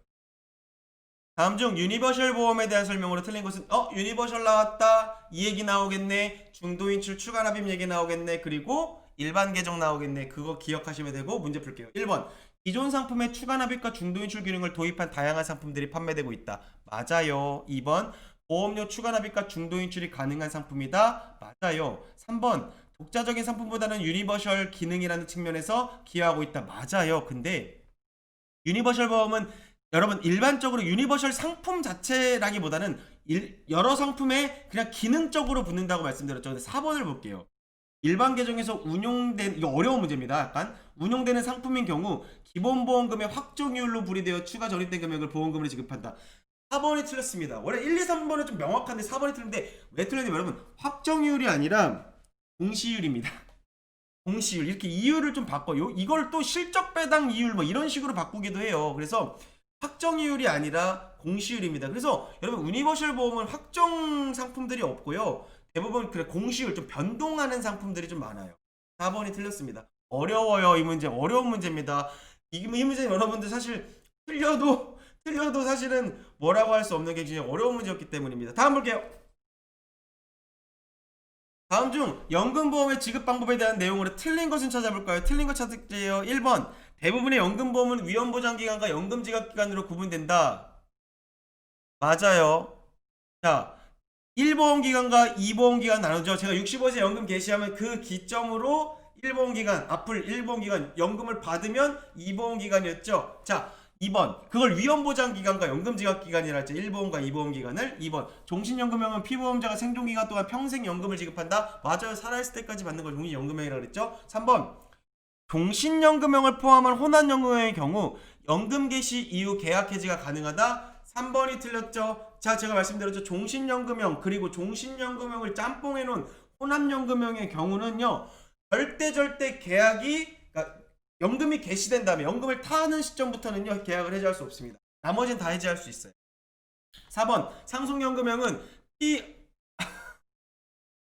Speaker 1: 다음 중 유니버셜 보험에 대한 설명으로 틀린 것은 유니버셜 나왔다. 이 얘기 나오겠네. 중도인출 추가납입 얘기 나오겠네. 그리고 일반 계정 나오겠네. 그거 기억하시면 되고 문제 풀게요. 1번 기존 상품에 추가납입과 중도인출 기능을 도입한 다양한 상품들이 판매되고 있다. 맞아요. 2번 보험료 추가납입과 중도인출이 가능한 상품이다. 맞아요. 3번 독자적인 상품보다는 유니버셜 기능이라는 측면에서 기여하고 있다. 맞아요. 근데 유니버셜 보험은 여러분 일반적으로 유니버셜 상품 자체라기보다는 여러 상품에 그냥 기능적으로 붙는다고 말씀드렸죠. 근데 4번을 볼게요. 일반 계정에서 운용된, 이거 어려운 문제입니다. 약간 운용되는 상품인 경우 기본보험금의 확정이율로 분리되어 추가 적립된 금액을 보험금으로 지급한다. 4번이 틀렸습니다. 원래 1, 2, 3번은 좀 명확한데 4번이 틀린데 왜 틀렸냐면 여러분 확정이율이 아니라 공시율입니다. 공시율 이렇게 이율을 좀 바꿔요. 이걸 또 실적 배당 이율 뭐 이런 식으로 바꾸기도 해요. 그래서 확정이율이 아니라 공시율입니다. 그래서 여러분 유니버셜 보험은 확정 상품들이 없고요. 대부분 그래 공시율 좀 변동하는 상품들이 좀 많아요. 4번이 틀렸습니다. 어려워요. 이 문제 어려운 문제입니다. 이 문제는 여러분들 사실 틀려도 사실은 뭐라고 할 수 없는 게 굉장히 어려운 문제였기 때문입니다. 다음 볼게요. 다음 중 연금보험의 지급 방법에 대한 내용으로 틀린 것은 찾아볼까요? 틀린 것 찾을게요. 1번 대부분의 연금보험은 위험보장기간과 연금지급기간으로 구분된다. 맞아요. 자 1보험기간과 2보험기간 나누죠. 제가 65세 연금 개시하면 그 기점으로 1보험기간 앞을 1보험기간 연금을 받으면 2보험기간이었죠. 자 2번 그걸 위험보장기간과 연금지급기간이라 했죠. 1보험과 2보험기간을. 2번 종신연금형은 피보험자가 생존기간 동안 평생 연금을 지급한다. 맞아요. 살아있을 때까지 받는 걸 종신연금형이라고 그랬죠. 3번 종신연금형을 포함한 혼합연금형의 경우 연금 개시 이후 계약 해지가 가능하다. 3번이 틀렸죠. 자 제가 말씀드렸죠. 종신연금형 그리고 종신연금형을 짬뽕해 놓은 혼합연금형의 경우는요 절대 계약이 그러니까 연금이 개시된 다음에 연금을 타는 시점부터는요 계약을 해지할 수 없습니다. 나머지는 다 해지할 수 있어요. 4번 상속연금형은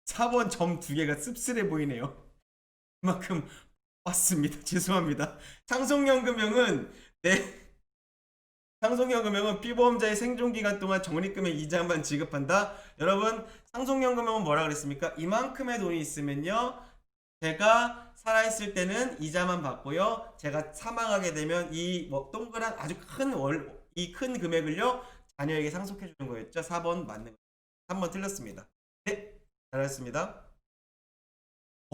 Speaker 1: 4번 점 두 개가 씁쓸해 보이네요. 그만큼 왔습니다. 죄송합니다. 상속연금형은 상속연금형은 피보험자의 생존기간 동안 적립금의 이자만 지급한다. 여러분 상속연금형은 뭐라 그랬습니까? 이만큼의 돈이 있으면요 제가 살아있을 때는 이자만 받고요 제가 사망하게 되면 이 동그란 아주 이 큰 금액을요 자녀에게 상속해 주는 거였죠. 4번 맞는 거. 3번 틀렸습니다. 네 잘하셨습니다.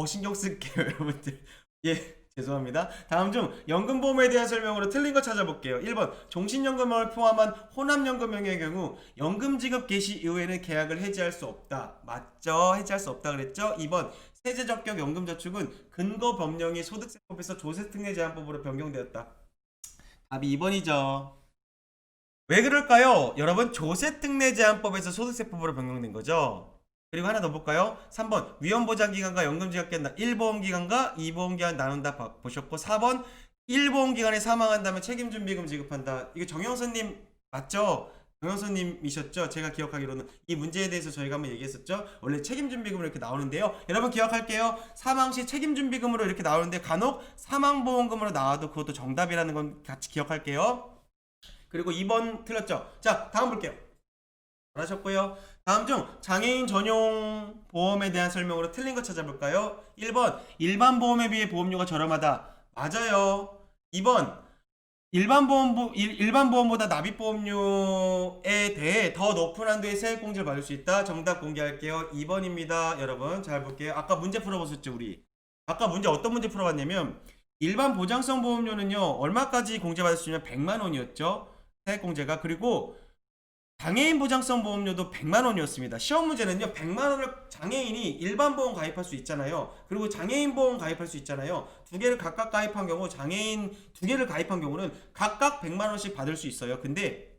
Speaker 1: 신경 쓸게요 여러분들. 예 죄송합니다. 다음 중 연금보험에 대한 설명으로 틀린 거 찾아볼게요. 1번 종신연금형을 포함한 혼합연금형의 경우 연금지급 개시 이후에는 계약을 해지할 수 없다. 맞죠? 해지할 수 없다 그랬죠? 2번 세제적격 연금저축은 근거법령이 소득세법에서 조세특례제한법으로 변경되었다. 답이 2번이죠. 왜 그럴까요? 여러분 조세특례제한법에서 소득세법으로 변경된 거죠. 그리고 하나 더 볼까요? 3번 위험보장기간과 연금지급기간 1보험기간과 2보험기간 나눈다 보셨고 4번 1보험기간에 사망한다면 책임준비금 지급한다. 이거 정영선님 맞죠? 강현수님이셨죠? 제가 기억하기로는 이 문제에 대해서 저희가 한번 얘기했었죠? 원래 책임준비금으로 이렇게 나오는데요. 여러분 기억할게요. 사망시 책임준비금으로 이렇게 나오는데 간혹 사망보험금으로 나와도 그것도 정답이라는 건 같이 기억할게요. 그리고 2번 틀렸죠? 자, 다음 볼게요. 잘하셨고요. 다음 중 장애인 전용 보험에 대한 설명으로 틀린 거 찾아볼까요? 1번 일반 보험에 비해 보험료가 저렴하다. 맞아요. 2번 일반 보험보다 납입 보험료에 대해 더 높은 한도의 세액공제를 받을 수 있다. 정답 공개할게요. 2번입니다. 여러분 잘 볼게요. 아까 문제 풀어봤었죠 우리. 아까 문제 어떤 문제 풀어봤냐면 일반 보장성 보험료는요 얼마까지 공제받을 수 있냐면 100만 원이었죠. 세액공제가. 그리고 장애인 보장성 보험료도 100만 원이었습니다. 시험 문제는요 100만 원을 장애인이 일반 보험 가입할 수 있잖아요. 그리고 장애인 보험 가입할 수 있잖아요. 두 개를 각각 가입한 경우 장애인 두 개를 가입한 경우는 각각 100만 원씩 받을 수 있어요. 근데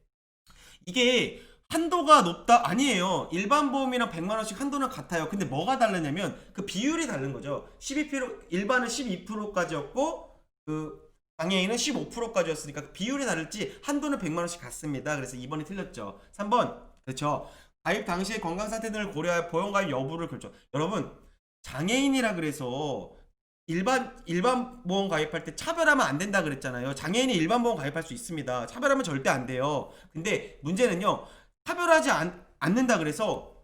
Speaker 1: 이게 한도가 높다? 아니에요. 일반 보험이랑 100만 원씩 한도는 같아요. 근데 뭐가 다르냐면 그 비율이 다른 거죠. 12% 일반은 12%까지였고 그 장애인은 15%까지였으니까 그 비율이 다를지 한도는 100만 원씩 같습니다. 그래서 2번이 틀렸죠. 3번. 그렇죠. 가입 당시의 건강 상태 등을 고려하여 보험 가입 여부를 결정. 여러분, 장애인이라 그래서 일반 보험 가입할 때 차별하면 안 된다 그랬잖아요. 장애인이 일반 보험 가입할 수 있습니다. 차별하면 절대 안 돼요. 근데 문제는요. 차별하지 않는다 그래서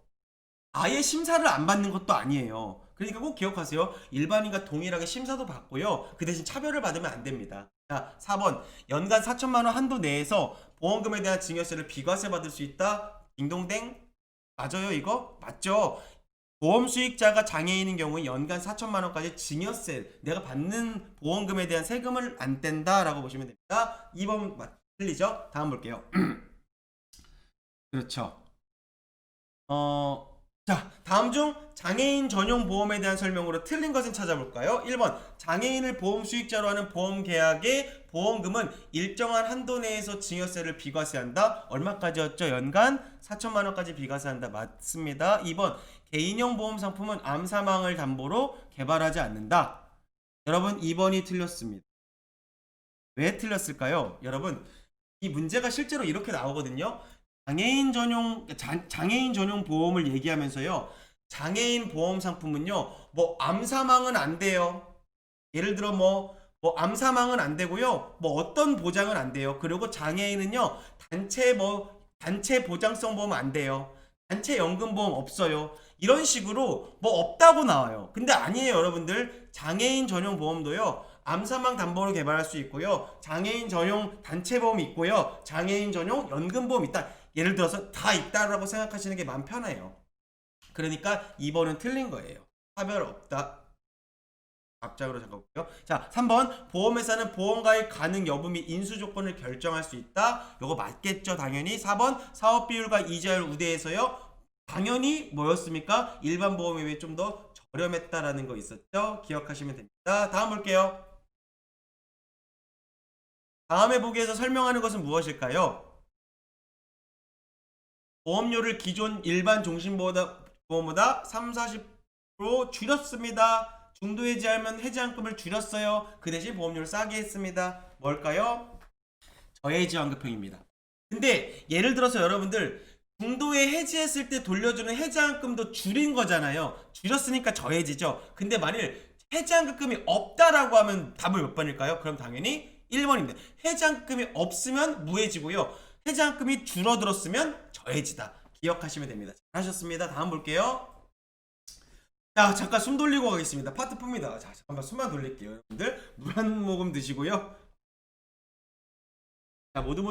Speaker 1: 아예 심사를 안 받는 것도 아니에요. 그러니까 꼭 기억하세요. 일반인과 동일하게 심사도 받고요. 그 대신 차별을 받으면 안 됩니다. 자, 4번. 연간 4천만 원 한도 내에서 보험금에 대한 증여세를 비과세 받을 수 있다. 딩동댕. 맞아요, 이거? 맞죠? 보험 수익자가 장애인인 경우 연간 4천만 원까지 증여세, 내가 받는 보험금에 대한 세금을 안 뗀다라고 보시면 됩니다. 2번 틀리죠? 다음 볼게요. 그렇죠. 자, 다음 중 장애인 전용 보험에 대한 설명으로 틀린 것은 찾아볼까요? 1번 장애인을 보험 수익자로 하는 보험 계약의 보험금은 일정한 한도 내에서 증여세를 비과세한다. 얼마까지였죠? 연간 4천만 원까지 비과세한다. 맞습니다. 2번 개인형 보험 상품은 암 사망을 담보로 개발하지 않는다. 여러분 2번이 틀렸습니다. 왜 틀렸을까요? 여러분 이 문제가 실제로 이렇게 나오거든요. 장애인 전용 보험을 얘기하면서요. 장애인 보험 상품은요. 뭐 암 사망은 안 돼요. 예를 들어 뭐 암 사망은 안 되고요. 뭐 어떤 보장은 안 돼요. 그리고 장애인은요. 단체 보장성 보험 안 돼요. 단체 연금 보험 없어요. 이런 식으로 뭐 없다고 나와요. 근데 아니에요, 여러분들. 장애인 전용 보험도요. 암사망 담보를 개발할 수 있고요. 장애인 전용 단체 보험이 있고요. 장애인 전용 연금 보험 있다. 예를 들어서 다 있다라고 생각하시는 게 마음 편해요. 그러니까 2번은 틀린 거예요. 차별 없다. 앞장으로 잠깐볼게요. 자, 3번 보험회사는 보험가입 가능 여부 및 인수 조건을 결정할 수 있다. 요거 맞겠죠, 당연히. 4번 사업 비율과 이자율 우대해서요. 당연히 뭐였습니까? 일반 보험에 비해 좀 더 저렴했다라는 거 있었죠. 기억하시면 됩니다. 다음 볼게요. 다음에 보기에서 설명하는 것은 무엇일까요? 보험료를 기존 일반 종신보험보다 30-40% 줄였습니다. 중도 해지하면 해지환급을 줄였어요. 그 대신 보험료를 싸게 했습니다. 뭘까요? 저해지환급형입니다. 근데 예를 들어서 여러분들 중도에 해지했을 때 돌려주는 해지환급도 줄인 거잖아요. 줄였으니까 저해지죠. 근데 만일 해지환급금이 없다라고 하면 답을 몇 번일까요? 그럼 당연히 1번입니다. 해지환급금이 없으면 무해지고요. 해지환급이 줄어들었으면 저해지다. 기억하시면 됩니다. 잘하셨습니다. 다음 볼게요. 자, 잠깐 숨 돌리고 가겠습니다. 파트 풉니다. 자, 잠깐만 숨만 돌릴게요. 여러분들 물 한 모금 드시고요. 자, 모두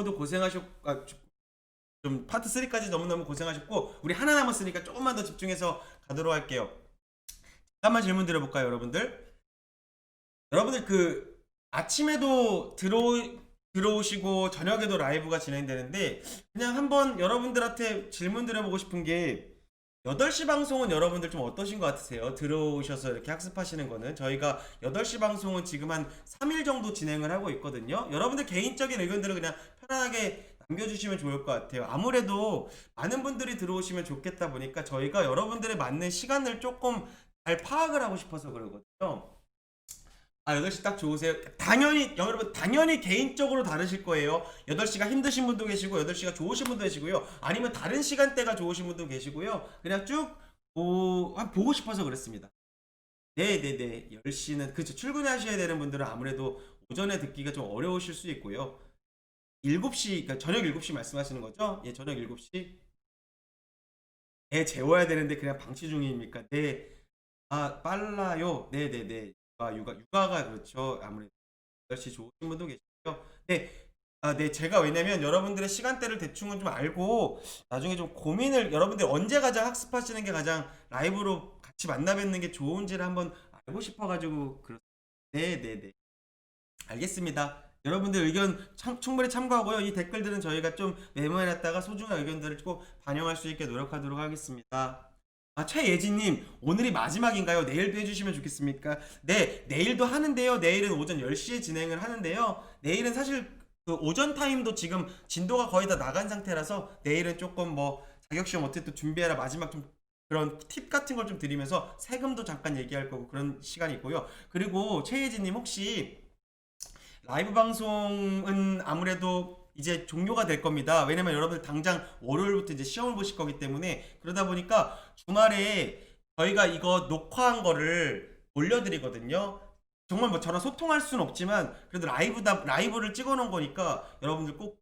Speaker 1: 좀 파트 3까지 너무너무 고생하셨고 우리 하나 남았으니까 조금만 더 집중해서 가도록 할게요. 잠깐만 질문 드려볼까요, 여러분들? 여러분들 그 아침에도 들어오시고 저녁에도 라이브가 진행되는데 그냥 한번 여러분들한테 질문 드려보고 싶은 게 8시 방송은 여러분들 좀 어떠신 것 같으세요? 들어오셔서 이렇게 학습하시는 거는 저희가 8시 방송은 지금 한 3일 정도 진행을 하고 있거든요. 여러분들 개인적인 의견들을 그냥 편안하게 남겨주시면 좋을 것 같아요. 아무래도 많은 분들이 들어오시면 좋겠다 보니까 저희가 여러분들의 맞는 시간을 조금 잘 파악을 하고 싶어서 그러거든요. 아, 8시 딱 좋으세요? 당연히, 여러분, 당연히 개인적으로 다르실 거예요. 8시가 힘드신 분도 계시고, 8시가 좋으신 분도 계시고요. 아니면 다른 시간대가 좋으신 분도 계시고요. 그냥 쭉, 보고 싶어서 그랬습니다. 네네네. 10시는, 그쵸. 출근하셔야 되는 분들은 아무래도 오전에 듣기가 좀 어려우실 수 있고요. 7시, 그러니까 저녁 7시 말씀하시는 거죠? 예, 저녁 7시. 애 재워야 되는데 그냥 방치 중입니까? 네. 아, 빨라요. 네네네. 육아가 그렇죠. 아무래도 8시 좋으신 분도 계시고요. 네. 아, 네. 제가 왜냐면 여러분들의 시간대를 대충은 좀 알고 나중에 좀 고민을 여러분들 언제 가장 학습하시는 게 가장 라이브로 같이 만나 뵙는 게 좋은지를 한번 알고 싶어가지고 네네네. 알겠습니다. 여러분들 의견 충분히 참고하고요. 이 댓글들은 저희가 좀 메모해놨다가 소중한 의견들을 꼭 반영할 수 있게 노력하도록 하겠습니다. 아, 최예진님, 오늘이 마지막인가요? 내일도 해주시면 좋겠습니까? 네, 내일도 하는데요. 내일은 오전 10시에 진행을 하는데요. 내일은 사실 그 오전 타임도 지금 진도가 거의 다 나간 상태라서 내일은 조금 뭐 자격시험 어떻게 또 준비하라 마지막 좀 그런 팁 같은 걸 좀 드리면서 세금도 잠깐 얘기할 거고 그런 시간이 있고요. 그리고 최예진님 혹시 라이브 방송은 아무래도 이제 종료가 될 겁니다. 왜냐면 여러분들 당장 월요일부터 이제 시험을 보실 거기 때문에 그러다 보니까 주말에 저희가 이거 녹화한 거를 올려드리거든요. 정말 뭐 저랑 소통할 수는 없지만 그래도 라이브를 찍어 놓은 거니까 여러분들 꼭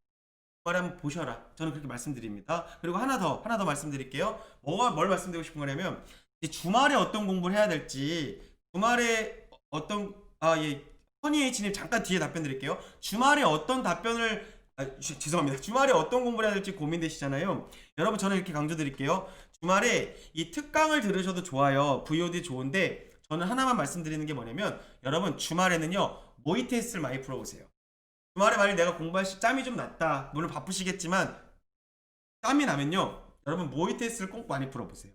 Speaker 1: 주말에 한번 보셔라. 저는 그렇게 말씀드립니다. 그리고 하나 더 말씀드릴게요. 뭘 말씀드리고 싶은 거냐면 이제 주말에 어떤 공부를 해야 될지 주말에 어떤 예, 허니에이치님 잠깐 뒤에 답변 드릴게요. 주말에 어떤 답변을 죄송합니다. 주말에 어떤 공부를 해야 될지 고민되시잖아요. 여러분 저는 이렇게 강조드릴게요. 주말에 이 특강을 들으셔도 좋아요. VOD 좋은데 저는 하나만 말씀드리는 게 뭐냐면 여러분 주말에는요 모의 테스트를 많이 풀어보세요. 주말에 만약 내가 공부할 시 짬이 좀 났다. 물론 바쁘시겠지만 짬이 나면요 여러분 모의 테스트를 꼭 많이 풀어보세요.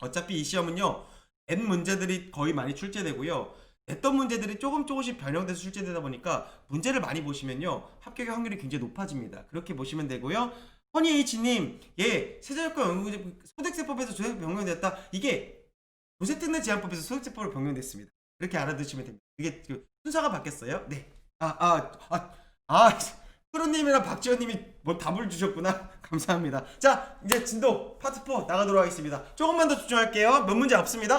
Speaker 1: 어차피 이 시험은요 N 문제들이 거의 많이 출제되고요. 냈던 문제들이 조금씩 변형돼서 출제되다 보니까 문제를 많이 보시면요 합격의 확률이 굉장히 높아집니다. 그렇게 보시면 되고요. 허니 H님, 예, 세제조건 연구제 소득세법에서 조세 변경됐다. 이게 조세특례 제한법에서 소득세법으로 변경됐습니다. 그렇게 알아두시면 됩니다. 이게 그 순서가 바뀌었어요. 네. 프로님이랑 박지현님이 뭐 답을 주셨구나. 감사합니다. 자, 이제 진도 파트 4 나가도록 하겠습니다. 조금만 더 집중할게요. 몇 문제 없습니다.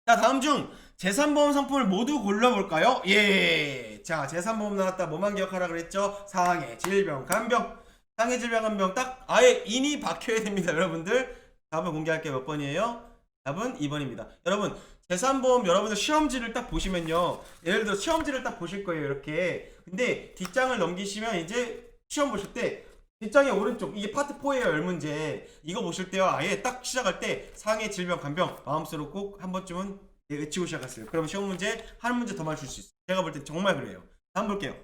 Speaker 1: 자, 다음 중 재산보험 상품을 모두 골라볼까요? 예. 자, 재산보험 나왔다. 뭐만 기억하라 그랬죠? 상해, 질병, 간병. 상해, 질병, 간병 딱 아예 인이 박혀야 됩니다, 여러분들. 답을 공개할게요. 몇 번이에요? 답은 2번입니다. 여러분, 재산보험 여러분들 시험지를 딱 보시면요. 예를 들어 시험지를 딱 보실 거예요, 이렇게. 근데 뒷장을 넘기시면 이제 시험 보실 때 뒷장의 오른쪽 이게 파트 4예요. 10문제 이거 보실 때요 아예 딱 시작할 때 상해 질병 간병 마음속으로 꼭 한 번쯤은 외치고 시작하세요. 그러면 시험 문제 한 문제 더 맞출 수 있어요. 제가 볼 때 정말 그래요. 다음 볼게요.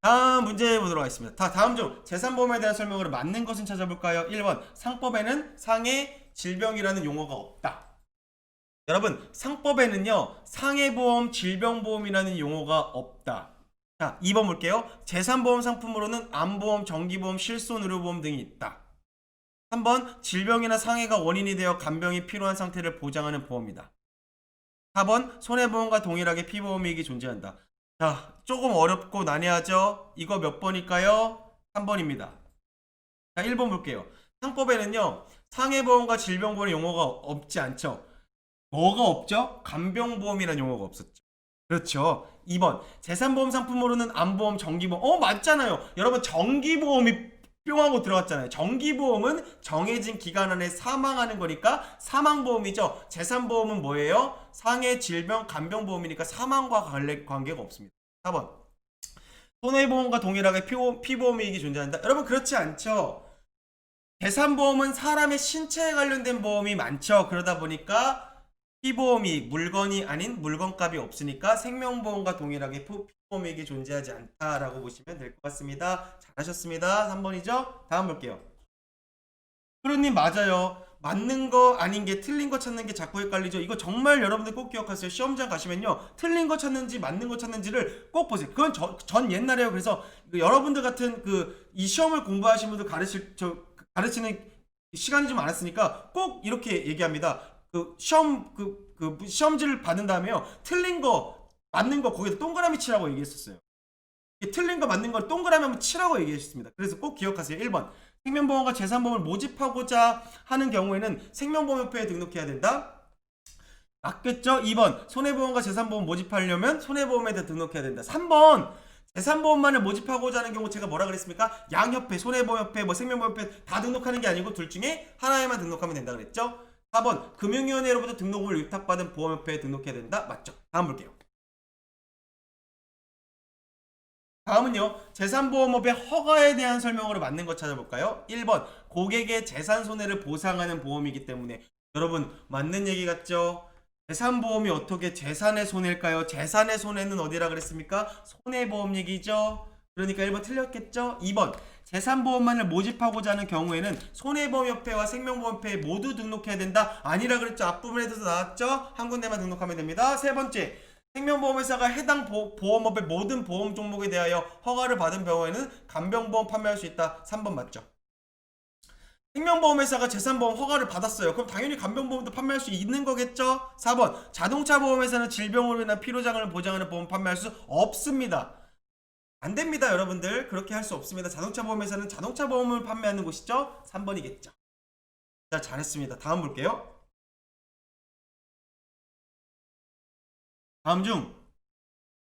Speaker 1: 다음 문제 보도록 하겠습니다. 다음 중 재산보험에 대한 설명으로 맞는 것은 찾아볼까요? 1번 상법에는 상해 질병이라는 용어가 없다. 여러분 상법에는요 상해보험 질병보험이라는 용어가 없다. 자, 2번 볼게요. 재산보험 상품으로는 암보험, 정기보험, 실손의료보험 등이 있다. 3번 질병이나 상해가 원인이 되어 간병이 필요한 상태를 보장하는 보험이다. 4번 손해보험과 동일하게 피보험이익이 존재한다. 자, 조금 어렵고 난해하죠? 이거 몇 번일까요? 3번입니다. 자, 1번 볼게요. 상법에는요 상해보험과 질병보험 용어가 없지 않죠? 뭐가 없죠? 간병보험이라는 용어가 없었죠. 그렇죠. 2번 재산보험 상품으로는 암보험, 정기보험 맞잖아요. 여러분 정기보험이 뿅하고 들어갔잖아요. 정기보험은 정해진 기간 안에 사망하는 거니까 사망보험이죠. 재산보험은 뭐예요? 상해, 질병, 간병보험이니까 사망과 관계가 없습니다. 4번 손해보험과 동일하게 피보험이익이 존재한다. 여러분 그렇지 않죠. 재산보험은 사람의 신체에 관련된 보험이 많죠. 그러다 보니까 피보험이 물건이 아닌 물건값이 없으니까 생명보험과 동일하게 피보험이익이 존재하지 않다라고 보시면 될 것 같습니다. 잘하셨습니다. 3번이죠? 다음 볼게요. 프로님 맞아요. 맞는 거 아닌 게 틀린 거 찾는 게 자꾸 헷갈리죠. 이거 정말 여러분들 꼭 기억하세요. 시험장 가시면요 틀린 거 찾는지 맞는 거 찾는지를 꼭 보세요. 그건 전 옛날에요. 그래서 여러분들 같은 이 시험을 공부하신 분들 가르치는 시간이 좀 많았으니까 꼭 이렇게 얘기합니다. 그 시험 그 시험지를 받은 다음에요. 틀린 거 맞는 거 거기다 동그라미 치라고 얘기했었어요. 틀린 거 맞는 걸 동그라미 한번 치라고 얘기했습니다. 그래서 꼭 기억하세요. 1번 생명보험과 재산보험을 모집하고자 하는 경우에는 생명보험협회에 등록해야 된다. 맞겠죠? 2번 손해보험과 재산보험 모집하려면 손해보험에 등록해야 된다. 3번 재산보험만을 모집하고자 하는 경우 제가 뭐라 그랬습니까? 양협회, 손해보험협회, 뭐 생명보험협회 다 등록하는 게 아니고 둘 중에 하나에만 등록하면 된다 그랬죠? 4번 금융위원회로부터 등록을 위탁받은 보험협회에 등록해야 된다. 맞죠? 다음 볼게요. 다음은요. 재산보험업의 허가에 대한 설명으로 맞는 거 찾아볼까요? 1번 고객의 재산 손해를 보상하는 보험이기 때문에 여러분 맞는 얘기 같죠? 재산보험이 어떻게 재산의 손해일까요? 재산의 손해는 어디라 그랬습니까? 손해보험 얘기죠. 그러니까 1번 틀렸겠죠? 2번 재산보험만을 모집하고자 하는 경우에는 손해보험협회와 생명보험협회에 모두 등록해야 된다. 아니라 그랬죠. 앞부분에도 나왔죠? 한 군데만 등록하면 됩니다. 세 번째 생명보험회사가 해당 보험업의 모든 보험 종목에 대하여 허가를 받은 경우에는 간병보험 판매할 수 있다. 3번 맞죠? 생명보험회사가 재산보험 허가를 받았어요. 그럼 당연히 간병보험도 판매할 수 있는 거겠죠? 4번 자동차보험회사는 질병으로 인한 피로장을 보장하는 보험 판매할 수 없습니다. 안 됩니다 여러분들. 그렇게 할 수 없습니다. 자동차보험회사는 자동차보험을 판매하는 곳이죠? 3번이겠죠. 자 잘했습니다. 다음 볼게요. 다음 중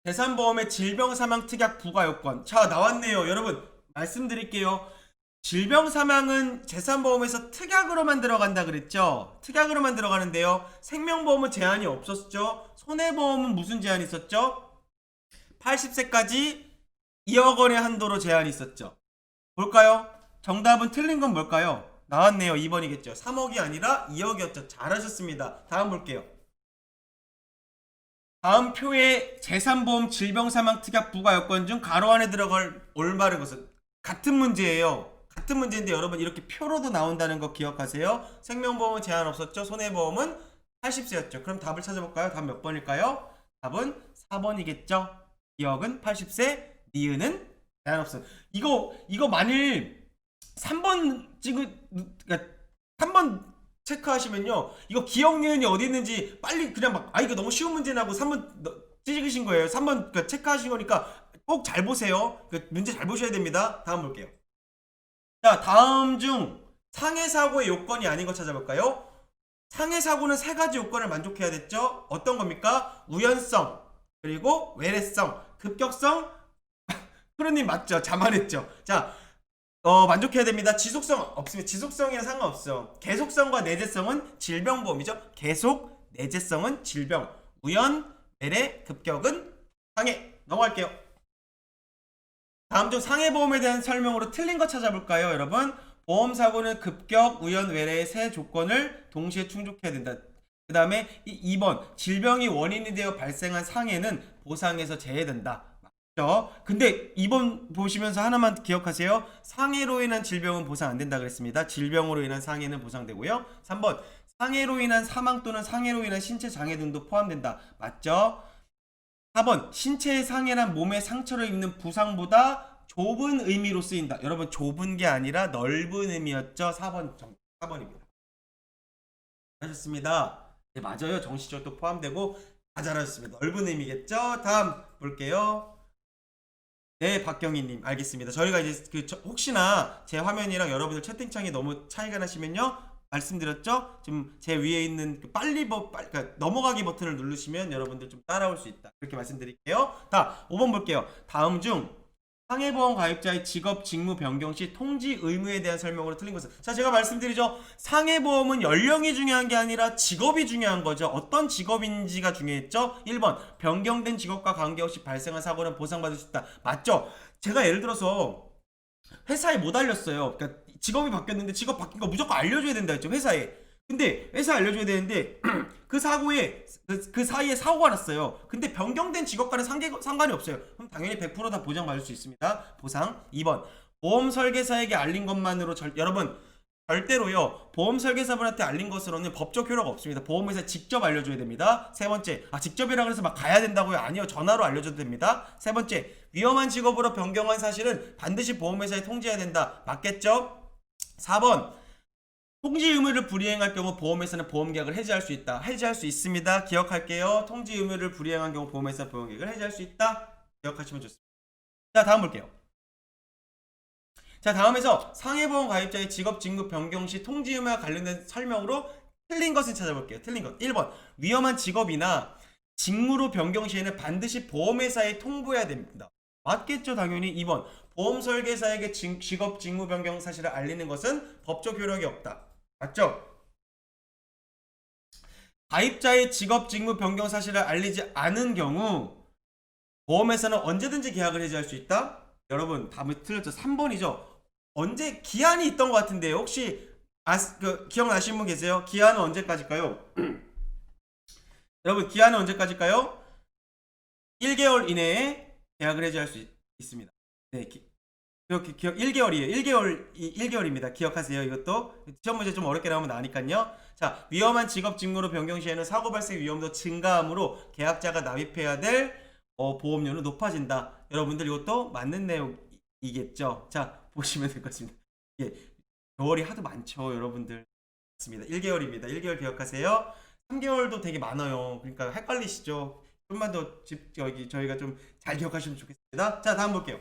Speaker 1: 재산보험의 질병사망특약 부과요건. 자 나왔네요. 여러분 말씀드릴게요. 질병사망은 재산보험에서 특약으로만 들어간다 그랬죠? 특약으로만 들어가는데요. 생명보험은 제한이 없었죠? 손해보험은 무슨 제한이 있었죠? 80세까지 2억 원의 한도로 제한이 있었죠. 볼까요? 정답은 틀린 건 뭘까요? 나왔네요. 2번이겠죠. 3억이 아니라 2억이었죠. 잘하셨습니다. 다음 볼게요. 다음 표의 재산보험 질병사망특약 부과요건 중 가로 안에 들어갈 올바른 것은 같은 문제예요. 같은 문제인데 여러분 이렇게 표로도 나온다는 거 기억하세요. 생명보험은 제한 없었죠. 손해보험은 80세였죠. 그럼 답을 찾아볼까요? 답 몇 번일까요? 답은 4번이겠죠. 기억은 80세, 니은은 제한 없어. 이거 만일 3번 그러니까 3번 체크하시면요. 이거 기억 니은이 어디 있는지 빨리 그냥 막 이거 너무 쉬운 문제라고 3번 찍으신 거예요. 3번 체크하신 거니까 꼭 잘 보세요. 문제 잘 보셔야 됩니다. 다음 볼게요. 자, 다음 중 상해사고의 요건이 아닌 거 찾아볼까요? 상해사고는 세 가지 요건을 만족해야 됐죠? 어떤 겁니까? 우연성, 그리고 외래성, 급격성. 프로님 맞죠? 자만했죠? 자, 만족해야 됩니다. 지속성 없으면 지속성이랑 상관없어요. 계속성과 내재성은 질병보험이죠. 계속, 내재성은 질병, 우연, 외래, 급격은 상해. 넘어갈게요. 다음 중 상해보험에 대한 설명으로 틀린 거 찾아볼까요, 여러분? 보험사고는 급격, 우연, 외래의 세 조건을 동시에 충족해야 된다. 그 다음에 2번 질병이 원인이 되어 발생한 상해는 보상에서 제외된다. 맞죠? 근데 2번 보시면서 하나만 기억하세요. 상해로 인한 질병은 보상 안 된다 그랬습니다. 질병으로 인한 상해는 보상되고요. 3번 상해로 인한 사망 또는 상해로 인한 신체 장애 등도 포함된다. 맞죠? 4번 신체의 상해란 몸에 상처를 입는 부상보다 좁은 의미로 쓰인다. 여러분 좁은 게 아니라 넓은 의미였죠. 4번입니다. 하셨습니다. 네, 맞아요. 정시적도 포함되고 다 잘하셨습니다. 넓은 의미겠죠. 다음 볼게요. 네, 박경희님 알겠습니다. 저희가 이제 혹시나 제 화면이랑 여러분들 채팅창이 너무 차이가 나시면요. 말씀드렸죠? 지금 제 위에 있는 그러니까 넘어가기 버튼을 누르시면 여러분들 좀 따라올 수 있다. 그렇게 말씀드릴게요. 자, 5번 볼게요. 다음 중 상해보험 가입자의 직업 직무 변경 시 통지 의무에 대한 설명으로 틀린 것은. 자, 제가 말씀드리죠. 상해보험은 연령이 중요한 게 아니라 직업이 중요한 거죠. 어떤 직업인지가 중요했죠. 1번 변경된 직업과 관계없이 발생한 사고는 보상받을 수 있다. 맞죠? 제가 예를 들어서 회사에 못 알렸어요. 그러니까 직업이 바뀌었는데 직업 바뀐 거 무조건 알려줘야 된다 했죠. 회사에. 근데 회사에 알려줘야 되는데 그 사고에 그 사이에 사고가 났어요. 근데 변경된 직업과는 상관이 없어요. 그럼 당연히 100% 다 보장받을 수 있습니다. 보상. 2번 보험 설계사에게 알린 것만으로 여러분 절대로요. 보험 설계사분한테 알린 것으로는 법적 효력가 없습니다. 보험회사 직접 알려줘야 됩니다. 세 번째, 직접이라 그래서 막 가야 된다고요? 아니요, 전화로 알려줘도 됩니다. 세 번째, 위험한 직업으로 변경한 사실은 반드시 보험회사에 통지해야 된다. 맞겠죠? 4번, 통지 의무를 불이행할 경우 보험회사는 보험계약을 해지할 수 있다. 해지할 수 있습니다. 기억할게요. 통지 의무를 불이행한 경우 보험회사는 보험계약을 해지할 수 있다. 기억하시면 좋습니다. 자, 다음 볼게요. 자, 다음에서 상해보험 가입자의 직업 직무 변경 시 통지 의무와 관련된 설명으로 틀린 것을 찾아볼게요. 틀린 것. 1번. 위험한 직업이나 직무로 변경 시에는 반드시 보험회사에 통보해야 됩니다. 맞겠죠, 당연히. 2번. 보험 설계사에게 직업 직무 변경 사실을 알리는 것은 법적 효력이 없다. 맞죠? 가입자의 직업 직무 변경 사실을 알리지 않은 경우 보험회사는 언제든지 계약을 해지할 수 있다? 여러분 답이 틀렸죠. 3번이죠. 언제 기한이 있던 것 같은데 혹시 기억나시는 분 계세요? 기한은 언제까지일까요? 여러분 기한은 언제까지일까요? 1개월 이내에 계약을 해지할 수 있습니다. 네, 이렇게 1개월이에요. 1개월입니다. 기억하세요. 이것도 시험 문제 좀 어렵게 나오면 나니까요. 자, 위험한 직업 직무로 변경 시에는 사고 발생 위험도 증가하므로 계약자가 납입해야 될 보험료는 높아진다. 여러분들 이것도 맞는 내용이겠죠. 자, 보시면 될 것 같습니다. 예, 개월이 하도 많죠, 여러분들. 맞습니다. 1개월입니다. 1개월 기억하세요. 3개월도 되게 많아요. 그러니까 헷갈리시죠? 좀만 더 저희가 좀 잘 기억하시면 좋겠습니다. 자, 다음 볼게요.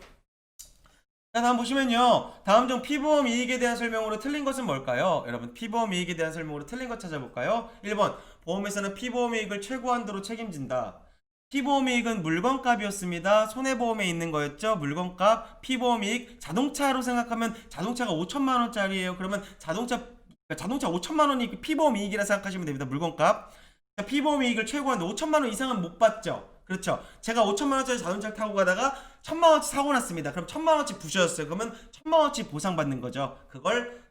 Speaker 1: 자, 다음 보시면요. 다음 중 피보험 이익에 대한 설명으로 틀린 것은 뭘까요? 여러분, 피보험 이익에 대한 설명으로 틀린 것 찾아볼까요? 1번, 보험회사는 피보험 이익을 최고 한도로 책임진다. 피보험 이익은 물건값이었습니다. 손해보험에 있는 거였죠. 물건값, 피보험 이익, 자동차로 생각하면 자동차가 5천만 원짜리예요. 그러면 자동차 5천만 원이 피보험 이익이라 생각하시면 됩니다. 물건값. 자, 피보험 이익을 최고 한도 5천만 원 이상은 못 받죠. 그렇죠. 제가 5천만 원짜리 자동차를 타고 가다가 1,000만 원치 사고 났습니다. 그럼 1,000만 원치 부셔졌어요. 그러면 1,000만 원치 보상받는 거죠. 그걸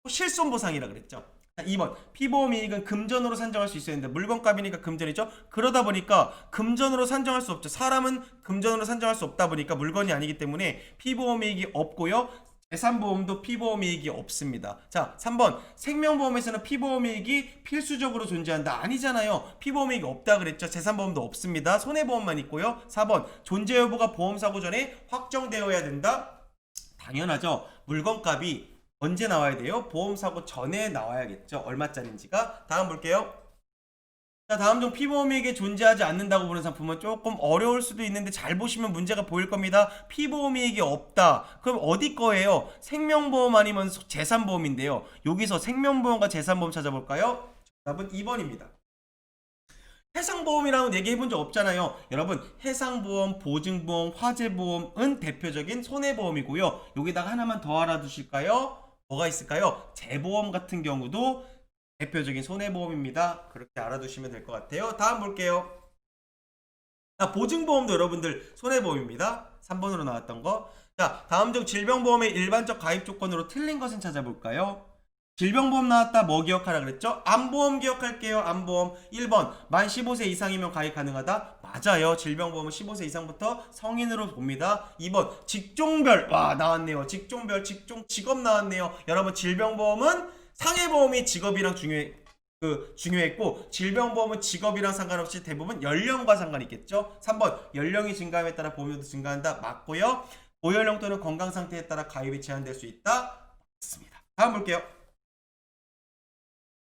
Speaker 1: 실손보상이라 그랬죠. 2번. 피보험 이익은 금전으로 산정할 수 있어야 되는데 물건값이니까 금전이죠. 그러다 보니까 금전으로 산정할 수 없죠. 사람은 금전으로 산정할 수 없다 보니까 물건이 아니기 때문에 피보험 이익이 없고요. 재산보험도 피보험 이익이 없습니다. 자, 3번. 생명보험에서는 피보험 이익이 필수적으로 존재한다. 아니잖아요. 피보험 이익이 없다 그랬죠. 재산보험도 없습니다. 손해보험만 있고요. 4번. 존재 여부가 보험사고 전에 확정되어야 된다. 당연하죠. 물건값이 언제 나와야 돼요? 보험사고 전에 나와야겠죠. 얼마짜리인지가. 다음 볼게요. 자, 다음 중 피보험이익에 존재하지 않는다고 보는 상품은 조금 어려울 수도 있는데 잘 보시면 문제가 보일 겁니다. 피보험이익이 없다. 그럼 어디 거예요? 생명보험 아니면 재산보험인데요. 여기서 생명보험과 재산보험 찾아볼까요? 답은 2번입니다. 해상보험이라고 얘기해본 적 없잖아요. 여러분, 해상보험, 보증보험, 화재보험은 대표적인 손해보험이고요. 여기다가 하나만 더 알아두실까요? 뭐가 있을까요? 재보험 같은 경우도 대표적인 손해보험입니다. 그렇게 알아두시면 될 것 같아요. 다음 볼게요. 자, 보증보험도 여러분들 손해보험입니다. 3번으로 나왔던 거. 자, 다음 중 질병보험의 일반적 가입 조건으로 틀린 것은 찾아볼까요? 질병보험 나왔다. 뭐 기억하라 그랬죠? 암보험 기억할게요. 암보험. 1번. 만 15세 이상이면 가입 가능하다. 맞아요. 질병보험은 15세 이상부터 성인으로 봅니다. 2번. 직종별. 와, 나왔네요. 직종별, 직업 나왔네요. 여러분, 질병보험은 상해보험이 직업이랑 중요했고 질병보험은 직업이랑 상관없이 대부분 연령과 상관이 있겠죠. 3번. 연령이 증가함에 따라 보험료도 증가한다. 맞고요. 고연령 또는 건강상태에 따라 가입이 제한될 수 있다. 맞습니다. 다음 볼게요.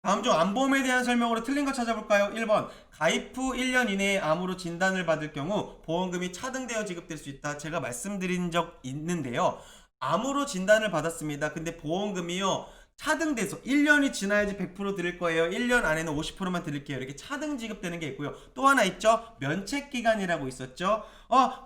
Speaker 1: 다음 중 암보험에 대한 설명으로 틀린 거 찾아볼까요? 1번. 가입 후 1년 이내에 암으로 진단을 받을 경우 보험금이 차등되어 지급될 수 있다. 제가 말씀드린 적 있는데요. 암으로 진단을 받았습니다. 근데 보험금이요, 차등돼서 1년이 지나야지 100% 드릴 거예요. 1년 안에는 50%만 드릴게요. 이렇게 차등 지급되는 게 있고요. 또 하나 있죠. 면책기간이라고 있었죠.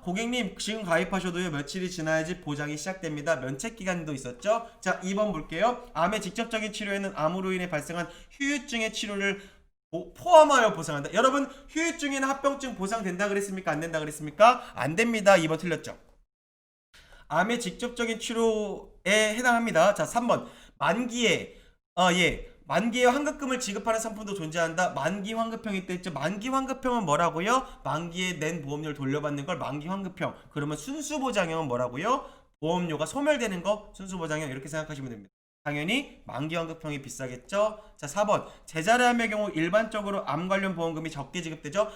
Speaker 1: 고객님 지금 가입하셔도요, 며칠이 지나야지 보장이 시작됩니다. 면책기간도 있었죠. 자, 2번 볼게요. 암의 직접적인 치료에는 암으로 인해 발생한 후유증의 치료를 포함하여 보상한다. 여러분, 후유증이나 합병증 보상된다 그랬습니까? 안 된다 그랬습니까? 안 됩니다. 2번 틀렸죠. 암의 직접적인 치료에 해당합니다. 자, 3번. 만기에 환급금을 지급하는 상품도 존재한다. 만기 환급형이 있댔죠. 만기 환급형은 뭐라고요? 만기에 낸 보험료를 돌려받는 걸 만기 환급형. 그러면 순수보장형은 뭐라고요? 보험료가 소멸되는 거 순수보장형. 이렇게 생각하시면 됩니다. 당연히 만기환급형이 비싸겠죠. 자, 4번 제자리암의 경우 일반적으로 암 관련 보험금이 적게 지급되죠.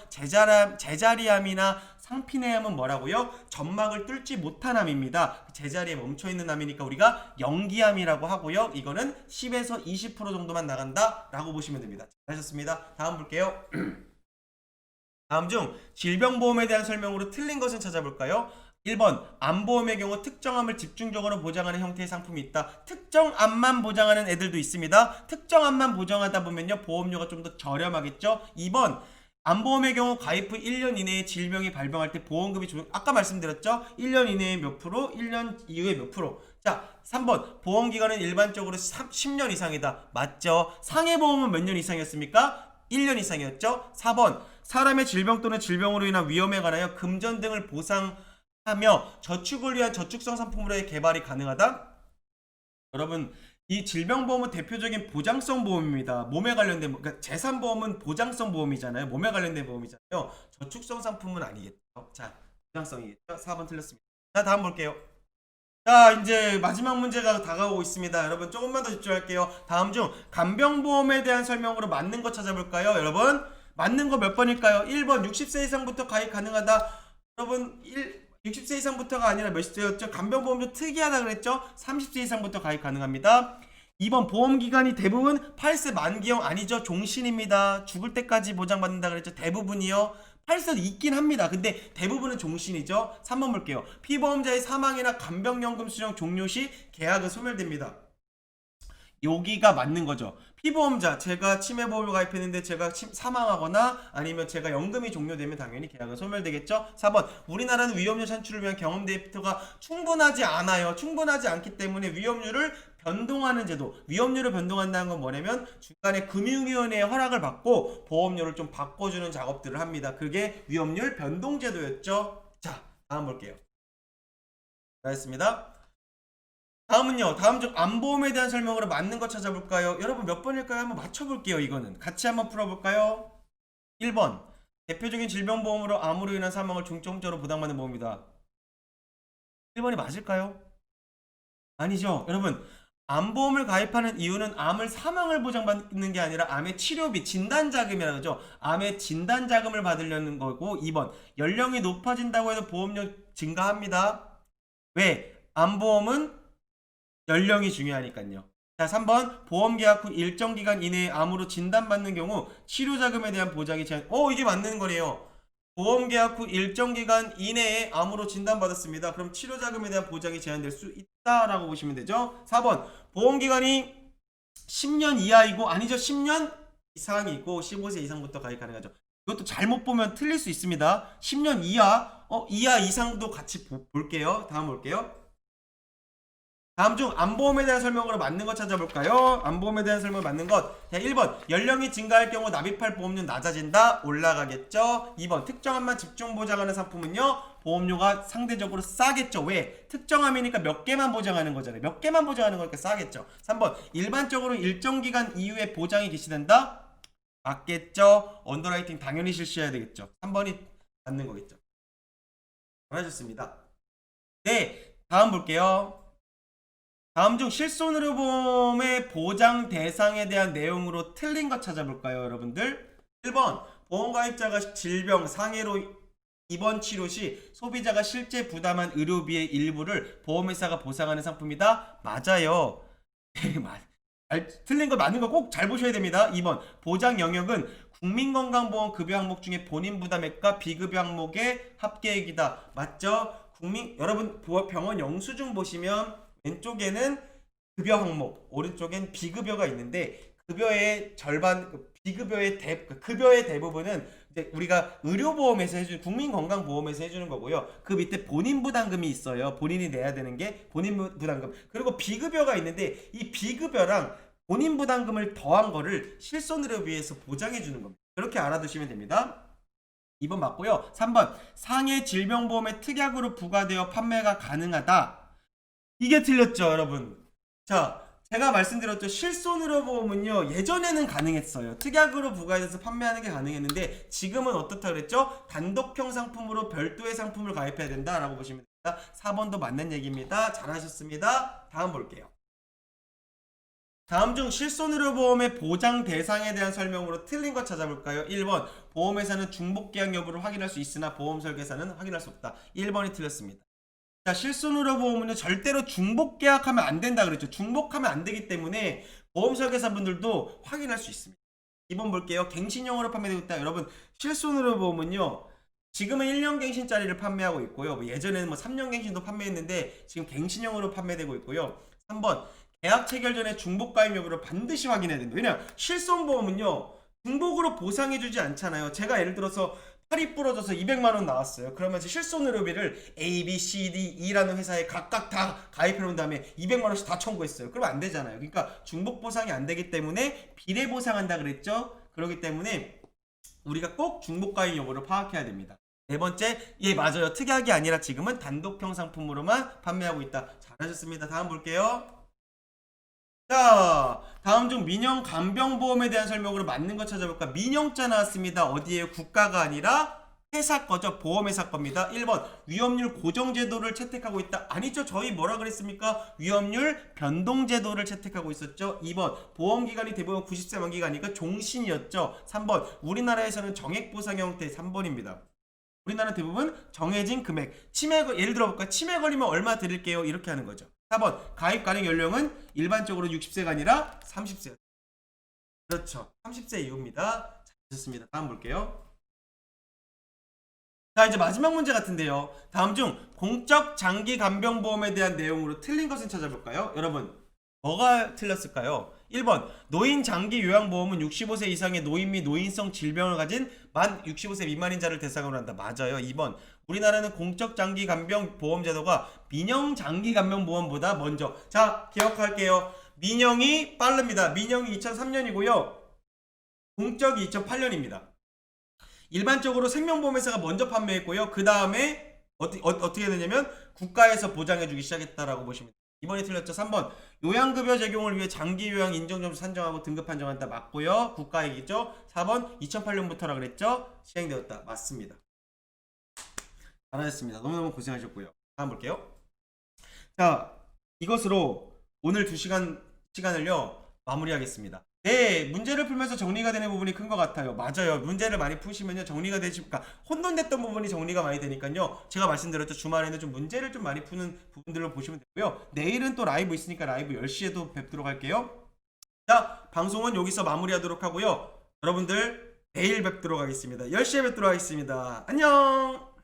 Speaker 1: 제자리암이나 상피내암은 뭐라고요? 점막을 뚫지 못한 암입니다. 제자리에 멈춰있는 암이니까 우리가 연기암이라고 하고요. 이거는 10에서 20% 정도만 나간다 라고 보시면 됩니다. 잘하셨습니다. 다음 볼게요. 다음 중 질병보험에 대한 설명으로 틀린 것은 찾아볼까요? 1번 암보험의 경우 특정 암을 집중적으로 보장하는 형태의 상품이 있다. 특정 암만 보장하는 애들도 있습니다. 특정 암만 보장하다 보면요 보험료가 좀 더 저렴하겠죠. 2번 암보험의 경우 가입 후 1년 이내에 질병이 발병할 때 보험금이 아까 말씀드렸죠. 1년 이내에 몇 프로, 1년 이후에 몇 프로. 자, 3번 보험기간은 일반적으로 10년 이상이다. 맞죠? 상해보험은 몇 년 이상이었습니까? 1년 이상이었죠. 4번 사람의 질병 또는 질병으로 인한 위험에 관하여 금전 등을 보상하며 저축을 위한 저축성 상품으로의 개발이 가능하다. 여러분 이 질병보험은 대표적인 보장성 보험입니다. 몸에 관련된 그러니까 재산보험은 보장성 보험이잖아요. 몸에 관련된 보험이잖아요. 저축성 상품은 아니겠죠. 자, 보장성이겠죠. 4번 틀렸습니다. 자, 다음 볼게요. 자, 이제 마지막 문제가 다가오고 있습니다. 여러분 조금만 더 집중할게요. 다음 중 간병보험에 대한 설명으로 맞는 거 찾아볼까요? 여러분 맞는 거 몇 번일까요? 1번 60세 이상부터 가입 가능하다. 여러분 60세 이상부터가 아니라 몇 세였죠? 간병보험 좀 특이하다 그랬죠? 30세 이상부터 가입 가능합니다. 2번 보험기간이 대부분 8세 만기형 아니죠? 종신입니다. 죽을 때까지 보장받는다 그랬죠? 대부분이요. 8세도 있긴 합니다. 근데 대부분은 종신이죠. 3번 볼게요. 피보험자의 사망이나 간병연금 수령 종료 시 계약은 소멸됩니다. 여기가 맞는 거죠. 피보험자 제가 치매보험을 가입했는데 제가 사망하거나 아니면 제가 연금이 종료되면 당연히 계약은 소멸되겠죠. 4번 우리나라는 위험료 산출을 위한 경험 데이터가 충분하지 않아요. 충분하지 않기 때문에 위험료를 변동하는 제도, 위험료를 변동한다는 건 뭐냐면 중간에 금융위원회의 허락을 받고 보험료를 좀 바꿔주는 작업들을 합니다. 그게 위험률 변동제도였죠. 자, 다음 볼게요. 잘했습니다. 다음은요. 다음 중 암보험에 대한 설명으로 맞는 거 찾아볼까요? 여러분 몇 번일까요? 한번 맞춰볼게요. 이거는 같이 한번 풀어볼까요? 1번 대표적인 질병보험으로 암으로 인한 사망을 중점적으로 부담하는 보험이다. 1번이 맞을까요? 아니죠. 여러분 암보험을 가입하는 이유는 암을 사망을 보장받는 게 아니라 암의 치료비 진단자금이라고 하죠. 암의 진단자금을 받으려는 거고 2번 연령이 높아진다고 해서 보험료 증가합니다. 왜? 암보험은 연령이 중요하니까요. 자, 3번 보험 계약 후 일정 기간 이내에 암으로 진단받는 경우 치료자금에 대한 보장이 제한. 이게 맞는 거네요. 보험 계약 후 일정 기간 이내에 암으로 진단받았습니다. 그럼 치료자금에 대한 보장이 제한될 수 있다라고 보시면 되죠. 4번 보험 기간이 10년 이하이고 아니죠. 10년 이상이고 15세 이상부터 가입 가능하죠. 이것도 잘못 보면 틀릴 수 있습니다. 10년 이하, 이하 이상도 같이 볼게요. 다음 볼게요. 다음 중 암보험에 대한 설명으로 맞는 것 찾아볼까요? 암보험에 대한 설명 맞는 것. 자, 1번 연령이 증가할 경우 납입할 보험료 낮아진다. 올라가겠죠. 2번 특정암만 집중 보장하는 상품은요 보험료가 상대적으로 싸겠죠. 왜? 특정암이니까 몇 개만 보장하는 거잖아요. 몇 개만 보장하는 거니까 싸겠죠. 3번 일반적으로 일정 기간 이후에 보장이 개시된다. 맞겠죠. 언더라이팅 당연히 실시해야 되겠죠. 3번이 맞는 거겠죠. 잘하셨습니다. 네, 다음 볼게요. 다음 중 실손의료보험의 보장 대상에 대한 내용으로 틀린 것 찾아볼까요, 여러분들? 1번 보험가입자가 질병, 상해로 입원 치료 시 소비자가 실제 부담한 의료비의 일부를 보험회사가 보상하는 상품이다. 맞아요. 틀린 거 맞는 거 꼭 잘 보셔야 됩니다. 2번 보장 영역은 국민건강보험 급여 항목 중에 본인 부담액과 비급여 항목의 합계액이다. 맞죠? 여러분 병원 영수증 보시면 왼쪽에는 급여 항목, 오른쪽엔 비급여가 있는데 급여의 절반, 급여의 대부분은 이제 우리가 의료보험에서 해주는 국민건강보험에서 해주는 거고요. 그 밑에 본인 부담금이 있어요. 본인이 내야 되는 게 본인 부담금. 그리고 비급여가 있는데 이 비급여랑 본인 부담금을 더한 거를 실손의료비에서 보장해 주는 겁니다. 그렇게 알아두시면 됩니다. 2번 맞고요. 3번 상해 질병보험의 특약으로 부과되어 판매가 가능하다. 이게 틀렸죠, 여러분. 자, 제가 말씀드렸죠. 실손의료보험은요 예전에는 가능했어요. 특약으로 부과해서 판매하는 게 가능했는데 지금은 어떻다 그랬죠? 단독형 상품으로 별도의 상품을 가입해야 된다라고 보시면 됩니다. 4번도 맞는 얘기입니다. 잘하셨습니다. 다음 볼게요. 다음 중 실손의료보험의 보장 대상에 대한 설명으로 틀린 것 찾아볼까요? 1번 보험회사는 중복계약 여부를 확인할 수 있으나 보험설계사는 확인할 수 없다. 1번이 틀렸습니다. 자, 실손의료보험은요 절대로 중복계약하면 안 된다 그랬죠. 중복하면 안 되기 때문에 보험설계사분들도 확인할 수 있습니다. 2번 볼게요. 갱신형으로 판매되고 있다. 여러분 실손의료보험은요 지금은 1년 갱신짜리를 판매하고 있고요. 예전에는 3년 갱신도 판매했는데 지금 갱신형으로 판매되고 있고요. 3번 계약 체결 전에 중복 가입 여부를 반드시 확인해야 된다. 왜냐 실손보험은요 중복으로 보상해주지 않잖아요. 제가 예를 들어서 팔이 부러져서 200만 원 나왔어요. 그러면 실손의료비를 A, B, C, D, E라는 회사에 각각 다 가입해 놓은 다음에 200만 원씩 다 청구했어요. 그러면 안 되잖아요. 그러니까 중복 보상이 안 되기 때문에 비례 보상한다 그랬죠. 그렇기 때문에 우리가 꼭 중복 가입 여부를 파악해야 됩니다. 네 번째, 예 맞아요. 특약이 아니라 지금은 단독형 상품으로만 판매하고 있다. 잘하셨습니다. 다음 볼게요. 자, 다음 중 민영 간병보험에 대한 설명으로 맞는 거 찾아볼까? 민영자 나왔습니다. 어디에요? 국가가 아니라 회사 거죠. 보험회사 겁니다. 1번 위험률 고정제도를 채택하고 있다. 아니죠. 저희 뭐라 그랬습니까? 위험률 변동제도를 채택하고 있었죠. 2번 보험기간이 대부분 90세 만기가 아니까 종신이었죠. 3번 우리나라에서는 정액보상 형태 3번입니다. 우리나라 대부분 정해진 금액 치매 예를 들어 볼까 치매 걸리면 얼마 드릴게요 이렇게 하는 거죠. 4번 가입 가능 연령은 일반적으로 60세가 아니라 30세. 그렇죠. 30세 이후입니다. 좋습니다. 다음 볼게요. 자 이제 마지막 문제 같은데요. 다음 중 공적 장기 간병보험에 대한 내용으로 틀린 것은 찾아볼까요? 여러분 뭐가 틀렸을까요? 1번 노인 장기 요양보험은 65세 이상의 노인 및 노인성 질병을 가진 만 65세 미만인 자를 대상으로 한다. 맞아요. 2번 우리나라는 공적 장기 간병 보험 제도가 민영 장기 간병 보험보다 먼저. 자 기억할게요. 민영이 빠릅니다. 민영이 2003년이고요. 공적이 2008년입니다. 일반적으로 생명보험회사가 먼저 판매했고요. 그 다음에 어떻게 되냐면 국가에서 보장해주기 시작했다라고 보시면 됩니다. 이번에 틀렸죠. 3번 요양급여 제공을 위해 장기요양 인정점수 산정하고 등급 판정한다. 맞고요. 국가 얘기죠. 4번 2008년부터라 그랬죠. 시행되었다. 맞습니다. 잘하셨습니다. 너무너무 고생하셨고요. 다음 볼게요. 자 이것으로 오늘 2시간 시간을요 마무리하겠습니다. 네, 문제를 풀면서 정리가 되는 부분이 큰 것 같아요. 맞아요. 문제를 많이 푸시면요 정리가 되니까 혼돈됐던 부분이 정리가 많이 되니까요. 제가 말씀드렸죠. 주말에는 좀 문제를 좀 많이 푸는 부분들로 보시면 되고요. 내일은 또 라이브 있으니까 라이브 10시에도 뵙도록 할게요. 자, 방송은 여기서 마무리하도록 하고요. 여러분들 내일 뵙도록 하겠습니다. 10시에 뵙도록 하겠습니다. 안녕.